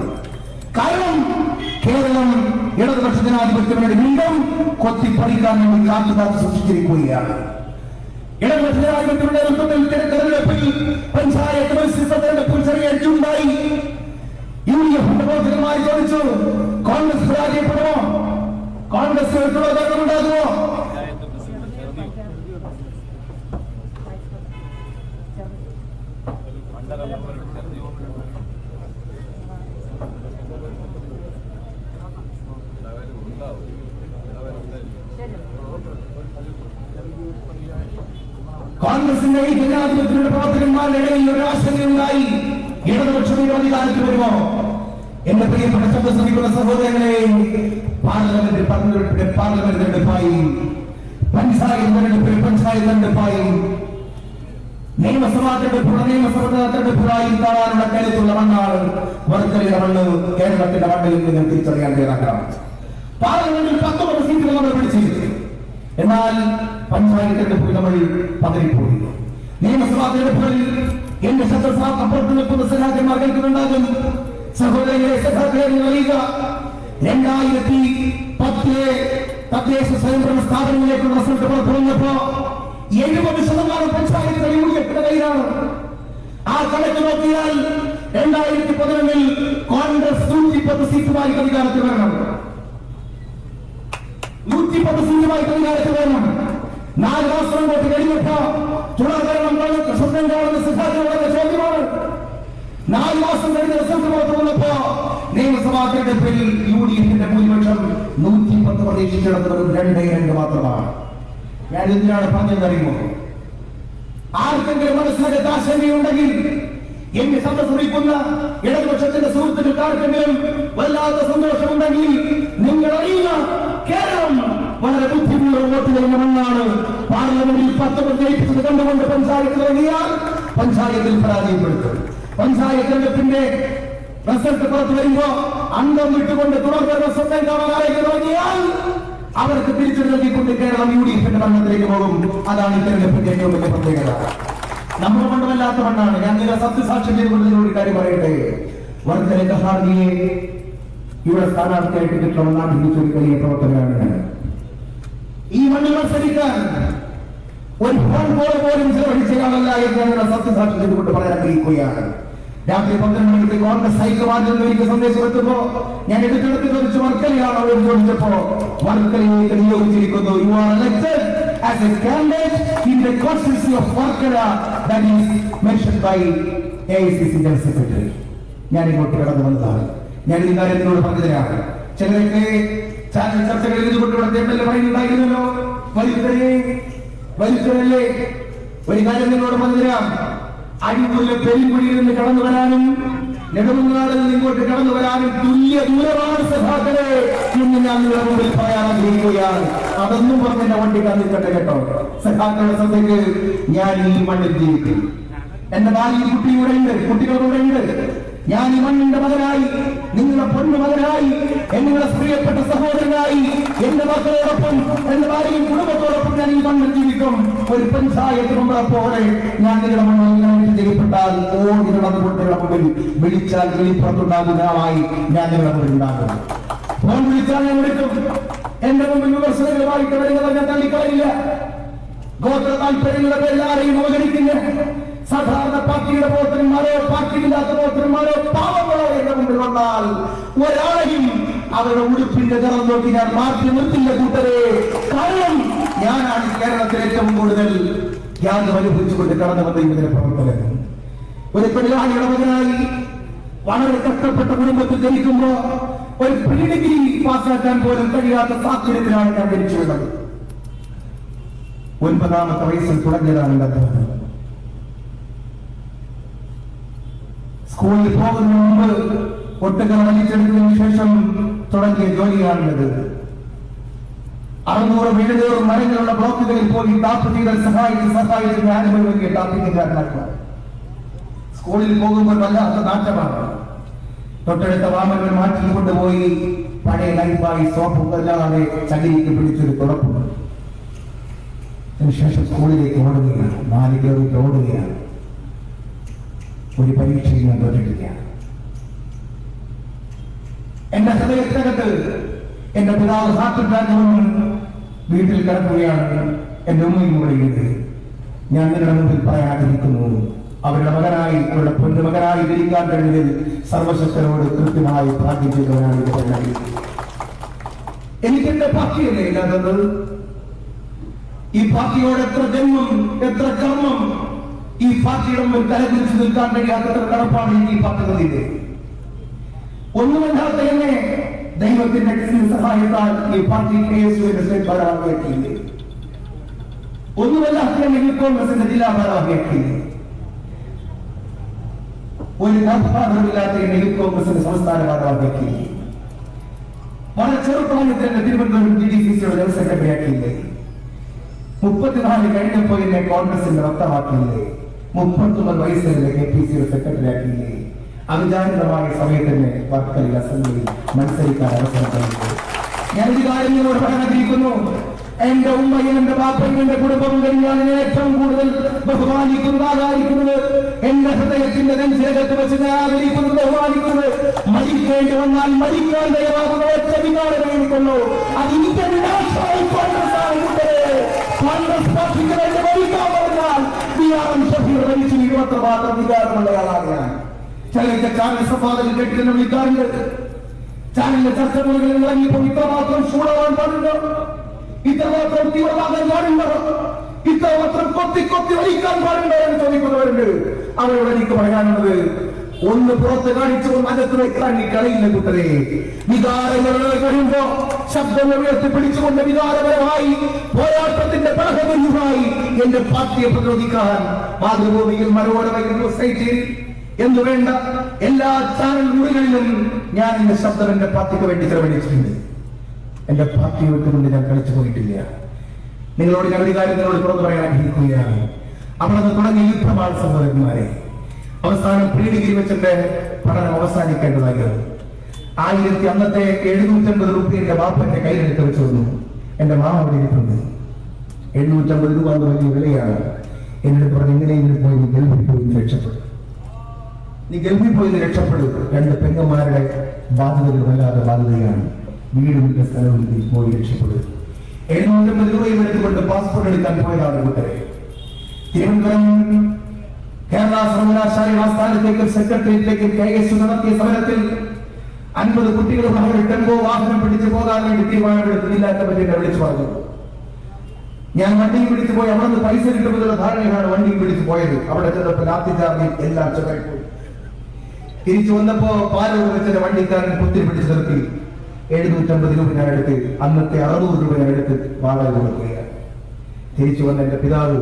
കാരണം കേരളം ഇടതുപക്ഷ ജനാധിപത്യം വേണ്ടി വീണ്ടും കൊത്തിപ്പറിക്കാൻ വേണ്ടി കാത്തു സൂക്ഷിച്ചിരിക്കുകയാണ്. ഇടതുപക്ഷ ജനാധിപത്യത്തിന്റെ നേതൃത്വത്തിൽ തെരഞ്ഞെടുപ്പിൽ പഞ്ചായത്ത് മത്സര തെരഞ്ഞെടുപ്പിൽ ചെറിയ അടിച്ചുണ്ടായി. UDF പ്രവർത്തകന്മാർ ചോദിച്ചു, കോൺഗ്രസ് പരാജയപ്പെടുമോ? കോൺഗ്രസ് ഉണ്ടാകുമോ? കോൺഗ്രസിന്റെ ഈ ജനാധിപത്യത്തിന്റെ പ്രവർത്തകന്മാരുടെ ഇടയിൽ ഒരു ആശങ്കയുണ്ടായി, ഇടതുപക്ഷം അധികാരത്തിൽ വരുമോ? എന്റെ പ്രിയപ്പെട്ട ശബ്ദ ശ്രമിക്കുന്ന സഹോദരങ്ങളെ, പാർലമെന്റ് തെരഞ്ഞെടുപ്പായി, പഞ്ചായത്ത് തെരഞ്ഞെടുപ്പായി, നിയമസഭാ തെരഞ്ഞെടുപ്പുകളായി കാണാനുള്ള കരുത്തുള്ള മണ്ണാണ് വർക്കലയുടെ മണ്ണ്. കേരളത്തിന്റെ മണ്ണിൽ നിങ്ങൾ തിരിച്ചറിയാൻ തയ്യാറാക്കണം. പാർലമെന്റിൽ 19 സീറ്റുകൾ നമ്മൾ പിടിച്ചിരുന്നു. എന്നാൽ പഞ്ചായത്ത് തെരഞ്ഞെടുപ്പിൽ നമ്മൾ പതറിപ്പോയി. നിയമസഭാ തെരഞ്ഞെടുപ്പുകളിൽ എന്റെ ശബ്ദസാപ്പുറത്ത് നിൽക്കുന്ന സഹാക്കന്മാർ കേൾക്കുന്നുണ്ടാകും. സഹോദരങ്ങളെ, സഹാക്കളെ അറിയുക, 2010 തദ്ദേശ സ്വയംഭരണ സ്ഥാപനങ്ങളിലേക്കുള്ള റിസൾട്ട് പുറത്തു വന്നപ്പോ 70% പഞ്ചായത്തുകൾ UDFന്റെ കയ്യിലാണ്. ആ കണക്ക് നോക്കിയാൽ 2011 കോൺഗ്രസ് 110 സീറ്റുമായി അധികാരത്തിൽ വരണം. 110 സീറ്റുമായി അധികാരത്തിൽ വരണം. 4 മാസം കൊണ്ട് കഴിഞ്ഞപ്പോ തുടർഭരണം സ്വന്തം കാണുന്ന സിദ്ധാന്തങ്ങളുടെ ചോദ്യമാണ്. 4 മാസം കഴിഞ്ഞ റിസൾട്ട് പുറത്തു വന്നപ്പോ നിയമസഭാ തെരഞ്ഞെടുപ്പിൽ UDFന്റെ ഭൂരിപക്ഷം 110 പ്രതീക്ഷിച്ചിടത്തത് 2 മാത്രമാണ്. ഞാൻ എന്തിനാണ് പറഞ്ഞെന്നറിയുമോ? ആർക്കെങ്കിലും മനസ്സിനകത്ത് ആശങ്കയുണ്ടെങ്കിൽ, എന്നെ സന്ദർശിക്കുന്ന ഇടതുപക്ഷത്തിന്റെ സുഹൃത്തുക്കൾക്ക് ആർക്കെങ്കിലും വല്ലാത്ത സന്തോഷമുണ്ടെങ്കിൽ, നിങ്ങൾ അറിയുക, കേരളം വളരെ ബുദ്ധിപൂർവ്വം വോട്ട് ചെയ്യുന്ന മണ്ണാണ്. പാർലമെന്റിൽ 10 ജയിപ്പിച്ചത് കണ്ടുകൊണ്ട് പഞ്ചായത്തിൽ ഇറങ്ങിയാൽ പഞ്ചായത്തിൽ പരാജയപ്പെടുത്തും. പഞ്ചായത്ത് തെരഞ്ഞെടുപ്പിന്റെ റിസൾട്ട് പുറത്തു വരുമ്പോ അംഗം വിട്ടുകൊണ്ട് തുടർന്ന് സ്വന്തം കാണാൻ ആരെങ്കിലും ഇറങ്ങിയാൽ അവർക്ക് തിരിച്ചു നൽകിക്കൊണ്ട് കേരളം UDFന്റെ ഭരണത്തിലേക്ക് പോകും. അതാണ് ഈ തെരഞ്ഞെടുപ്പിന്റെ ഏറ്റവും വലിയ പ്രത്യേകത. നമ്മുടെ മണ്ഡലമല്ലാത്ത മണ്ണാണ്. ഞാൻ നിങ്ങളെ സത്യസാക്ഷ്യം ചെയ്തുകൊണ്ട് ഒരു കാര്യം പറയട്ടെ. വർക്കല കഹാർജിയെ ഇവിടെ സ്ഥാനാർത്ഥിയായിട്ട് കിട്ടണമെന്നാണ് ഹിന്ദുത്വ വലിയ പ്രവർത്തകരാണ് ഞാൻ. ഈ മണ്ണിൽ മത്സരിക്കാൻ ഒരു ഫോൺ കോൾ പോലും ചെലവഴിച്ചയാളല്ല എന്ന് ഞങ്ങളുടെ സത്യസാക്ഷി ചെയ്തുകൊണ്ട് പറയാൻ ആഗ്രഹിക്കുകയാണ്. രാത്രി 12 മണിക്ക് കോൺഗ്രസ് ഹൈക്കമാൻഡിൽ എനിക്ക് സന്ദേശം എത്തുമ്പോ ഞാൻ എടുത്തെടുത്ത് ചോദിച്ചു, വർക്കലയാണോ എന്ന് ചോദിച്ചപ്പോ വർക്കലയിലേക്ക് നിയോഗിച്ചിരിക്കുന്നു. You are elected as a candidate in the constituency of Varkala that is mentioned by AICC General Secretary. ഞാൻ ഇങ്ങോട്ട് കടന്നു വന്നതാണ്. ഞാൻ ഈ കാര്യം നിങ്ങളോട് പറഞ്ഞതിനാണ്. ചിലരൊക്കെ ചാനൽ ചർച്ചകളിൽ ഇതുകൊണ്ട് ഇവിടെ തേടൽ പറയുന്നുണ്ടായിരുന്നല്ലോ, വലിച്ചതല്ലേ. ഒരു കാര്യം നിങ്ങളോട് പറഞ്ഞുതരാം. അടിപൊളിയിലെ പെരുങ്കുടിയിൽ നിന്ന് കടന്നു വരാനും നെടുമങ്ങാടിൽ നിന്ന് ഇങ്ങോട്ട് കടന്നു വരാനും തുല്യ ദൂരമാണ് സഖാക്കളെ എന്ന് ഞാൻ നിങ്ങളുടെ മുമ്പിൽ പറയാൻ ആഗ്രഹിക്കുകയാണ്. അതൊന്നും പറഞ്ഞ വണ്ടി കാണിക്കട്ടെ കേട്ടോ. സഖാക്കളുടെ ശ്രദ്ധയ്ക്ക് ഞാൻ ഈ മണ്ണിൽ ജീവിക്കും. എന്റെ ഭാര്യ കുട്ടികളുടെ കുട്ടികളുടെ ഉണ്ട്. ഞാൻ ഈ മണ്ണിന്റെ മകനായി, നിങ്ങളുടെ പൊന്നു മകനായി, നിങ്ങളുടെ പ്രിയപ്പെട്ട സഹോദരനായി, എന്റെ മക്കളോടൊപ്പം, എന്റെ ഭാര്യയും കുടുംബത്തോടൊപ്പം ഞാൻ ഈ മണ്ണിൽ ജീവിക്കും. ഒരു പഞ്ചായത്ത് മെമ്പറെ പോലെ ഞാൻ നിങ്ങളുടെ മണ്ണിൽ ചെയ്യപ്പെട്ടാൽ നിങ്ങളുടെ കുട്ടികളുടെ മുമ്പിൽ വിളിച്ചാൽ വെളിപ്പുറത്തുണ്ടാകുന്ന ആളായി ഞാൻ നിങ്ങളുടെ മുമ്പിൽ ഉണ്ടാകും. ഫോൺ വിളിച്ചാൽ ഞാൻ വിളിക്കും. എന്റെ മുമ്പിൽ വിമർശനങ്ങളുമായിട്ട് വരുന്നത് ഞാൻ തള്ളിക്കളയില്ല. ഗോത്ര താല്പര്യങ്ങളുടെ എല്ലാവരെയും അവഗണിക്കുന്ന സാധാരണ പാർട്ടിയുടെ പ്രവർത്തനന്മാരോ പാർട്ടിയില്ലാത്ത പ്രവർത്തനന്മാരോ പാവങ്ങളോ എന്റെ മുമ്പിൽ വന്നാൽ ഒരാളെയും അവരുടെ ഉടുപ്പിന്റെ നിറം നോക്കി ഞാൻ മാറ്റി നിർത്തില്ല കൂട്ടരെ. കാരണം ഞാനാണ് കേരളത്തിൽ ഏറ്റവും കൂടുതൽ ത്യാഗം അനുഭവിച്ചുകൊണ്ട് കടന്നു വന്ന ഇതിന്റെ പ്രവർത്തകൻ. ഒരു തൊഴിലാളിയുടെ മകനായി വളരെ കഷ്ടപ്പെട്ട കുടുംബത്തിൽ ജനിക്കുമ്പോ ഒരു പ്രീ ഡിഗ്രി പാസ്സാക്കാൻ പോലും കഴിയാത്ത സാഹചര്യത്തിലാണ് ഞാൻ ജനിച്ചു വരുന്നത്. 9ാമത്തെ വയസ്സിൽ തുടങ്ങിയതാണ് എന്റെ അധ്വാനം. സ്കൂളിൽ പോകുന്ന മുമ്പ് ഒട്ടുകൾ വലിച്ചെടുത്തതിനു ശേഷം തുടങ്ങിയ ജോലിയാണുള്ളത്. 600-700 മരങ്ങളുള്ള ബ്ലോക്കുകളിൽ പോയി ടാപ്പ് ചെയ്താൽ സഹായിച്ച് ഞാനും വലിയ ടാപ്പിംഗുകാരനാക്കുക. സ്കൂളിൽ പോകുമ്പോൾ വല്ലാത്ത നാട്ടമാണ്. തൊട്ടടുത്ത വാമകൾ മാറ്റി കൊണ്ടുപോയി പഴയ ലൈഫായി സോപ്പും അല്ലാതെ ചകിരിക്ക് പിടിച്ചൊരു തുറപ്പുണ്ട്. അതിനുശേഷം സ്കൂളിലേക്ക് ഓടുകയാണ്. 4 കിലോമീറ്റർ ഓടുകയാണ്. ഒരു പരീക്ഷയിൽ ഞാൻ തോറ്റിരിക്കുകയാണ്. എന്റെ ഹൃദയത്തിനകത്ത് എന്റെ പിതാവ് ഹാർട്ട് അറ്റാക്ക് വന്ന് വീട്ടിൽ കിടക്കുകയാണ്. എന്റെ ഉമ്മയും കൂടെയുണ്ട്. ഞാൻ നിങ്ങളുടെ മുമ്പിൽ പറയാൻ ആഗ്രഹിക്കുന്നു, അവരുടെ മകനായി, അവരുടെ പൊന്നുമകനായി ജനിക്കാൻ കഴിഞ്ഞതിൽ സർവശക്തനോട് കൃത്യമായി പ്രാർത്ഥന ചെയ്തവനാണ് ഇത് പറഞ്ഞത്. എനിക്ക് എന്റെ പാർട്ടിയല്ലേ ഇല്ലാത്തത്? ഈ പാർട്ടിയോട് എത്ര ജന്മം, എത്ര കർമ്മം, ഈ പാർട്ടിയുടെ മുമ്പിൽ തലകുറിച്ച് നിൽക്കാൻ കഴിയാത്ത കടപ്പാട് ഈ പാർട്ടികളിലെ ഒന്നുമല്ലാത്ത എന്നെ ദൈവത്തിന്റെ സഹായത്താൽ ഈ പാർട്ടി സ്റ്റേറ്റ് ഭാരവാഹിയാക്കിയില്ലേ? ഒന്നുമല്ലാത്ത എന്നെ കോൺഗ്രസിന്റെ ജില്ലാ ഭാരവാഹിയാക്കിയില്ലേ? ഒരു ഗാന്ധാരമില്ലാത്ത എന്നെ കോൺഗ്രസിന്റെ സംസ്ഥാന ഭാരവാഹിയാക്കിയില്ലേ? വളരെ ചെറുപ്രായത്തിൽ എന്നെ തിരുവനന്തപുരം GDCCയുടെ ജനറൽ സെക്രട്ടറി ആക്കിയില്ലേ? 34 കഴിഞ്ഞപ്പോൾ എന്നെ കോൺഗ്രസിന്റെ വക്താവാക്കിയില്ലേ? 39 വയസ്സിൽ KPCയുടെ സെക്രട്ടറി ആക്കിയില്ലേ? അവിചാരിതമായ സമയത്തന്നെ വർക്കലയിൽ അസംബ്ലിയിൽ മത്സരിക്കാൻ അവസരം നൽകി. ഞാൻ ഒരു കാര്യം നിങ്ങളോട് പറയാൻ ആഗ്രഹിക്കുന്നു. എന്റെ ഉമ്മയും എന്റെ ബാപ്പയും എന്റെ കുടുംബവും കഴിഞ്ഞാൽ ഏറ്റവും കൂടുതൽ ബഹുമാനിക്കുന്നത്, ആദരിക്കുന്നത്, എന്റെ ഹൃദയത്തിന്റെ നെഞ്ചേകത്ത് വെച്ച് ഞാൻ ആദരിക്കുന്നത്, ബഹുമാനിക്കുന്നത്, മരിക്കേണ്ടി വന്നാൽ മരിക്കാൻ ദയവാകുന്ന ഒറ്റ വികാരം എനിക്കുള്ളൂ. അത് ഇന്ത്യൻ നാഷണൽ കോൺഗ്രസ് ആണ്. കോൺഗ്രസ് പാർട്ടിക്ക് വേണ്ടി മരിക്കാൻ പറഞ്ഞാൽ ഷഫീർ മരിച്ചു 20 മാത്രം വികാരമുള്ളയാളാണ് ഞാൻ. ചിലർക്ക് ചാനൽ സമ്പാദകൻ കേട്ടിട്ട് വിളിക്കാറുണ്ട്. ചാനലിന്റെ ചർച്ചകളിൽ ഇറങ്ങിയപ്പോൾ ഇത്രമാത്രം ചൂടാവാൻ പാടുണ്ടോ? ഇത്രമാത്രം തീവ്രമാകാൻ പാടുണ്ടോ? ഇത്രമാത്രം കൊത്തി വലിക്കാൻ പാടുണ്ടോ എന്ന് ചോദിക്കുന്നവരുണ്ട്. അവരോട് എനിക്ക് പറയാനുള്ളത്, ഒന്ന് പുറത്ത് കാണിച്ചു അകത്ത് വെക്കാൻ കളിയില്ല കൂട്ടരെ. വികാരങ്ങൾ കഴിയുമ്പോ ശബ്ദങ്ങൾ ഉയർത്തി പിടിച്ചുകൊണ്ട് വികാരപരമായി പോരാട്ടത്തിന്റെ പടഹമായി എന്റെ പാർട്ടിയെ പ്രതിരോധിക്കാൻ മാതൃഭൂമിയിൽ, മനോരമയിൽ, സൊസൈറ്റിയിൽ എന്ന് വേണ്ട എല്ലാ ചാനൽ മുറികളിലും ഞാൻ എന്റെ ശബ്ദം എന്റെ പാർട്ടിക്ക് വേണ്ടി ചെലവഴിച്ചിട്ടുണ്ട്. എന്റെ പാർട്ടിയെ വിട്ടുകൊണ്ട് ഞാൻ കളിച്ചു പോയിട്ടില്ല. നിങ്ങളോട് ഞാൻ ഒരു കാര്യം നിങ്ങളോട് തുറന്നു പറയാൻ ആഗ്രഹിക്കുകയാണ്. അവിടെ നിന്ന് തുടങ്ങിയ യുദ്ധമാണ് സഹോദരന്മാരെ. അവസാനം പ്രീ ഡിഗ്രി വെച്ചെന്റെ പഠനം അവസാനിക്കേണ്ടതായിരുന്നു. 1750 രൂപ എന്റെ ബാപ്പന്റെ കയ്യിലെടുത്ത് വെച്ചു വന്നു. എന്റെ മാമ അവിടെ ഇരിക്കുന്നത് 750 രൂപ എന്ന് വലിയ വിലയാണ്. എന്നിട്ട് പറഞ്ഞ് എങ്ങനെയെങ്കിലും പോയി ഗൾഫിൽ പോയി രക്ഷപ്പെട്ടു. നീ ഗൾഫിൽ പോയി രക്ഷപ്പെടും. 2 പെങ്ങന്മാരുടെ ബാധ്യതകൾ വല്ലാതെ ബാധ്യതയാണ്. വീടുമില്ല സ്ഥലമില്ല, പോയി രക്ഷപ്പെടും. 750 രൂപയും എടുത്തുകൊണ്ട് പാസ്പോർട്ട് എടുക്കാൻ പോയതാണ് കൂട്ടരെ. തിരുവനന്തപുരം കേരള സർവകലാശാല ആസ്ഥാനത്തേക്കും സെക്രട്ടേറിയറ്റിലേക്കും KS നടത്തിയ സമരത്തിൽ 50 കുട്ടികളുമായി ടെമ്പോ വാഹനം പിടിച്ചു പോകാൻ വേണ്ടി തീരുമാനമെടുത്ത് ജില്ലാ കമ്മിറ്റിയെ വിളിച്ചു പറഞ്ഞു. ഞാൻ വണ്ടിയും പിടിച്ചു പോയി. അവിടെ നിന്ന് പൈസ കിട്ടുമെന്നുള്ള ധാരണയാണ് വണ്ടിയും പിടിച്ചു പോയത്. അവിടെ ചെന്നപ്പോൾ ലാത്തിചാർജിൽ എല്ലാം ചെറുതായിപ്പോയി. തിരിച്ചു വന്നപ്പോ പാലോട് വെച്ച വണ്ടിക്കാരൻ കുത്തിരി പിടിച്ചു നിർത്തി. 750 രൂപ ഞാൻ എടുത്ത്, അന്നത്തെ 600 രൂപ ഞാൻ എടുത്ത് വാടക കൊടുക്കുകയാണ്. തിരിച്ചു വന്ന എന്റെ പിതാവ്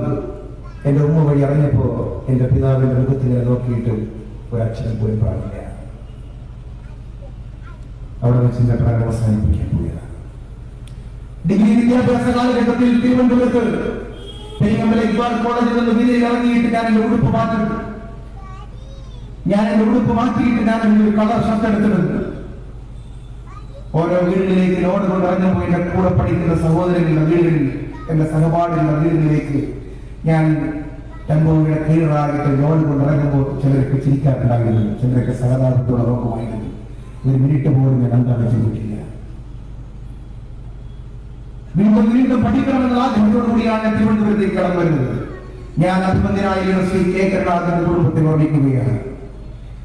എന്റെ ഉമ്മ വഴി അറിഞ്ഞപ്പോ എന്റെ പിതാവിന്റെ മുഖത്തിനെ നോക്കിയിട്ട് ഒരക്ഷരം പോലും പാടില്ല. അവിടെ വെച്ച് എന്റെ പ്രായം അവസാനിപ്പിക്കാൻ പോയതാണ്. ഡിഗ്രി വിദ്യാഭ്യാസ കാലഘട്ടത്തിൽ തിരുവനന്തപുരത്ത് പെരിങ്ങമല ഇക്ബാൽ കോളേജിൽ നിന്ന് വീതിയിൽ ഇറങ്ങിയിട്ട് ഞാൻ എന്റെ ഉടുപ്പ് മാറ്റിയിട്ട് ഞാൻ ഒരു കളർ ഷർട്ട് എടുത്തിട്ടുണ്ട്. ഓരോ വീടുകളിലേക്ക് ലോഡ് കൊണ്ട് ഇറങ്ങുമ്പോൾ എന്റെ കൂടെ പഠിക്കുന്ന സഹോദരങ്ങളുടെ വീടുകളിൽ, എന്റെ സഹപാഠികളുടെ വീടുകളിലേക്ക് ഞാൻ ടെമ്പോയുടെ കീഴായിട്ട് ലോഡ് കൊണ്ട് ഇറങ്ങുമ്പോൾ ചിലർക്ക് ചിരിക്കാറുണ്ടായിരുന്നു, ചിലർക്ക് സഹതാപത്തോടെ നോക്കുമായിരുന്നു. 1 മിനിറ്റ് പോലും ഞാൻ എന്താണ് ചെയ്തിട്ടില്ല. വീണ്ടും പഠിക്കണമെന്ന ആഗ്രഹത്തോടുകൂടിയാണ് തിരുവനന്തപുരത്തേക്ക് കടന്നു വരുന്നത്. ഞാൻ അഭിമന്യനായ ശ്രീ K. കരുണാകരന്റെ കുടുംബത്തെ ഓർമ്മിക്കുകയാണ്.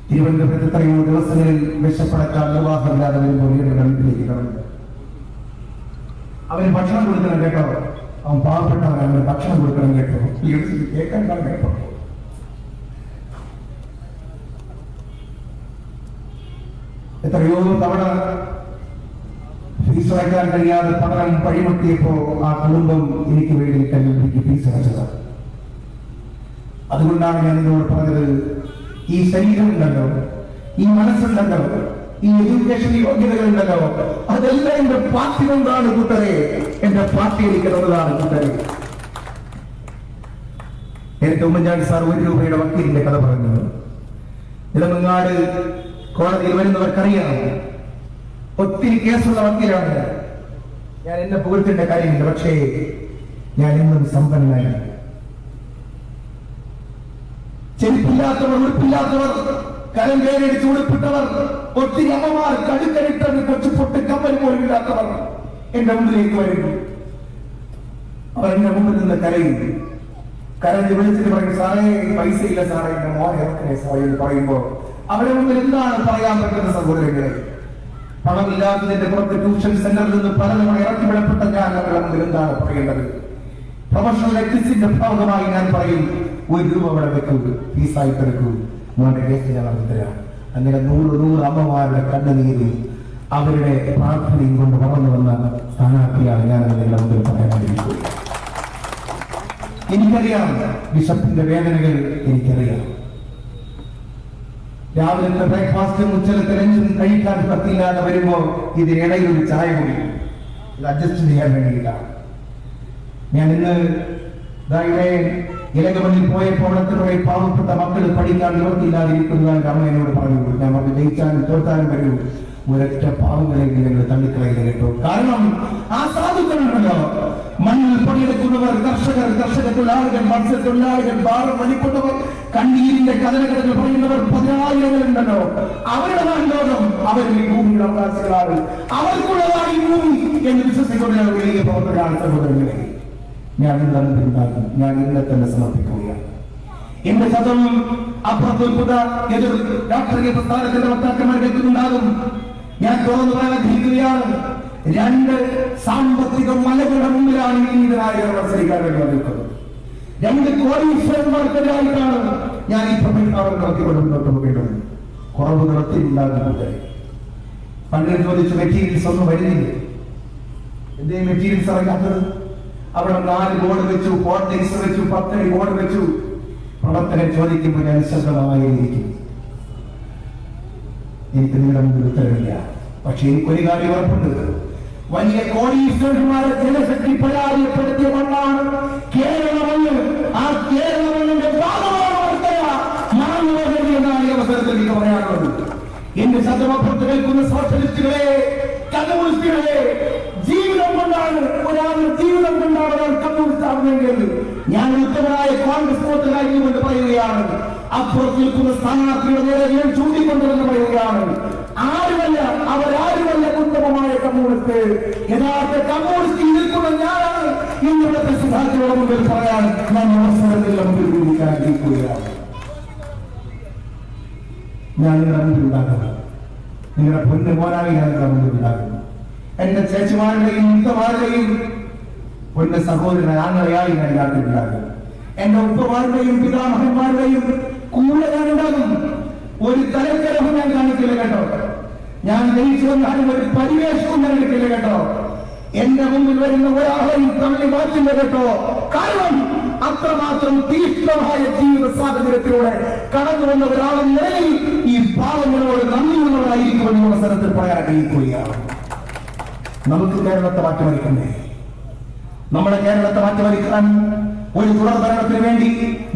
തിരുവനന്തപുരത്ത് എത്രയോ ദിവസങ്ങളിൽ വിശപ്പടക്കാൻ നിർവാഹമില്ലാതെ വരുമ്പോൾ വീട്ടിലേക്ക് കടന്നു. അവന് ഭക്ഷണം കൊടുക്കണം കേട്ടോ. അവൻ പാവപ്പെട്ടവൻ, അവന് ഭക്ഷണം കൊടുക്കണം കേട്ടോ. കേൾക്കാൻ കേട്ടോ. എത്രയോ തവണ ഫീസ് അടയ്ക്കാൻ കഴിയാതെ പഠനം പഴിമുട്ടിയപ്പോ ആ കുടുംബം എനിക്ക് വേണ്ടി കല്യാണിക്ക് ഫീസ് അടച്ചതാണ്. അതുകൊണ്ടാണ് ഞാൻ നിങ്ങളോട് പറഞ്ഞത്, ഈ ശരീരമുണ്ടല്ലോ, ഈ മനസ്സുണ്ടല്ലോ, ഈ എഡ്യൂക്കേഷൻ യോഗ്യതകളുണ്ടല്ലോ, അതെല്ലാം എന്റെ പാർട്ടി കൊണ്ടാണ് കൂട്ടരെ. എന്റെ പാർട്ടി എനിക്ക് തന്നതാണ് കൂട്ടരെ. നേരത്തെ ഉമ്മൻചാണ്ടി സാർ 1 രൂപയുടെ വക്കീലിന്റെ കഥ പറഞ്ഞു. ഇളമങ്ങാട് കോടതിയിൽ വരുന്നവർക്കറിയാം, ഒത്തിരി കേസുള്ള വക്കീലാണ് ഞാൻ. എന്നെ പുകഴ്ത്തേണ്ട കാര്യമില്ല, പക്ഷേ ഞാൻ ഇന്നും സമ്പന്നനായി. ചെരുപ്പില്ലാത്തവർ, ഉടുപ്പില്ലാത്തവർ, കരം കയറിയടിച്ച് ഉടുപ്പിട്ടവർ, ഒത്തിരി അമ്മമാർ കടുക്കരിട്ടത് കൊച്ചുപൊട്ട് കമ്മൽ പോലും ഇല്ലാത്തവർ എന്റെ മുമ്പിലേക്ക് വരുന്നു. അവർ എന്റെ മുമ്പിൽ നിന്ന് കരയും. കരഞ്ഞ് വിളിച്ചിട്ട് പറയും, സാറേ പൈസ ഇല്ല സാറേ, എന്റെ മോനെ ഇറക്കണേ സാറേ എന്ന് പറയുമ്പോ അവരുടെ മുമ്പിൽ എന്താണ് പറയാൻ പറ്റുന്ന സഹോദരങ്ങളെ? പണമില്ലാത്തതിന്റെ പുറത്ത് ട്യൂഷൻ സെന്ററിൽ നിന്ന് പലതവണ ഇറക്കി വിടപ്പെട്ട ഞാൻ അവരുടെ മുമ്പിൽ എന്താണ് പറയേണ്ടത്? പ്രൊഫഷണൽ എത്തിക്സിന്റെ ഭാഗമായി ഞാൻ പറയും, 1 രൂപ അവിടെ വെക്കൂ, ഫീസായിട്ട് എടുക്കൂ, മോന്റെ കേസ് ഞാൻ തരാം. അങ്ങനെ 100 അമ്മമാരുടെ കണ്ണുനീര്, അവരുടെ പ്രാർത്ഥനയും കൊണ്ട് വളർന്നു വന്ന സ്ഥാനാർത്ഥിയാണ് ഞാൻ നിങ്ങളുടെ മുമ്പിൽ പറയാനായിരിക്കും. എനിക്കറിയാം ബിഷപ്പിന്റെ വേദനകൾ, എനിക്കറിയാം. രാവിലത്തെ ബ്രേക്ക്ഫാസ്റ്റും ഉച്ചലത്തെ ലഞ്ചും കഴിക്കാൻ പറ്റില്ലാതെ വരുമ്പോ ഇതിനിടയിൽ ഒരു ചായ കൂടി ഇത് അഡ്ജസ്റ്റ് ചെയ്യാൻ വേണ്ടിയിട്ടാണ്. ഞാൻ ഇന്ന് ഇലകമണ്ണിൽ പോയപ്പോൾ അവിടുത്തെ പാവപ്പെട്ട മക്കൾ പഠിക്കാൻ നിവർത്തിയില്ലാതിരിക്കുന്നതാണ് അമ്മ എന്നോട് പറഞ്ഞു. ഞാൻ പറഞ്ഞു, ജയിച്ചാലും തോറ്റാലും വരൂ, ഒരൊറ്റ പാവങ്ങളെങ്കിലും ഞങ്ങൾ തള്ളിക്കളയില്ല കേട്ടോ. കാരണം ആ സാധുക്കളുണ്ടല്ലോ, മണ്ണിൽ പണിയെടുക്കുന്നവർ, കർഷകർ, കർഷക തൊഴിലാളികൾ, മത്സ്യത്തൊഴിലാളികൾ, ഭാരം വലിക്കുന്നവർ, കണ്ണീരിന്റെ കഥനകഥകൾ പറയുന്നവർ 10,000-കളുണ്ടല്ലോ. അവരുടെ ലോകം, അവരിൽ ഈ ഭൂമിയുടെ അവകാശികളാണ്, അവർക്കുള്ളതാണ് ഈ ഭൂമി എന്ന് വിശ്വസിക്കുന്ന വലിയ പ്രവർത്തകരാണ് സഹോദരങ്ങളെ. ഞാൻ ഇന്നുണ്ടാക്കും, ഞാൻ ഇന്നെ തന്നെ സമർപ്പിക്കുകയാണ്. എന്റെ ശതം അപ്പുറത്തുൽപ്പുത എതിർ രാഷ്ട്രീയ പ്രസ്ഥാനത്തിന്റെ വക്താക്കന്മാർ കേൾക്കുന്നുണ്ടാകും. ഞാൻ തുറന്നു പറയാൻ ആഗ്രഹിക്കുകയാണ്, 2 സാമ്പത്തിക മലകളുടെ മുമ്പിലാണ് ഈ നീതിനായകർ മത്സരിക്കാൻ വേണ്ടി വന്നിരിക്കുന്നത്. 2 കോടീശ്വരന്മാർക്കെതിരായിട്ടാണ് ഞാൻ ഈ പ്രമുഖർ നോക്കിക്കൊണ്ട് മുന്നോട്ട് പോകേണ്ടത്. കുറവുകൾ ഒത്തിരി ഉണ്ടാകുന്നുണ്ട്. പണ്ട് ചോദിച്ചു, മെറ്റീരിയൽസ് ഒന്നും വരുന്നില്ല, എന്തേ മെറ്റീരിയൽസ് ഇറങ്ങാത്തത്? അവിടെ 4 ബോർഡ് വെച്ചു, പോർട്ടിക്സ് വെച്ചു, 10 ബോർഡ് വെച്ചു. പ്രവർത്തകൻ ചോദിക്കുമ്പോൾ ഞാൻ നിശബ്ദമായിരിക്കും. എനിക്ക് നിങ്ങളുടെ മുമ്പിൽ ഉത്തരവില്ല. പക്ഷെ എനിക്കൊരു കാര്യം ഉറപ്പുണ്ട്, വലിയ കോടീശ്വരന്മാരെ ജനശക്തി പരാജയപ്പെടുത്തിയ മണ്ണാണ് കേരളമണ്ണ്. ആ കേരളമണ്ണിന്റെ ഭാഗമാണ് അവസരത്തിൽ എനിക്ക് പറയാനുള്ളത്. എന്റെ ശബ്ദമപ്പുറത്ത് കേൾക്കുന്ന സോഷ്യലിസ്റ്റുകളെ, കമ്മ്യൂണിസ്റ്റുകളെ, ജീവിതം കൊണ്ടാണ് ഒരാൾ കമ്മ്യൂണിസ്റ്റ് ആവുന്നതെങ്കിൽ ഞാൻ ഉത്തമനായ കോൺഗ്രസ് പ്രവർത്തകരായി കൊണ്ട് പറയുകയാണ്, അപ്പുറത്ത് നിൽക്കുന്ന സ്ഥാനാർത്ഥിയുടെ നേരെ ഞാൻ ചൂണ്ടിക്കൊണ്ടുവന്ന് പറയുകയാണ്, ആരുമല്ല, അവരാരുമല്ല ഉത്തമമായ കമ്മ്യൂണിസ്റ്റ്. യഥാർത്ഥ കമ്മ്യൂണിസ്റ്റിൽ നിൽക്കുന്ന ഞാനാണ് ഇന്നിവിടുത്തെ സിദ്ധാർത്ഥിയുടെ മുമ്പിൽ പറയാൻ ഞാൻ അവസരത്തിന്റെ മുമ്പിൽ കൂടിക്കാൻ ആഗ്രഹിക്കുകയാണ്. ഞാൻ നിങ്ങളുടെ മുമ്പിൽ ഉണ്ടാക്കുന്നത്, നിങ്ങളുടെ പൊന്നു മോനായി ഞാൻ നിങ്ങളുടെ മുമ്പിൽ ഉണ്ടാക്കുന്നു. എന്റെ ചേച്ചിമാരുടെയും മുത്തമാരുടെയും പൊന്നു സഹോദരൻ ആങ്ങളയായി ഞാൻ ഉണ്ടാക്കുന്നു. എന്റെ ഉപ്പമാരുടെയും പിതാമഹന്മാരുടെയും കൂടെ ഞാൻ ഉണ്ടാകും. ഒരു തലക്കരവും ഞാൻ കാണിക്കില്ല കേട്ടോ. ഞാൻ ജയിച്ചു വന്നാലും ഒരു പരിവേഷവും ഞാൻ എടുക്കില്ല കേട്ടോ. എന്റെ മുമ്പിൽ വരുന്ന ഒരാളെയും തള്ളി മാറ്റില്ല കേട്ടോ. കാരണം അത്രമാത്രം തീഷ്ണമായ ജീവിത സാഹചര്യത്തിലൂടെ കടന്നു വന്ന ഒരാളെന്ന നിലയിൽ ഈ പാവങ്ങളോട് നന്ദിയുള്ളവരായിരിക്കുമെന്ന് അവസരത്തിൽ പറയാൻ ആഗ്രഹിക്കുകയാണ്. നമുക്ക് കേരളത്തെ മാറ്റിമറിക്കണ്ടേ? നമ്മുടെ കേരളത്തെ മാറ്റിമറിക്കാൻ ഒരു തുടർ ഭരണത്തിന് വേണ്ടി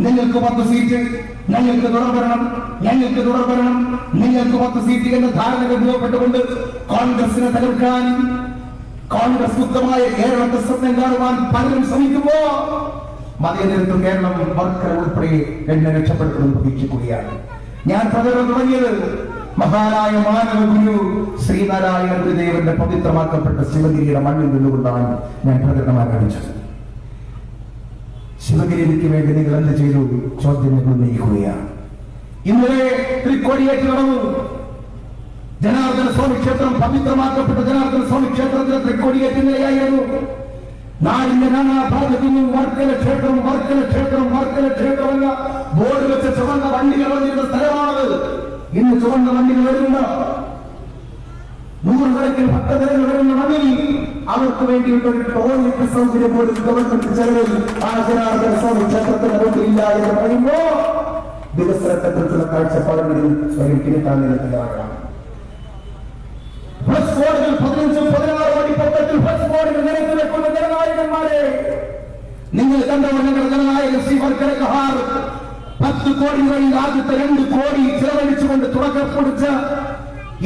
നിങ്ങൾക്ക് 10 സീറ്റ്, ഞങ്ങൾക്ക് തുടർ ഭരണം, ഞങ്ങൾക്ക് തുടർ ഭരണം, നിങ്ങൾക്ക് 10 സീറ്റ് എന്ന ധാരണ ഉപയോഗപ്പെട്ടുകൊണ്ട് കോൺഗ്രസിനെ തകർക്കാൻ, കോൺഗ്രസ് മുക്തമായ കേരളത്തെ സ്വപ്നം കാണുവാൻ പലരും ശ്രമിക്കുമ്പോ മതേതരത്വം കേരളം വർക്കര ഉൾപ്പെടെ എന്നെ രക്ഷപ്പെടുത്തുമെന്ന് പ്രതീക്ഷിക്കുകയാണ്. ഞാൻ പ്രചരണം തുടങ്ങിയത് മഹാനായ മാനവ ഗുരു ശ്രീനാരായണ ഗുരുദേവന്റെ പവിത്രമാക്കപ്പെട്ട ശിവഗിരിയുടെ മണ്ണിൽ നിന്നുകൊണ്ടാണ് ഞാൻ പ്രചരണം ആരംഭിച്ചത്. ശിവഗിരിക്ക് വേണ്ടി നിങ്ങൾ എന്ത് ചെയ്തു? ചോദ്യം നിങ്ങൾ ഉന്നയിക്കുകയാണ്. ഇന്നലെ തൃക്കോടിയേറ്റ് നടന്നു. ജനാർദ്ദന സ്വാമി ക്ഷേത്രം, പവിത്രമാക്കപ്പെട്ട ജനാർദ്ദന സ്വാമി ക്ഷേത്രത്തിലെ തൃക്കോടിയേറ്റ് നിലയായിരുന്നു. നാടിന്റെ നാനാഭാഗത്തു നിന്നും വർക്കല ക്ഷേത്രം, വർക്കല ക്ഷേത്രം, വർക്കല ക്ഷേത്രം എന്ന ബോർഡ് വെച്ച ചുവന്ന വണ്ടികൾ വന്നിരുന്ന സ്ഥലമാണത്. ഇന്ന് ചുവന്ന വണ്ടികൾ വരുന്ന 100 കണക്കിന് ഭക്തജനങ്ങൾ വരുന്ന മണ്ണിൽ അവർക്ക് വേണ്ടിയിട്ട് ഒരു ടോയ്ലറ്റ് സൗകര്യം പോലും ഗവൺമെന്റ് ചെലവിൽ ആ ജനാർദ്ദന സ്വാമി ക്ഷേത്രത്തിന് റോഡില്ല എന്ന് പറയുമ്പോ വികസനത്തെക്കുറിച്ചുള്ള കാഴ്ചപ്പാടുകളിൽ സ്വയം തിരുത്താൻ തയ്യാറാണ്. ബസ് ബോർഡുകൾ 15-16 അടി പൊക്കത്തിൽ ബസ് ബോർഡുകൾ നിരത്തി വെക്കുന്ന ജനനായകന്മാരെ നിങ്ങൾ കണ്ടവർ. ഞങ്ങളുടെ ജനനായകൻ ശ്രീ വർക്കല കഹാർ 10 കോടി രൂപയിൽ ആദ്യത്തെ 2 കോടി ചെലവഴിച്ചുകൊണ്ട് തുടക്കം പൊടിച്ച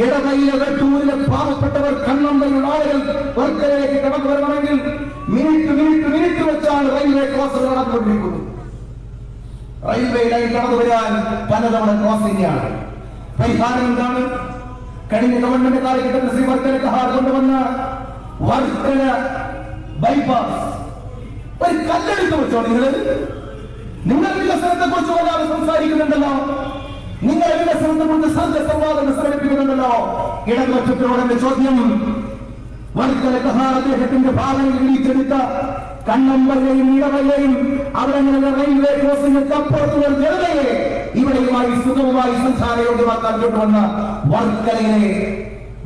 ഇടവയിലെ വെട്ടൂരിലെ പാവപ്പെട്ടവർ കണ്ണമ്പയുടെ ആളുകൾ വർക്കലയിലേക്ക് കടന്നു വരണമെങ്കിൽ മിനിറ്റ് വെച്ചാണ് റെയിൽവേ ക്രോസുകൾ നടന്നുകൊണ്ടിരിക്കുന്നത്. റെയിൽവേ ലൈൻ കടന്നു വരാൻ പലതവണ ക്രോസിംഗാണ്. പരിഹാരം എന്താണ്? കഴിഞ്ഞ ഗവൺമെന്റ് കാലഘട്ടത്തിൽ ശ്രീ വർക്കല കഹാർ കൊണ്ടുവന്ന വർക്കല ബൈപ്പാസ് ഒരു കല്ലെടുത്ത് വെച്ചോ. നിങ്ങൾ വികസനത്തെ കുറിച്ച് വല്ലാതെ സംസാരിക്കുന്നുണ്ടല്ലോ, നിങ്ങൾ വികസനത്തെ കുറിച്ച് സംവാദം സംഘടിപ്പിക്കുന്നുണ്ടല്ലോ. ഇടതുപക്ഷത്തിനോട് എന്റെ ചോദ്യം, വർക്കല കഹാർ അദ്ദേഹത്തിന്റെ ഭാവനയിൽ വിളിച്ചെടുത്ത കണ്ണമ്പയെയും ഇടവയെയും അവരങ്ങനെ റെയിൽവേ ക്രോസിംഗിന് അപ്പുറത്തുള്ള ജനതയെ ഇവിടെയുമായി സുഗമമായി സഞ്ചാരയോഗ്യമാക്കാൻ കൊണ്ടുവന്ന വർക്കലയിലെ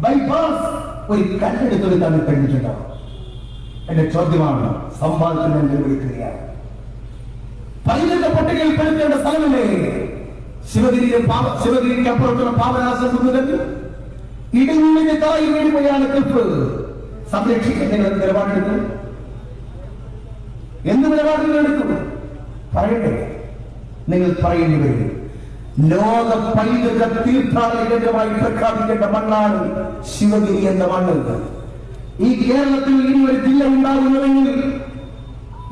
ബൈപ്പാസ് ഒരു കല്ലെടുത്തെടുക്കാൻ കഴിഞ്ഞിട്ടുണ്ടോ? എന്റെ ചോദ്യമാണ്. സംവാദത്തിന് വിളിക്കുകയാണ്. പൈതൃക പട്ടികയിൽ പെടുത്തേണ്ട സ്ഥലമല്ലേ ശിവഗിരിക്ക് അപ്പുറത്തുള്ള പാവനാശം? ഇടിഞ്ഞിന്റെ തായി വീഴുകയാണ് ക്ലിഫ്. സംരക്ഷിക്കാൻ നിങ്ങൾ നിലപാടെടുക്കും. എന്ത് നിലപാട് നിങ്ങൾ എടുക്കും? പറയട്ടെ, നിങ്ങൾ പറയേണ്ടി വരും. ലോക പൈതൃക തീർത്ഥാടന കേന്ദ്രമായി പ്രഖ്യാപിക്കേണ്ട മണ്ണാണ് ശിവഗിരി എന്ന മണ്ണ്. ഈ കേരളത്തിൽ ഇനി ഒരു ജില്ല ഉണ്ടാകുന്നതെങ്കിൽ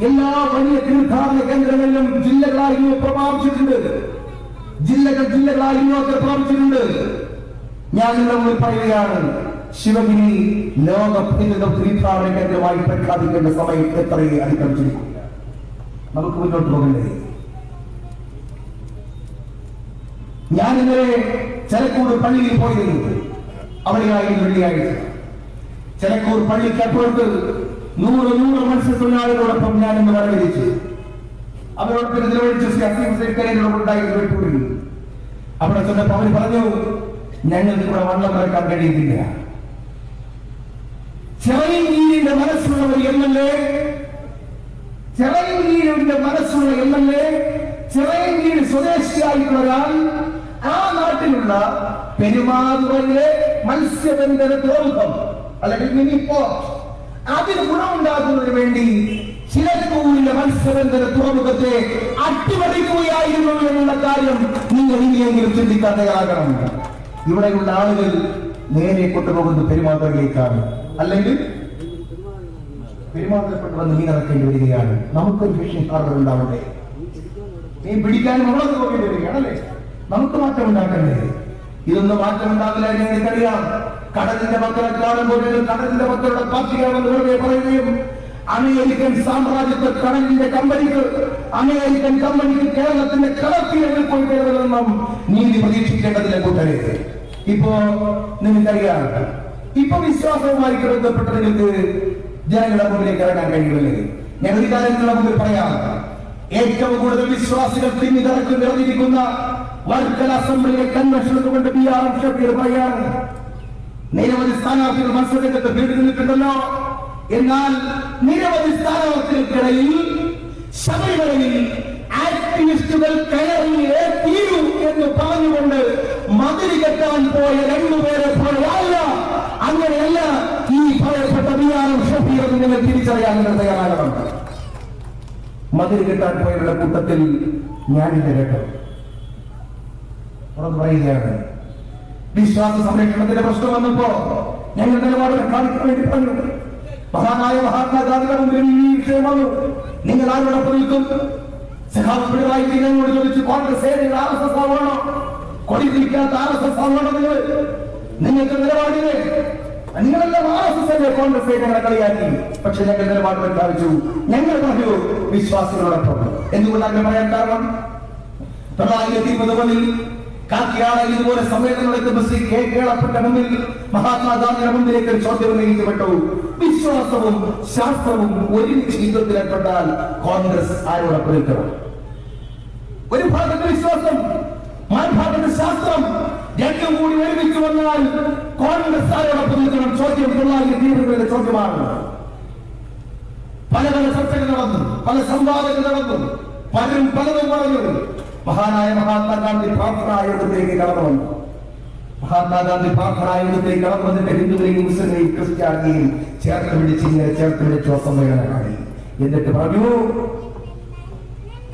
എല്ലാ വലിയ തീർത്ഥാടന കേന്ദ്രങ്ങളിലും ജില്ലകളായി പ്രഭാവിച്ചിട്ടുണ്ട്. ജില്ലകളായി പ്രഭാവിച്ചിട്ടുണ്ട്. ഞാൻ നിങ്ങളോട് പറയുകയാണ്, ശിവഗിരി ലോക പൈതൃക തീർത്ഥാടന കേന്ദ്രമായി പ്രഖ്യാപിക്കേണ്ട സമയം എത്രയും അതിക്രമിച്ചിരിക്കുക. നമുക്ക് മുന്നോട്ട് പോകണ്ടേ? ഞാൻ ഇന്നലെ ചെലക്കൂർ പള്ളിയിൽ പോയിരുന്നു. അവിടെയായിരുന്നു വെള്ളിയാഴ്ച. ചെലക്കൂർ പള്ളിക്ക് അപ്പുറത്ത് 100 മത്സ്യത്തൊഴിലാളികളോടൊപ്പം ഞാൻ ഇന്ന് വരവേരിച്ചു. അവരോടൊപ്പം ഉണ്ടായിരുന്നു. അവിടെ ചെന്നപ്പോ അവർ പറഞ്ഞു, ഞങ്ങൾക്ക് ഇവിടെ വള്ളം ഇറക്കാൻ കഴിയുന്നില്ല. ചിറയൻകീഴിന്റെ മനസ്സുള്ള ഒരു MLA, ചിറയൻകീഴിന്റെ മനസ്സുള്ള MLA, ചിറയൻകീഴ് സ്വദേശിയായിട്ടുള്ള ഒരാൾ ആ നാട്ടിലുള്ള പെരുമാതുറയിലെ മത്സ്യബന്ധന തുറമുഖം അല്ലെങ്കിൽ മിനി പോർട്ട് അതിന് ഗുണമുണ്ടാക്കുന്നതിന് വേണ്ടി ചിലക്കൂരിലെ മത്സ്യബന്ധന തുറമുഖത്തെ അട്ടിമറിക്കുകയായിരുന്നു എന്നുള്ള കാര്യം നിങ്ങൾ ഇനിയെങ്കിലും ചിന്തിക്കാൻ തയ്യാറാകണം. ഇവിടെയുള്ള ആളുകൾ നേരെ കൊണ്ടുപോകുന്നത് പെരുമാതുറയിലേക്കാണ്, അല്ലെങ്കിൽ പെരുമാതുറപ്പെട്ട് വന്ന് മീനിറക്കേണ്ടി വരികയാണ്. നമുക്കൊരു ഫിഷിംഗ് ഹാർബർ ഉണ്ടാവണ്ടേ? നീ പിടിക്കാൻ ഉള്ളത് നോക്കി വരികയാണല്ലേ. നമുക്ക് മാറ്റം ഉണ്ടാക്കണ്ടേ? ഇതൊന്നും മാറ്റം ഉണ്ടാകില്ല. എനിക്കറിയാം, കടലിന്റെ മക്കളെ കാണുമ്പോൾ കടലിന്റെ മക്കളുടെ പാർട്ടിയാണെന്ന് വെറുതെ പറയുകയും അമേരിക്കൻ സാമ്രാജ്യത്തെ കടലിന്റെ കമ്പനികൾ അമേരിക്കൻ കമ്പനികൾ കേരളത്തിന്റെ കടൽത്തീരങ്ങളിൽ പോയി കയറുമെന്നും നീതി പ്രതീക്ഷിക്കേണ്ടതിനെ കൂട്ടരെ. ഇപ്പോ നിങ്ങൾക്കറിയാം, ഇപ്പൊ വിശ്വാസവുമായി ബന്ധപ്പെട്ട് നിങ്ങൾക്ക് ജനങ്ങളുടെ മുമ്പിലേക്ക് ഇറങ്ങാൻ കഴിയുമല്ലേ? ഞാൻ ഒരു കാര്യം നിങ്ങളുടെ മുമ്പിൽ പറയാം. ഏറ്റവും കൂടുതൽ വിശ്വാസികൾ തിങ്ങിതറക്ക് നിറഞ്ഞിരിക്കുന്ന വർക്കല അസംബ്ലിയിലെ കൺവെൻഷൻ കൊണ്ട് BR ഷഫീർ പറയാണ്, നിരവധി സ്ഥാനാർത്ഥികൾ മത്സരരംഗത്ത് വീട് നിന്നിട്ടുണ്ടല്ലോ. എന്നാൽ നിരവധി സ്ഥാനാർത്ഥികൾക്കിടയിൽ ശബരിമലയിൽ ആക്ടിവിസ്റ്റുകൾ കയറിയേ തീരൂ എന്ന് പറഞ്ഞുകൊണ്ട് മതിൽ കെട്ടാൻ പോയ രണ്ടുപേരെ പോലെയല്ല, അങ്ങനെയല്ല ഈ പറയപ്പെട്ട BR ഷഫീർ എന്ന് നിങ്ങൾ തിരിച്ചറിയാൻ തയ്യാറാകണം. മതിൽ കെട്ടാൻ പോയവരുടെ കൂട്ടത്തിൽ ഞാനിത് കേട്ടോ ഉറപ്പ് പറയുകയാണ്. വിശ്വാസ സംരക്ഷണത്തിന്റെ പ്രശ്നം വന്നപ്പോ ഞങ്ങൾ നിലപാടുകൾ കാണിക്കാൻ വേണ്ടി പറഞ്ഞു. മഹാനായ മഹാത്മാഗാന്ധിയുടെ മുമ്പിൽ ഈ വിഷയം വന്നു. നിങ്ങൾ ആരോടൊപ്പം നിൽക്കും? സഖാവ് പിണറായി വിജയനോട് ചോദിച്ചു, കോൺഗ്രസ് RSS ആവണോ? കൊടി പിടിക്കാത്ത RSS ആവണോ? നിങ്ങൾക്ക് നിലപാടില്ലേ? നിങ്ങളെല്ലാം RSS അല്ലേ കോൺഗ്രസ് ഞങ്ങളെ കളിയാക്കി. പക്ഷെ ഞങ്ങൾ നിലപാട് പ്രഖ്യാപിച്ചു. ഞങ്ങൾ പറഞ്ഞു വിശ്വാസികളോടൊപ്പം. എന്തുകൊണ്ടാണ് പറയാൻ കാരണം? 1920 കാക്കിയാള ഇതുപോലെ സമ്മേളനം നടക്കുന്ന ശ്രീ കെ കേളപ്പന്റെ മുമ്പിൽ മഹാത്മാഗാന്ധിയുടെ മുമ്പിലേക്ക് ഒരു ചോദ്യം ഉന്നയിക്കപ്പെട്ടു. വിശ്വാസവും ശാസ്ത്രവും ഒരുമിച്ച് യുദ്ധത്തിലേർപ്പെട്ടാൽ കോൺഗ്രസ് ആരോടൊപ്പം നിൽക്കണം? ഒരു ഭാഗത്ത് വിശ്വാസം, മറുഭാഗത്ത് ശാസ്ത്രം, രണ്ടും കൂടി ഒരുമിച്ച് വന്നാൽ കോൺഗ്രസ് ആരോടൊപ്പം നിൽക്കണം? ചോദ്യം 1920 ചോദ്യമാണ്. പല ചർച്ചകൾ നടന്നു, പല സംവാദങ്ങൾ നടന്നു, പലരും പലതും പറഞ്ഞു. മഹാനായ മഹാത്മാഗാന്ധി പ്രാർത്ഥനായോഗത്തിലേക്ക് കടന്നു വന്നു. മഹാത്മാഗാന്ധി പ്രാർത്ഥനായോഗത്തിലേക്ക് കടന്നു വന്നിട്ട് ഹിന്ദുക്കളെയും മുസ്ലിങ്ങളെയും ക്രിസ്ത്യാനിയെയും ചേർത്ത് പിടിച്ചു സമ്മേളനം കാണി. എന്നിട്ട് പറഞ്ഞു,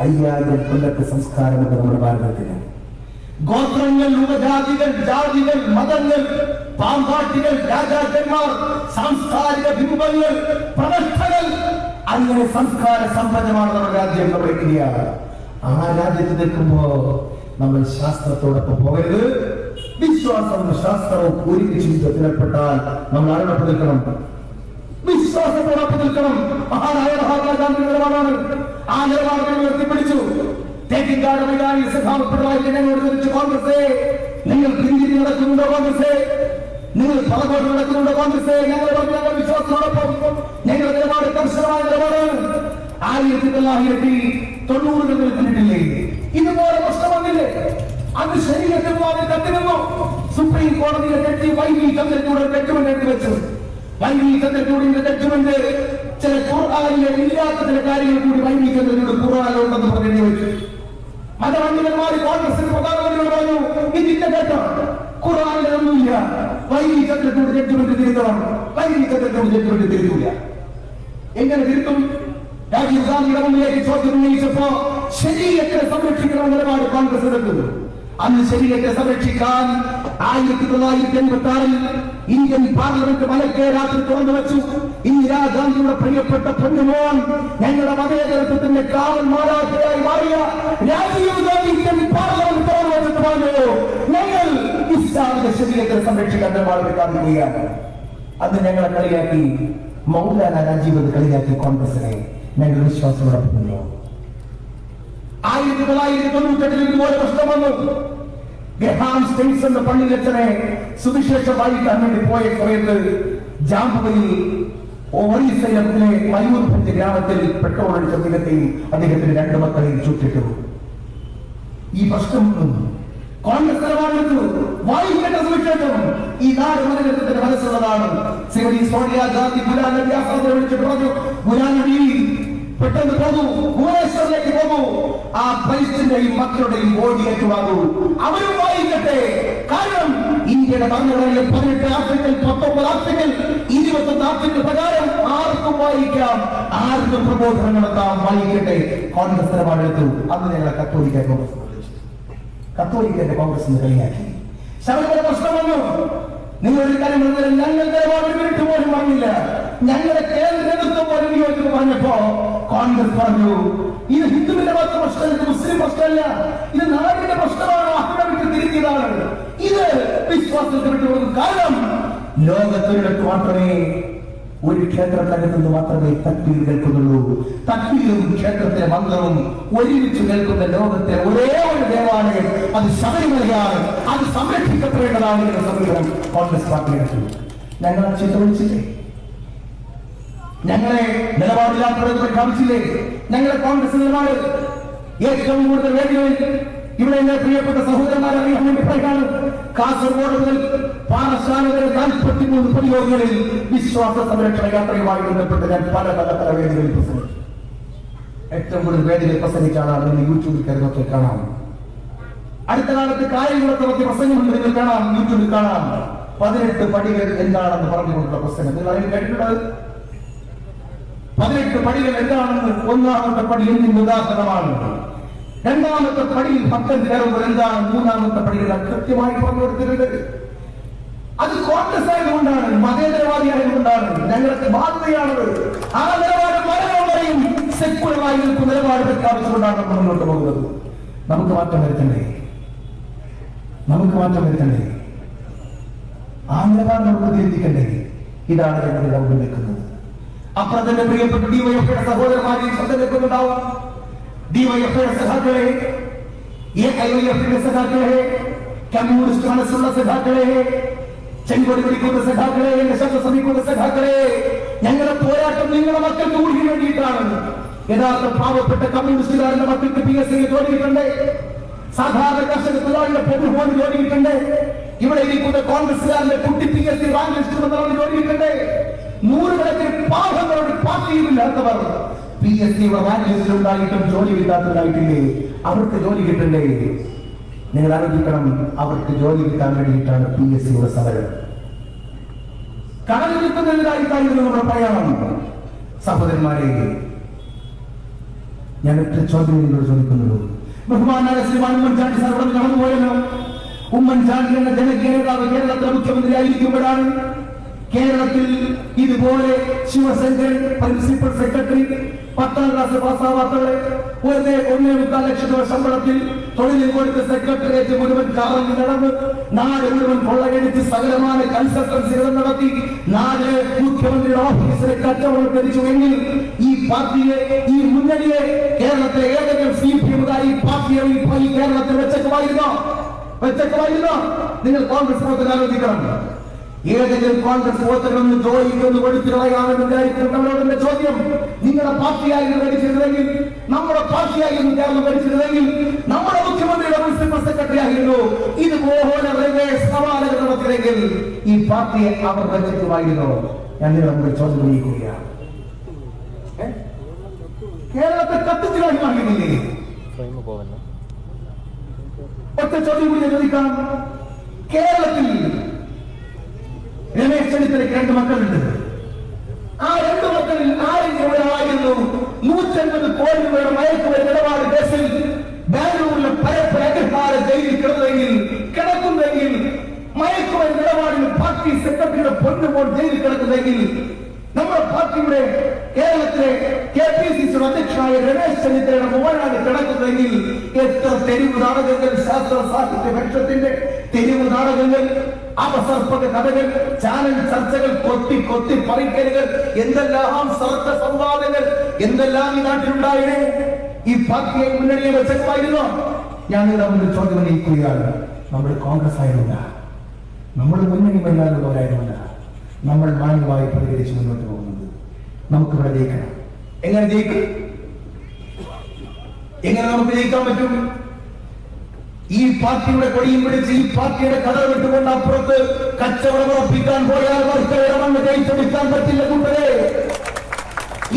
5000 കൊല്ലത്തെ സംസ്കാരമുണ്ട് നമ്മുടെ ഭാരതത്തിന്. ഗോത്രങ്ങൾ, ഉപജാതികൾ, ജാതികൾ, മതങ്ങൾ, പാമ്പാട്ടികൾ, രാജാക്കന്മാർ, സാംസ്കാരിക ബിംബങ്ങൾ, പ്രതിഷ്ഠകൾ, അങ്ങനെ സംസ്കാര സമ്പന്നമാണ് നമ്മുടെ രാജ്യം, നമ്മുടെ ഇന്ത്യ. ആ രാജ്യത്ത് നിൽക്കുമ്പോ നമ്മൾ ശാസ്ത്രത്തോടൊപ്പം പോകരുത്. വിശ്വാസവും ശാസ്ത്രവും ഒരുമിച്ച് യുദ്ധത്തിലേർപ്പെട്ടാൽ നമ്മൾ ആരോടൊപ്പം നിൽക്കണം? വിശ്വാസത്തോടൊപ്പം നിൽക്കണം. മഹാനായ മഹാത്മാഗാന്ധി നിലപാടാണ്. ആ നിലപാടുകൾ ഉയർത്തിപ്പിടിച്ചു. തേക്കിൻകാട് മൈതാനിൽ സഖാവ് പിണറായി വിജയനോട് ചോദിച്ചു, കോൺഗ്രസേ നിങ്ങൾ പിന്തിരിഞ്ഞ് നടക്കുന്നുണ്ടോ? കോൺഗ്രസേ നിങ്ങൾ പലപോട്ട് നടക്കുന്നുണ്ടോ? കോൺഗ്രസേ ഞങ്ങൾ പറഞ്ഞു, ഞങ്ങൾ വിശ്വാസത്തോടൊപ്പം. ഞങ്ങളുടെ നിലപാട് കർശനമായ നിലപാടാണ്. 1990 പിന്നിട്ടില്ലേ ഇതുപോലെ പ്രശ്നം വന്നില്ലേ? അത് ശരീരത്തിൽ കത്തിരുന്നു. സുപ്രീം കോടതിയിലെ ജഡ്ജി വൈവി ചന്ദ്രചൂഡ് ജഡ്ജ്മെന്റ് എഴുതി വെച്ചു. വൈവി ചന്ദ്രചൂഡിന്റെ ജഡ്ജ്മെന്റ് ചില ഖുർആനിലെ ഇല്ലാത്ത ചില കാര്യങ്ങൾ കൂടി വൈവി ചന്ദ്രചൂഡ് ഖുർആനിലുണ്ടെന്ന് പറഞ്ഞു വെച്ചു. മതപണ്ഡിതന്മാർ കോൺഗ്രസിന് പ്രധാനമന്ത്രിയോട് പറഞ്ഞു, ഇതിന്റെ കേട്ടോ ഖുർആനിലൊന്നുമില്ല, വൈവി ചന്ദ്രചൂഡ് ജഡ്ജ്മെന്റ് തിരുത്തണം. വൈവി ചന്ദ്രചൂഡ് ജഡ്ജ്മെന്റ് തിരുത്തൂല. എങ്ങനെ തിരുത്തും? രാജീവ് ഗാന്ധിയുടെ മുന്നിലേക്ക് ചോദ്യം ഉന്നയിച്ചപ്പോ ശരീരത്തെ സംരക്ഷിക്കുന്ന നിലപാട് കോൺഗ്രസ് എടുക്കുന്നു. അന്ന് ശരീരത്തെ സംരക്ഷിക്കാൻ 1986 ഇന്ത്യൻ പാർലമെന്റ് മലക്കെ രാത്രി തുറന്നു വെച്ചു. ഇന്ദിരാഗാന്ധിയുടെ പ്രിയപ്പെട്ട പൊന്നുമോൻ, ഞങ്ങളുടെ മതേതരത്വത്തിന്റെ കാവൽ മാലാഖയായി മാറിയ രാജീവ് ഗാന്ധി ഇന്ത്യൻ പാർലമെന്റ് തുറന്നു വെച്ചിട്ട് പറഞ്ഞു, ഞങ്ങൾ ഇസ്ലാമിക ശരീരത്തെ സംരക്ഷിക്കാൻ നിലപാട് പ്രഖ്യാപിക്കുകയാണ്. അന്ന് ഞങ്ങളെ കളിയാക്കി മൗലാന രാജീവ് കളിയാക്കി കോൺഗ്രസിനെ. ഞങ്ങൾ വിശ്വാസത്തോടൊപ്പമല്ലോ. 1998 ഇതുപോലെ പ്രശ്നം വന്നു. ഗ്രഹാം സ്റ്റേറ്റ്സ് എന്ന പള്ളിയിലച്ഛനെ സുവിശേഷം വായിക്കാൻ വേണ്ടി പോയ സമയത്ത് ജാമ്പുവിൽ ഒറീസയിലെ മയൂർഭഞ്ച് ഗ്രാമത്തിൽ പെട്രോൾ അടിച്ച അദ്ദേഹത്തിന് 2 മക്കളെയും ചുറ്റിട്ടു. ഈ പ്രശ്നം കോൺഗ്രസ് നിലപാടെടുത്തു. വായിക്കേണ്ട സുവിശേഷം ഈ നാട് മതത്തിന്റെ മനസ്സുള്ളതാണ്. ശ്രീമതി സോണിയാഗാന്ധി ഗുലാം നബി ആസാദിനെ വിളിച്ചിട്ട് പറഞ്ഞു, ഗുലാം നബി പെട്ടെന്ന് പോകൂ, ഭുവനേശ്വറിലേക്ക് പോകൂ, ആ ക്രൈസ്റ്റിന്റെയും മക്കളുടെയും ബോഡി ഏറ്റുവാങ്ങൂ, അവരും വായിക്കട്ടെ. കാരണം ഇന്ത്യയുടെ ഭരണഘടനയിലെ 18 ആർട്ടിക്കിൾ, 19 ആർട്ടിക്കിൾ, 21 ആർട്ടിക്കിൾ പ്രകാരം ആർക്കും വായിക്കാം, ആർക്കും പ്രബോധനം നടത്താം, വായിക്കട്ടെ. കോൺഗ്രസ് നിലപാടെടുത്തു. അന്ന് ഞങ്ങളെ കത്തോലിക്കന്റെ കോൺഗ്രസ് കളിയാക്കി. ശബരിമല പ്രശ്നം വന്നു. നിങ്ങളൊരു കാര്യം പറഞ്ഞാൽ ഞങ്ങൾ നിലപാട് വിട്ടു പോലും പറഞ്ഞില്ല. ഞങ്ങളുടെ കേന്ദ്ര നേതൃത്വം പോലും നിയോജനം പറഞ്ഞപ്പോ കോൺഗ്രസ് പറഞ്ഞു, ഇത് ഹിന്ദുവിന്റെ മാത്രം പ്രശ്നമല്ല, ഇത് മുസ്ലിം പ്രശ്നമല്ല, ഇത് നാടിന്റെ പ്രശ്നമാണ്. അവിടെ വിട്ട് തിരിഞ്ഞതാണ്. ഇത് വിശ്വാസത്തെ വിട്ടുകൊടുക്കും. കാരണം ലോകത്തൊരിടത്ത് മാത്രമേ ഒരു ക്ഷേത്രത്തിനകത്ത് നിന്ന് മാത്രമേ തക്ബീർ കേൾക്കുന്നുള്ളൂ. തക്ബീറും ക്ഷേത്രത്തിലെ മന്ത്രവും ഒരുമിച്ച് കേൾക്കുന്ന ലോകത്തെ ഒരേ ഒരു ദേവാലയം അത് ശബരിമലയാണ്. അത് സംരക്ഷിക്കപ്പെടേണ്ടതാണ് എന്ന സമീപനം കോൺഗ്രസ് പാർട്ടിയെടുത്തു. ഞങ്ങൾ ചിന്ത വിളിച്ചില്ലേ? ഞങ്ങളെ നിലപാടില്ലാത്തവരെ പ്രഖ്യാപിച്ചില്ലേ? ഞങ്ങളെ കോൺഗ്രസ് നിലപാട് ഏറ്റവും കൂടുതൽ വേദികളിൽ ഇവിടെ എന്റെ പ്രിയപ്പെട്ട സഹോദരന്മാരെ അറിയാൻ വേണ്ടി പറയുകയാണ്. കാസർഗോഡ് മുതൽ പാറശാല വരെ 43 പൊതുയോഗങ്ങളിൽ വിശ്വാസ സംരക്ഷണ യാത്രയുമായി ബന്ധപ്പെട്ട് ഞാൻ പല വേദികളിൽ പ്രസംഗിച്ചു. ഏറ്റവും കൂടുതൽ വേദികളിൽ പ്രസംഗിച്ച ആളാണ്. നിങ്ങൾ യൂട്യൂബിൽ കയറി കാണാം. അടുത്ത കാലത്ത് കാര്യങ്ങളൊക്കെ നടത്തിയ പ്രസംഗമുണ്ട്, നിങ്ങൾ കാണാം, യൂട്യൂബിൽ കാണാം. 18 പടികൾ എന്താണെന്ന് പറഞ്ഞുകൊണ്ടുള്ള പ്രസംഗം നിങ്ങൾ അതിന് കേട്ടിട്ടുള്ളത്? 18 പടികൾ എന്താണെന്ന് ഒന്നാമത്തെ പടി എന്തിന് ഉദാഹരണമാണ്. രണ്ടാമത്തെ പടിയിൽ ഭക്തൻ കയറുമ്പോൾ എന്താണ്, മൂന്നാമത്തെ പടികൾ കൃത്യമായി പറഞ്ഞു കൊടുത്തിട്ടുണ്ട്. അത് കോൺഗ്രസ് ആയതുകൊണ്ടാണ്, മതേതരവാദി ആയതുകൊണ്ടാണ്, ഞങ്ങൾക്ക് ബാധ്യതയാണത്. ആ നിലപാട് മരണവും സെക്യുലറായി നിൽക്കുന്ന നിലപാട് പ്രഖ്യാപിച്ചുകൊണ്ടാണ് നമ്മൾ മുന്നോട്ട് പോകുന്നത്. നമുക്ക് മാറ്റം വരുത്തണ്ടേ? ആ നിലപാട് നമുക്ക് തിരുത്തിക്കണ്ടേ? ഇതാണ് ഞങ്ങളുടെ മുന്നിൽ നിൽക്കുന്നത്. അപ്പുറത്തിന്റെ പ്രിയപ്പെട്ട ഡിവൈഎഫ്ഐയുടെ സഹോദരന്മാരെ ശബ്ദം വെക്കുന്നുണ്ടാവാം. ഡിവൈഎഫ്ഐയുടെ സഖാക്കളെ, എഐവൈഎഫിന്റെ സഖാക്കളെ, കമ്മ്യൂണിസ്റ്റ് മനസ്സുള്ള സഖാക്കളെ, ചെങ്കൊടി പിടിക്കുന്ന സഖാക്കളെ, എന്റെ ശബ്ദം ശ്രമിക്കുന്ന സഖാക്കളെ, ഞങ്ങളുടെ പോരാട്ടം നിങ്ങളുടെ മക്കൾക്ക് കൂടി വേണ്ടിയിട്ടാണ്. യഥാർത്ഥ പാവപ്പെട്ട കമ്മ്യൂണിസ്റ്റുകാരുടെ മക്കൾക്ക് PSC ജോലി കിട്ടണ്ടേ? സാധാരണ കർഷക തൊഴിലാളിയുടെ പൊതുഭവന് ജോലി കിട്ടണ്ടേ? ഇവിടെ ഇരിക്കുന്ന കോൺഗ്രസുകാരന്റെ കുട്ടി PSC റാങ്ക് ലിസ്റ്റ് ജോലി കിട്ടണ്ടേ? നൂറുകണക്കിന് പാവങ്ങളോട് പാർട്ടിയുമില്ലാത്തവർ PSCയുടെ റാങ്ക് ലിസ്റ്റിൽ ഉണ്ടായിട്ടും ജോലി കിട്ടാത്തവരായിട്ടില്ലേ? അവർക്ക് ജോലി കിട്ടണ്ടേ? നിങ്ങൾ ആലോചിക്കണം, അവർക്ക് ജോലി കിട്ടാൻ വേണ്ടിയിട്ടാണ് PSCയുടെ സമരം. കടലിൽ നിൽക്കുന്നതിനായിട്ടായിരുന്നു നമ്മൾ പറയണം. സഹോദരന്മാരെ, ഞാൻ ഒറ്റ ചോദ്യം നിങ്ങളോട് ചോദിക്കുന്നുള്ളൂ. ബഹുമാനായ ശ്രീമാൻ ഉമ്മൻചാണ്ടി സാർ ഇവിടെ കടന്നുപോയല്ലോ. ഉമ്മൻചാണ്ടി എന്ന ജനകീയ നേതാവ് കേരളത്തിലെ മുഖ്യമന്ത്രി ആയിരിക്കുമ്പോഴാണ് കേരളത്തിൽ ഇതുപോലെ ശിവശങ്കരൻ പ്രിൻസിപ്പൽ സെക്രട്ടറി 10ാം ക്ലാസ് പാസ്സാവാത്തവരെ 1.25 ലക്ഷം രൂപ ശമ്പളത്തിൽ തൊഴിൽ കൊടുത്ത് സെക്രട്ടേറിയറ്റ് മുഴുവൻ കറങ്ങി നടന്ന് നാട് മുഴുവൻ കൊള്ളയടിച്ച് സകലമായ കൺസൾട്ടൻസികൾ നടത്തി നാട് മുഖ്യമന്ത്രിയുടെ ഓഫീസിലെ കച്ചവടം ഈ പാർട്ടിയെ, ഈ മുന്നണിയെ കേരളത്തിലെ ഏതെങ്കിലും CPM-കാർ ഈ പാർട്ടിയെ ഈ കേരളത്തിൽ വെച്ചേക്കുമായിരുന്നോ? നിങ്ങൾ കോൺഗ്രസ് വോട്ടർ ആലോചിക്കണം. ഏതെങ്കിലും കോൺഗ്രസ് വോട്ടറൊന്ന് ജോലിക്കൊന്ന് കൊടുത്തു കളയാമെന്ന് വിചാരിക്കുന്നവരോട് ചോദ്യം, നിങ്ങളുടെ പാർട്ടിയായിരുന്നു ഭരിച്ചിരുന്നെങ്കിൽ, നമ്മുടെ പാർട്ടിയായിരുന്നു കേരളം ഭരിച്ചിരുന്നെങ്കിൽ, നമ്മുടെ മുഖ്യമന്ത്രിയുടെ പ്രിൻസിപ്പൽ സെക്രട്ടറി ആയിരുന്നു ഇതുപോലെ റിവേഴ്സ് സവാലുകൾ നടത്തിയെങ്കിൽ ഈ പാർട്ടിയെ അവർ ഭരിച്ചിട്ടുമായിരുന്നോ? ഞാൻ നിങ്ങളുടെ ചോദ്യം ഉന്നയിക്കുകയാണ്. കേരളത്തെ കത്തിച്ചു കഴിയുമായിരുന്നില്ലേ? ഒറ്റ ചോദ്യം കൂടി ചോദിക്കാം. കേരളത്തിൽ രമേശ് ചെന്നിത്തലയ്ക്ക് 2 മക്കളുണ്ട്. ആ 2 മക്കളിൽ ആരെങ്കിലും ഒരാളായിരുന്നു 150 കോടി രൂപയുടെ മയക്കുമരുന്ന് ഇടപാട് കേസിൽ ബാംഗ്ലൂരിലെ പരപ്പര അഗ്രഹാര ജയിലിൽ കിടക്കുന്നെങ്കിൽ മയക്കുമരുന്ന് ഇടപാടിൽ പാർട്ടി സെക്രട്ടറിയുടെ പൊന്നുമോൾ ജയിലിൽ കിടക്കുന്നെങ്കിൽ നമ്മുടെ പാർട്ടിയുടെ കേരളത്തിലെ KPCC അധ്യക്ഷനായ രമേശ് ചെന്നിത്തലയുടെ മോനാണ് കിടക്കുന്നതെങ്കിൽ എത്ര തെരുവ് നാടകങ്ങൾ, ശാസ്ത്ര സാഹിത്യ പക്ഷത്തിന്റെ തെരുവ് നാടകങ്ങൾ, അപസർപ്പക കഥകൾ, ചാനൽ ചർച്ചകൾ, കൊത്തി പറിക്കലുകൾ, എന്തെല്ലാം സർക്ക സംവാദങ്ങൾ എന്തെല്ലാം ഈ നാട്ടിലുണ്ടായേ? ഈ പാർട്ടിയെ മുന്നണിയെ വെച്ചമായിരുന്നോ? ഞാൻ നിങ്ങളുടെ മുന്നിൽ ചോദ്യം ഉന്നയിക്കുകയാണ്. നമ്മൾ കോൺഗ്രസ് ആയിരുന്നില്ല, നമ്മൾ മുന്നണി മല്ലാതുള്ളവരായിരുന്നില്ല. നമ്മൾ മാന്യമായി പ്രതികരിച്ച് മുന്നോട്ട് പോകുന്നത്. നമുക്കിവിടെ ജയിക്കണം. എങ്ങനെ ജയിക്കും? എങ്ങനെ നമുക്ക് ജയിക്കാൻ പറ്റും? ഈ പാർട്ടിയുടെ കൊടിയും പിടിച്ച് ഈ പാർട്ടിയുടെ കഥ വിട്ടുകൊണ്ട് അപ്പുറത്ത് കച്ചവടം ഉറപ്പിക്കാൻ പോയാൽ വർക്കയുടെ മണ്ണ് ജയിച്ചെടുക്കാൻ പറ്റില്ല കൂട്ടരെ.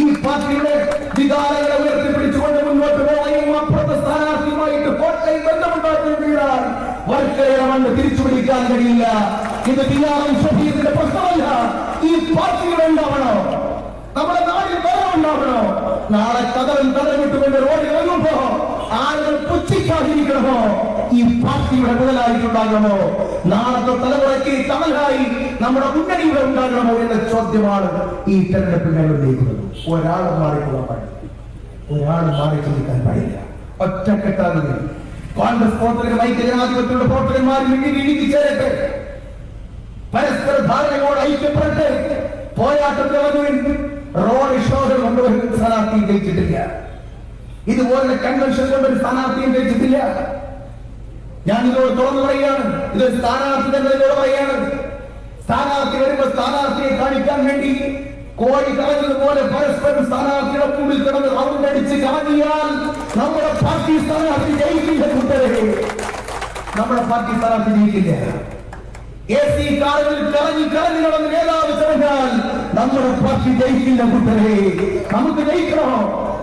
ഈ പാർട്ടിയുടെ വികാരങ്ങളെ ഉയർത്തിപ്പിടിച്ചുകൊണ്ട് മുന്നോട്ട് പോവുകയും അപ്പുറത്തെ സ്ഥാനാർത്ഥിയുമായിട്ട് കോട്ടയിൽ ബന്ധമുണ്ടാക്കുകയാണ്. വർക്കയുടെ മണ്ണ് തിരിച്ചു പിടിക്കാൻ കഴിയില്ല. ഇത് ബിആർഎം ഷഫീഖിന്റെ പ്രശ്നമല്ല. ഈ പാർട്ടിയുടെ ഉണ്ടാവണോ? നമ്മുടെ നാട്ടിൽ ബലം ഉണ്ടാവണോ? നാളെ കഥവും വിട്ടുകൊണ്ട് റോഡിൽ ഇറങ്ങുമ്പോ ആളുകൾ പുച്ഛിക്കാതിരിക്കണമോ? ഈ പാർട്ടിയുടെ മുതലായിട്ടുണ്ടാകണമോ? നാളത്തെ തലമുറയ്ക്ക് തണലായി നമ്മുടെ മുന്നണിയുടെ ഉണ്ടാകണമോ എന്ന ചോദ്യമാണ് ഈ തെരഞ്ഞെടുപ്പിൽ ഞങ്ങൾ ഉന്നയിക്കുന്നത്. ഒരാൾ മാറിപ്പോകാൻ പാടില്ല. ഒരാൾ മാറി ചിന്തിക്കാൻ പാടില്ല. ഒറ്റക്കെട്ടാകുക. കോൺഗ്രസ് പ്രവർത്തകർ, ഐക്യജനാധിപത്യയുടെ പ്രവർത്തകന്മാരിൽ ഇഴുകി ചേരട്ടെ. പരസ്പര ധാരണയോട് ഐക്യപ്പെടട്ടെ. പോരാട്ടത്തിൽ റോഡ് ഷോകൾ കൊണ്ടുവരുന്ന സ്ഥാനാർത്ഥിയും ജയിച്ചിട്ടില്ല. ഇതുപോലെ കൺവെൻഷൻ കൊണ്ടൊരു സ്ഥാനാർത്ഥിയും ജയിച്ചിട്ടില്ല. ഞാൻ ഇതോട് തുറന്നു പറയുകയാണ്. ഇത് സ്ഥാനാർത്ഥി തന്നെ ഇതോട് പറയുകയാണ്. സ്ഥാനാർത്ഥി വരുമ്പോൾ സ്ഥാനാർത്ഥിയെ കാണിക്കാൻ വേണ്ടി കോഴി കളഞ്ഞതുപോലെ പരസ്പരം സ്ഥാനാർത്ഥിയുടെ മുമ്പിൽ കിടന്ന് റൗണ്ട് അടിച്ച് കളഞ്ഞാൽ നമ്മുടെ പാർട്ടി സ്ഥാനാർത്ഥി ജയിക്കില്ല കൂട്ടരെ. നമ്മുടെ പാർട്ടി സ്ഥാനാർത്ഥി ജയിക്കില്ല. AC കാറുകളിൽ കറങ്ങി നടന്ന് നേതാവ് പറഞ്ഞാൽ നമ്മുടെ പാർട്ടി ജയിക്കില്ല കൂട്ടരെ. നമുക്ക് ജയിക്കണോ?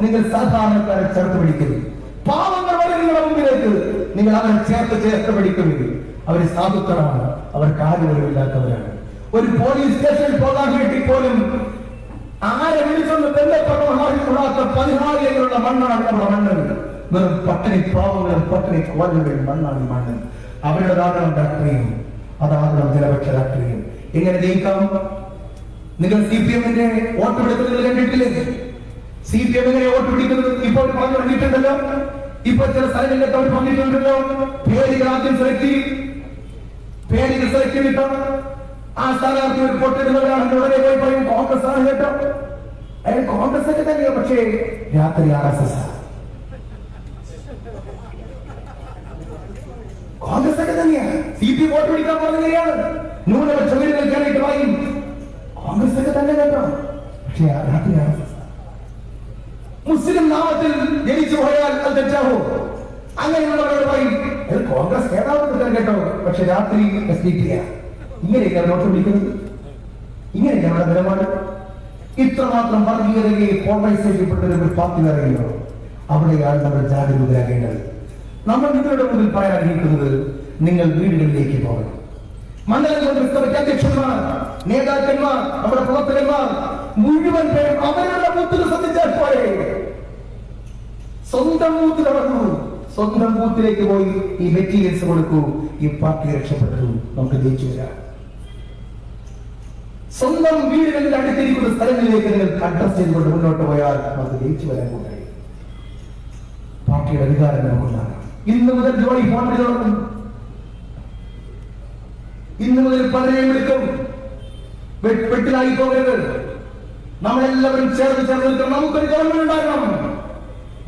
നിങ്ങൾ സാധാരണക്കാരെ ചേർത്ത് പിടിക്കരുത്. പാവങ്ങൾ വരെ നിങ്ങളുടെ മുമ്പിലേക്ക് നിങ്ങൾ അവരെ ചേർത്ത് പിടിക്കരുത്. അവര് സാധുക്കളാണ്, അവർ കാര്യങ്ങളില്ലാത്തവരാണ്. ഒരു പോലീസ് സ്റ്റേഷനിൽ പോകാൻ വേണ്ടി പോലും ആരെ വിളിച്ചൊന്ന് ബന്ധപ്പെടാത്ത 14 മണ്ണാണ് നമ്മുടെ മണ്ണ്. വെറും പട്ടിണി പാവങ്ങളും പട്ടിണി കോലങ്ങളും മണ്ണാണ് ഈ മണ്ണ്. അവരുടെ ധാരണം രാഷ്ട്രീയം, അതാണ് ജനപക്ഷ രാഷ്ട്രീയം. എങ്ങനെ ജയിക്കാം? നിങ്ങൾ CPM-ന്റെ വോട്ട് പിടിക്കുന്നത് കണ്ടിട്ടില്ലേ? CPM എങ്ങനെ വോട്ട് പിടിക്കുന്നത് ഇപ്പോൾ പറഞ്ഞു കണ്ടിട്ടുണ്ടല്ലോ. ഇപ്പൊ ചില സ്ഥലങ്ങളിലൊക്കെ അവർ പറഞ്ഞിട്ടുണ്ടല്ലോ. പേരുകൾ ആദ്യം സെലക്ട് ചെയ്തിട്ടാണ് ആ സ്ഥാനാർത്ഥി ഒരു പൊട്ടിടുന്നവരാണെന്ന് ഉടനെ പോയി പറയും കോൺഗ്രസ് ആണ് കേട്ടോ. അയാൾ കോൺഗ്രസ് ഒക്കെ തന്നെയാണ്, പക്ഷേ രാത്രി RSS കോൺഗ്രസ് ഒക്കെ തന്നെയാണ്. CPM വോട്ട് പിടിക്കാൻ പറഞ്ഞതാണ്. ന്യൂനപക്ഷ വീടുകൾക്കാനായിട്ട് പറയും കോൺഗ്രസ് ഒക്കെ തന്നെ കേട്ടോ, പക്ഷേ രാത്രി RSS. മുസ്ലിം നാമത്തിൽ ജനിച്ചു പോയാൽ അത് തെറ്റാവോ? അങ്ങനെയുള്ളവരോട് പറയും കോൺഗ്രസ് നേതാവ് കേട്ടോ, പക്ഷെ രാത്രി SDP. ഇങ്ങനെയൊക്കെയാണ് വോട്ട് പിടിക്കുന്നത്. ഇങ്ങനെയൊക്കെ നമ്മുടെ നിലപാട്. ഇത്രമാത്രം വർഗീയതയെ പോളറൈസ് ചെയ്യപ്പെട്ട ഒരു പാർട്ടി പറയുന്നു. അവിടെയാണ് നമ്മൾ ജാഗരൂകരാകേണ്ടത്. നമ്മൾ നിങ്ങളുടെ മുന്നിൽ പറയാൻ ആഗ്രഹിക്കുന്നത്, നിങ്ങൾ വീടുകളിലേക്ക് പോകണം. മണ്ഡലം കോൺഗ്രസ് കമ്മിറ്റി അധ്യക്ഷന്മാർ, നേതാക്കന്മാർ, നമ്മുടെ പ്രവർത്തകന്മാർ മുഴുവൻ പേരും അവരുടെ ബൂത്തിൽ ശ്രദ്ധിച്ചാൽ പോലെ സ്വന്തം ബൂത്തിൽ നടന്നു. സ്വന്തം ബൂത്തിലേക്ക് പോയി ഈ മെറ്റീരിയൽസ് കൊടുക്കൂ. ഈ പാർട്ടി രക്ഷപ്പെട്ടു, നമുക്ക് ജയിച്ചു വരാം. സ്വന്തം വീടുകളിൽ അടുത്തിരിക്കുന്ന സ്ഥലങ്ങളിലേക്ക് നിങ്ങൾ അഡ്രസ് ചെയ്തുകൊണ്ട് മുന്നോട്ട് പോയാൽ നമുക്ക് ജയിച്ചു വരാൻ കഴിയും. പാർട്ടിയുടെ അധികാരം നമുക്കുണ്ടാകാം. ഇന്ന് മുതൽ ജോലി ഫോൺ വിളി തുടങ്ങും. ഇന്ന് മുതൽ പലരെയും വിളിക്കും. വെട്ടിലായി പോകരുത്. നമ്മളെല്ലാവരും ചേർന്ന് നിൽക്കണം. നമുക്കൊരു ഗവൺമെന്റ് ഉണ്ടാകണം.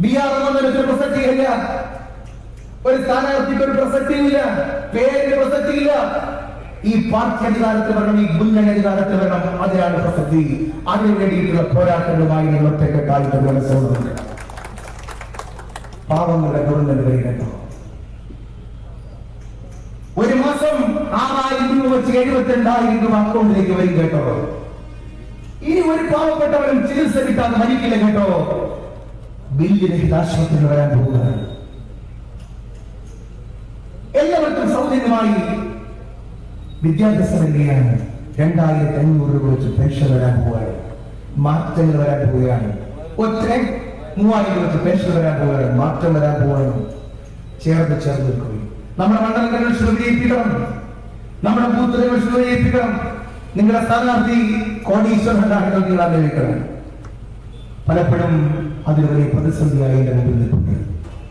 BR എന്നൊരു പ്രസക്തിയില്ല. ഒരു സ്ഥാനാർത്ഥിക്ക് ഒരു പ്രസക്തിയില്ല. പേരിന് പ്രസക്തിയില്ല. ഈ പാർട്ടി അധികാരത്തിൽ വരണം, ഈ മുന്നണി അധികാരത്തിൽ വരണം. അതിനാണ് പ്രസക്തി. അതിനു വേണ്ടിയിട്ടുള്ള പോരാട്ടങ്ങളുമായി നിങ്ങൾ ഒറ്റക്കെട്ടായിട്ട് മനസ്സിലുണ്ട്. പാവങ്ങളുടെ ഗവൺമെന്റ് വരികട്ടോ. ഒരു മാസം 6000 രൂപ വെച്ച് 72,000 രൂപ അക്കൗണ്ടിലേക്ക് വരും കേട്ടോ. ഇനി ഒരു പാവപ്പെട്ടവരും ചികിത്സ കിട്ടാതെ മരിക്കില്ല കേട്ടോ. ബില്ലിലേക്ക് ആശുപത്രിയിൽ വരാൻ പോകുകയാണ്. എല്ലാവർക്കും സൗജന്യമായി വിദ്യാഭ്യാസം നൽകുകയാണ്. 2500 രൂപ വെച്ച് പെൻഷൻ വരാൻ പോവുകയാണ്. മാറ്റങ്ങൾ വരാൻ പോവുകയാണ്. ഒറ്റ 3000 രൂപ വെച്ച് പെൻഷൻ വരാൻ പോവുകയാണ്. മാറ്റം വരാൻ പോവുകയാണ്. ചേർന്ന് നിൽക്കുകയും നമ്മുടെ മണ്ഡലങ്ങൾ വിജയിപ്പിക്കണം. നമ്മുടെ ബൂത്തുകൾ വിജയിപ്പിക്കണം. നിങ്ങളുടെ സ്ഥാനാർത്ഥി കോടീശ്വരനാണെന്ന് നിങ്ങൾ ആഗ്രഹിക്കണം. പലപ്പോഴും അതിന് വലിയ പ്രതിസന്ധിയായി എന്റെ മുമ്പിൽ നിൽക്കുന്നത്.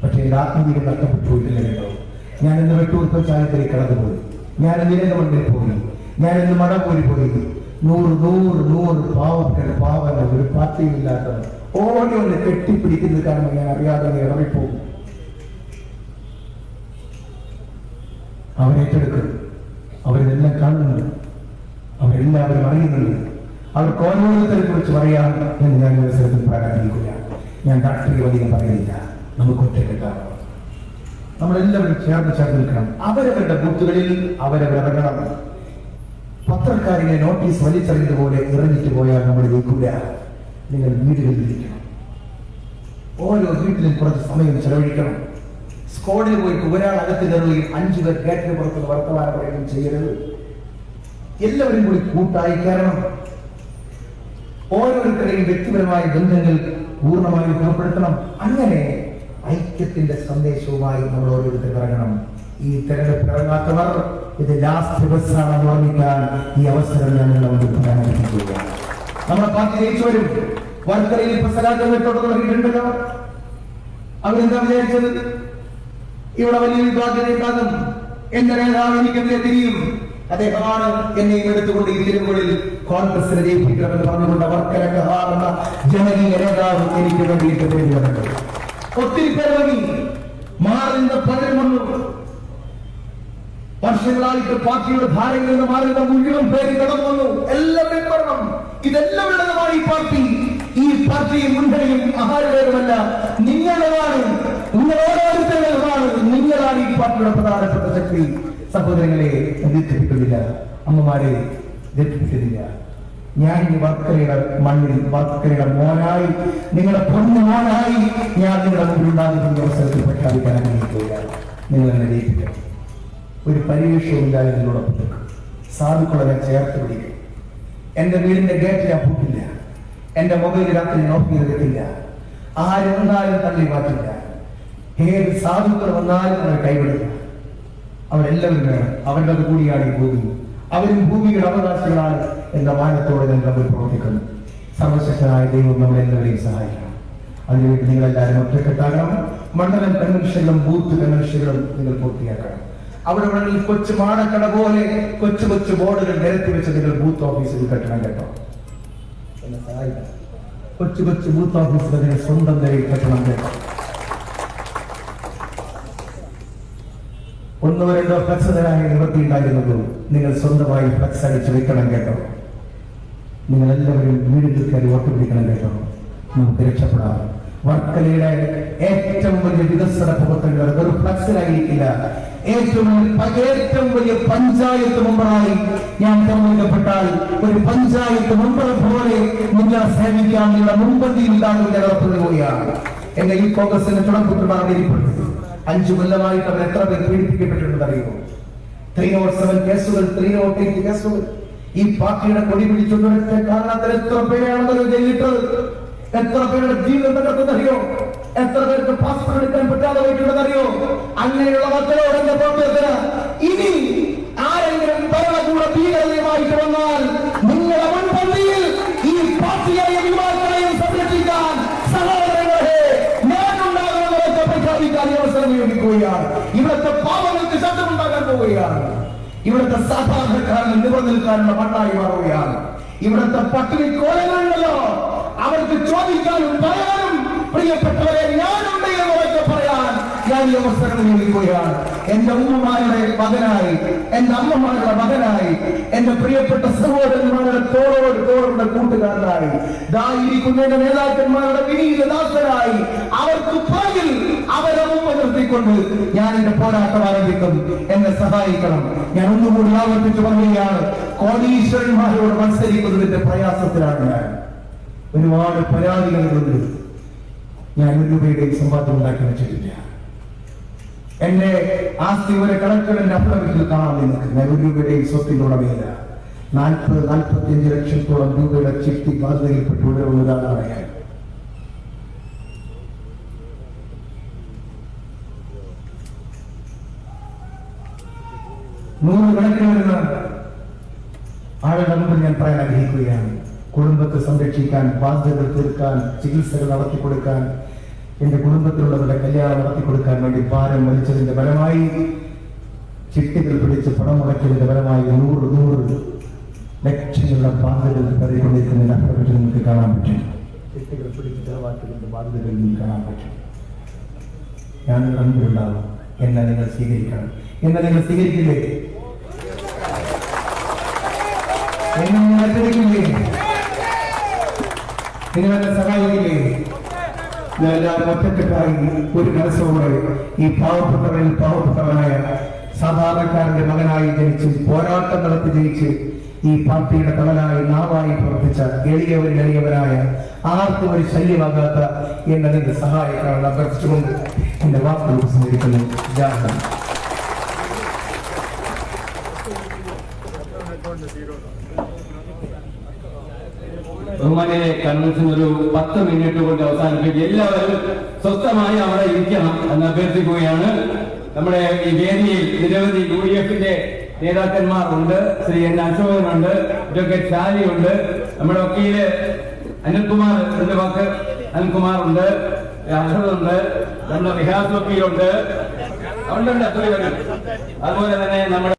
പക്ഷേ എന്റെ ആത്മീയം നഷ്ടപ്പെട്ടു പോയിട്ടില്ല കേട്ടോ. ഞാൻ ഇന്ന് വെട്ടൂർ പഞ്ചായത്തിലേക്ക് കടന്നുപോയി. ഞാൻ നിലനിമണ്ണിൽ പോയി. ഞാൻ ഇന്ന് മടപ്പൂരി പോയി. 100 പാവങ്ങൾ ഒരു പാർട്ടിയില്ലാത്തവർ ഓടി ഒന്ന് കെട്ടിപ്പിടിക്കുന്നത് കാരണം ഞാൻ അറിയാതെ ഇറങ്ങിപ്പോകും. അവരേറ്റെടുക്കും. അവരിതെല്ലാം കാണുന്നുണ്ട്. അവരെല്ലാവരും അറിയുന്നുണ്ട്. അവർക്ക് ഓരോരുത്തരെ കുറിച്ച് പറയാം എന്ന് ഞാൻ അവസരത്തിൽ പറയാനിരിക്കുകയാണ്. ഞാൻ രാഷ്ട്രീയം അധികം പറയുന്നില്ല. നമുക്ക് ഒറ്റക്കെട്ടാണ്. നമ്മളെല്ലാവരും ചേർന്ന് നിൽക്കണം. അവരവരുടെ ബൂത്തുകളിൽ അവരവരിറങ്ങണം. പത്രക്കാരിനെ നോട്ടീസ് വലിച്ചെറിഞ്ഞതുപോലെ ഇറങ്ങിട്ട് പോയാൽ നമ്മൾ ജയിക്കൂല. നിങ്ങൾ വീടുകളിൽ ഇരിക്കണം. ഓരോ വീട്ടിലും കുറച്ച് സമയം ചെലവഴിക്കണം. സ്കോഡിൽ പോയിട്ട് ഒരാൾ അകത്ത് കയറുകയും 5 പേർ ഗേറ്റിന് പുറത്തുനിന്ന് വർത്തമാനം പറയുകയും ചെയ്യരുത്. എല്ലാവരും കൂടി കൂട്ടായി കയറണം. ഓരോരുത്തരെയും വ്യക്തിപരമായ ബന്ധങ്ങൾ പൂർണ്ണമായി ഉൾപ്പെടുത്തണം. അങ്ങനെ ഐക്യത്തിന്റെ സന്ദേശവുമായി നമ്മൾ ഓരോരുത്തർ ഇറങ്ങണം. ഈ തെരഞ്ഞെടുപ്പ് ഇറങ്ങാത്തവർ ഇത് ലാസ്റ്റ് ബസ്സാണെന്ന് ഓർമ്മിക്കാൻ ഈ അവസരം ഞാൻ നമ്മുടെ പാർട്ടി ജയിച്ചു വരും. വർക്കലയിൽ ഇപ്പൊ സലാത്ത് നെട്ടോട്ട് തുടങ്ങിയിട്ടുണ്ടല്ലോ. അവരെന്താ വിചാരിച്ചത്? ഇവിടെ വലിയ വിഭാഗം എന്റെ നേതാവ് എനിക്കെതിരെ തിരിയും, അദ്ദേഹമാണ് എന്നെയും എടുത്തുകൊണ്ട് ഈ തിരുവുകളിൽ കോൺഗ്രസിനെ ജയിപ്പിക്കണമെന്ന് പറഞ്ഞുകൊണ്ട് വർക്കലൊക്കെ ആറുന്ന ജനകീയ നേതാവ് എനിക്ക് വേണ്ടിയിട്ട് തിരിഞ്ഞുകൊണ്ട് ഒത്തിരി പേർ വന്നു. മാറുന്ന പലരും വന്നു. വർഷങ്ങളായിട്ട് പാർട്ടിയുടെ ധാരയിൽ നിന്ന് മാറുന്ന മുഴുവൻ പേര് കടന്നു വന്നു. എല്ലാവരും പറയണം, ഇതെല്ലാം ഉള്ളതുമാണ് ഈ പാർട്ടി. ഈ പാർട്ടിയും മുന്നണിയും ആരുടേതുമല്ല, നിങ്ങളുടേതാണ്, നിങ്ങൾ ഓരോരുത്തരുടേതുമാണ്. നിങ്ങളാണ് ഈ പാർട്ടിയുടെ പ്രധാനപ്പെട്ട ശക്തി. സഹോദരങ്ങളെ, തെറ്റിപ്പിക്കുന്നില്ല, അമ്മമാരെ തെറ്റിപ്പിക്കുന്നില്ല. ഞാൻ ഈ വർക്കലയുടെ മണ്ണിൽ വർക്കലയുടെ മോനായി, നിങ്ങളുടെ പൊന്നു മോനായി ഞാൻ നിങ്ങളുടെ മുമ്പിൽ ഉണ്ടാകുന്ന അവസരത്തിൽ പ്രഖ്യാപിക്കാൻ ആഗ്രഹിക്കുകയാണ്. നിങ്ങൾ എന്നെ ജയിപ്പിക്കണം. ഒരു പരിവേഷവുമില്ലാതെ നിങ്ങളോടൊപ്പം സാധുക്കളെ ഞാൻ ചേർത്ത് പിടിക്കും. എന്റെ വീടിന്റെ ഗേറ്റ് ഞാൻ പൂട്ടില്ല. എന്റെ മൊബൈൽ രാത്രി ഓഫ് ചെയ്ത് വെക്കില്ല. ആര് വന്നാലും തള്ളി മാറ്റില്ല. ഏത് സാധുക്കൾ വന്നാലും അവർ കൈവിടില്ല. അവരെല്ലാവരും വേണം. അവരുടെ കൂടിയാണ് ഈ ഭൂമി. അവരും ഭൂമിയുടെ അവകാശികളാണ് എന്ന മാനത്തോടെ ഞങ്ങൾ അവർ പ്രവർത്തിക്കുന്നു. സർവശക്തനായ ദൈവം നമ്മളെല്ലാവരെയും സഹായിക്കണം. അതിനുവേണ്ടി നിങ്ങളെല്ലാവരും ഒറ്റക്കെട്ടാകണം. മണ്ഡലം കൺവെൻഷനുകളും ബൂത്ത് കൺവെൻഷനുകളും നിങ്ങൾ പൂർത്തിയാക്കണം. അവിടെ കൊച്ചു മാടക്കട പോലെ കൊച്ചു കൊച്ചു ബോർഡുകൾ നിരത്തി വെച്ച് നിങ്ങൾ ബൂത്ത് ഓഫീസിൽ കെട്ടണം കേട്ടോ. എന്നെ സഹായിക്കണം. കൊച്ചു കൊച്ചു ബൂത്ത് ഓഫീസിൽ നിങ്ങൾ സ്വന്തം നിലയിൽ കെട്ടണം കേട്ടോ. 1 or 2 ഫ്ലക്സ് തരാനായി നിവൃത്തി ഉണ്ടായിരുന്നുള്ളൂ. നിങ്ങൾ സ്വന്തമായി ഫ്ലക്സ് അടിച്ച് വെക്കണം കേട്ടോ. നിങ്ങൾ എല്ലാവരും വീടുകളിൽ കയറി വോട്ട് പിടിക്കണം കേട്ടോ. നമുക്ക് രക്ഷപ്പെടാം. വർക്കലയുടെ ഏറ്റവും വലിയ വികസന പ്രവർത്തനങ്ങൾ ഒരു ഫ്ലക്സിലായിരിക്കില്ല. ഏറ്റവും വലിയ പഞ്ചായത്ത് മെമ്പറായി ഞാൻ തെരഞ്ഞെടുക്കപ്പെട്ടാൽ ഒരു പഞ്ചായത്ത് മെമ്പർ പോലെ നിങ്ങളെ സേവിക്കാൻ നിങ്ങളുടെ മുൻപന്തിയിൽ ഉണ്ടാകും ഞാൻ ഉറപ്പു നൽകുകയാണ്. എന്നെ ഈ കോൺഗ്രസിന്റെ തുടക്കത്തിലാണ് ഇരിക്കുന്നത്. 5 കൊല്ലമായിട്ട് അവർ എത്ര പേർ പീഡിപ്പിക്കപ്പെട്ടിട്ടുണ്ടെന്ന് അറിയുമോ? 307 കേസുകൾ, 308 കേസുകൾ. ഈ പാർട്ടിയുടെ കൊടി പിടിച്ചുകൊണ്ടിരുന്ന കാരണത്തിൽ എത്ര പേരാണെന്നല്ലോ ജയിലിട്ടത്. എത്ര പേരുടെ ജീവിതം തകർക്കുന്നറിയോ? എത്ര പേർക്ക് പാസ്പോർട്ട് എടുക്കാൻ പറ്റാതെ പോയിട്ടുണ്ടെന്നറിയോ? അങ്ങനെയുള്ള മക്കളോട് എന്റെ പ്രവർത്തകത്തിന് ഇനി ആരെങ്കിലും ഭരണകൂട ഭീകരതയുമായിട്ട് വന്നാൽ നിങ്ങളുടെ മുൻപന്തിയിൽ ഈ പാർട്ടിയെയും യുവാക്കളെയും സംരക്ഷിക്കാൻ സഹോദരങ്ങളെ ഞാനുണ്ടാകുന്നവരൊക്കെ പ്രഖ്യാപിക്കാൻ അവസരം നിയോഗിക്കുകയാണ്. ഇവിടുത്തെ പാവങ്ങൾക്ക് ശബ്ദമുണ്ടാകാൻ പോവുകയാണ്. ഇവിടുത്തെ സാധാരണക്കാരന് നിലനിൽക്കാനുള്ള മണ്ണായി മാറുകയാണ്. ഇവിടുത്തെ പട്ടിണി കോലങ്ങളുണ്ടല്ലോ, അവർക്ക് ചോദിക്കാനും പറയാനും പ്രിയപ്പെട്ടവരെ ഞാനുണ്ട് എന്നൊക്കെ പറയാൻ ഞാൻ ഈ അവസരം നിയോഗിക്കുകയാണ്. എന്റെ ഉമ്മമാരുടെ മകനായി, എന്റെ അമ്മമാരുടെ മകനായി, എന്റെ പ്രിയപ്പെട്ട സഹോദരന്മാരുടെ തോളോട് കൂട്ടുകാരനായി, ദായിരിക്കുന്ന നേതാക്കന്മാരുടെ വിനീതദാസനായി അവർക്ക് പുറകിൽ അവരെ മുമ്പ് നിർത്തിക്കൊണ്ട് ഞാൻ എന്റെ പോരാട്ടം ആരംഭിക്കും. എന്നെ സഹായിക്കണം. ഞാൻ ഒന്നുകൂടി ആവർത്തിച്ചു പറയുകയാണ്, കോടീശ്വരന്മാരോട് മത്സരിക്കുന്നതിന്റെ പ്രയാസത്തിലാണ് ഞാൻ. ഒരുപാട് പരാതികളുണ്ട്. ഞാൻ 1 രൂപയുടെയും സമ്പാദ്യം ഉണ്ടാക്കി വെച്ചിട്ടില്ല. എന്റെ ആസ്തി ഒരു കളക്ടറിന്റെ അപ്ലവിൽ കാണാൻ നിങ്ങൾക്ക്. ഞാൻ 1 രൂപയുടെയും സ്വത്തിന്റെ ഉടമയില്ല. 40-45 ലക്ഷത്തോളം രൂപയുടെ ചിട്ടി ബാധ്യതയിൽപ്പെട്ടുള്ളതാണ് ഞാൻ. നൂറുകണക്കിന് വരുന്ന ആളുടെ മുമ്പിൽ ഞാൻ പറയാൻ ആഗ്രഹിക്കുകയാണ്. കുടുംബത്തെ സംരക്ഷിക്കാൻ, ബാധ്യതകൾ തീർക്കാൻ, ചികിത്സകൾ നടത്തിക്കൊടുക്കാൻ, എന്റെ കുടുംബത്തിലുള്ളവരുടെ കല്യാണം നടത്തിക്കൊടുക്കാൻ വേണ്ടി ഭാരം വലിച്ചതിന്റെ ഫലമായി, ചിട്ടികൾ പിടിച്ച് പണം മുടക്കിയതിന്റെ ഫലമായി 100 ലക്ഷങ്ങളുടെ ബാധ്യതകൾ കയറിക്കൊണ്ടിരിക്കുന്നതിന്റെ അപ്പുറത്ത് നിങ്ങൾക്ക് കാണാൻ പറ്റും. ചിട്ടികൾ പിടിച്ച് ചെലവാക്കിയതിന്റെ ബാധ്യതകൾ നിങ്ങൾക്ക് കാണാൻ പറ്റും. ഞാൻ മുൻപിലുണ്ടാകും. എന്നെ നിങ്ങൾ സ്വീകരിക്കണം. എന്നെ നിങ്ങൾ സ്വീകരിക്കില്ലേ? എന്നെ നിങ്ങൾ ഏറ്റെടുക്കില്ലേ? നിങ്ങളെന്നെ സഹായിക്കില്ലേ? ഞാനെല്ലാം ഒറ്റക്കെട്ടായി ഒരു മനസ്സോടെ ഈ പാവപ്പെട്ടവനായ സാധാരണക്കാരന്റെ മകനായി ജനിച്ച് പോരാട്ടം നടത്തി ജയിച്ച് ഈ പാർട്ടിയുടെ തലനായി നാവായി പ്രവർത്തിച്ച എളിയവരായ ആർക്കും ഒരു ശല്യമാകാത്ത എന്നെ നിങ്ങൾ സഹായിക്കാനുള്ള അഭ്യർത്ഥിച്ചുകൊണ്ട് എന്റെ വാക്കുകൾ ഉപസംഹരിക്കുന്നു. ജാഹ്നവി. ബഹുമാനിയെ കൺവെൻഷൻ ഒരു 10 മിനിറ്റ് കൊണ്ട് അവസാനിപ്പിക്കും. എല്ലാവരും സ്വസ്ഥമായി അവിടെ ഇരിക്കണം എന്ന് അഭ്യർത്ഥിക്കുകയാണ്. നമ്മുടെ ഈ വേദിയിൽ നിരവധി UDFന്റെ നേതാക്കന്മാർ ഉണ്ട്. ശ്രീ N. അശോകനുണ്ട്, അഡ്വക്കേറ്റ് ഷാലിയുണ്ട്, നമ്മുടെ വക്കീല് അനിൽകുമാർ എന്റെ വാക്ക്, അനിൽകുമാർ ഉണ്ട്, അഹമ്മദുണ്ട്, നമ്മുടെ റിഹാസ് വക്കീലുണ്ട്, അതുകൊണ്ടുണ്ട് അത്രയും. അതുപോലെ തന്നെ നമ്മുടെ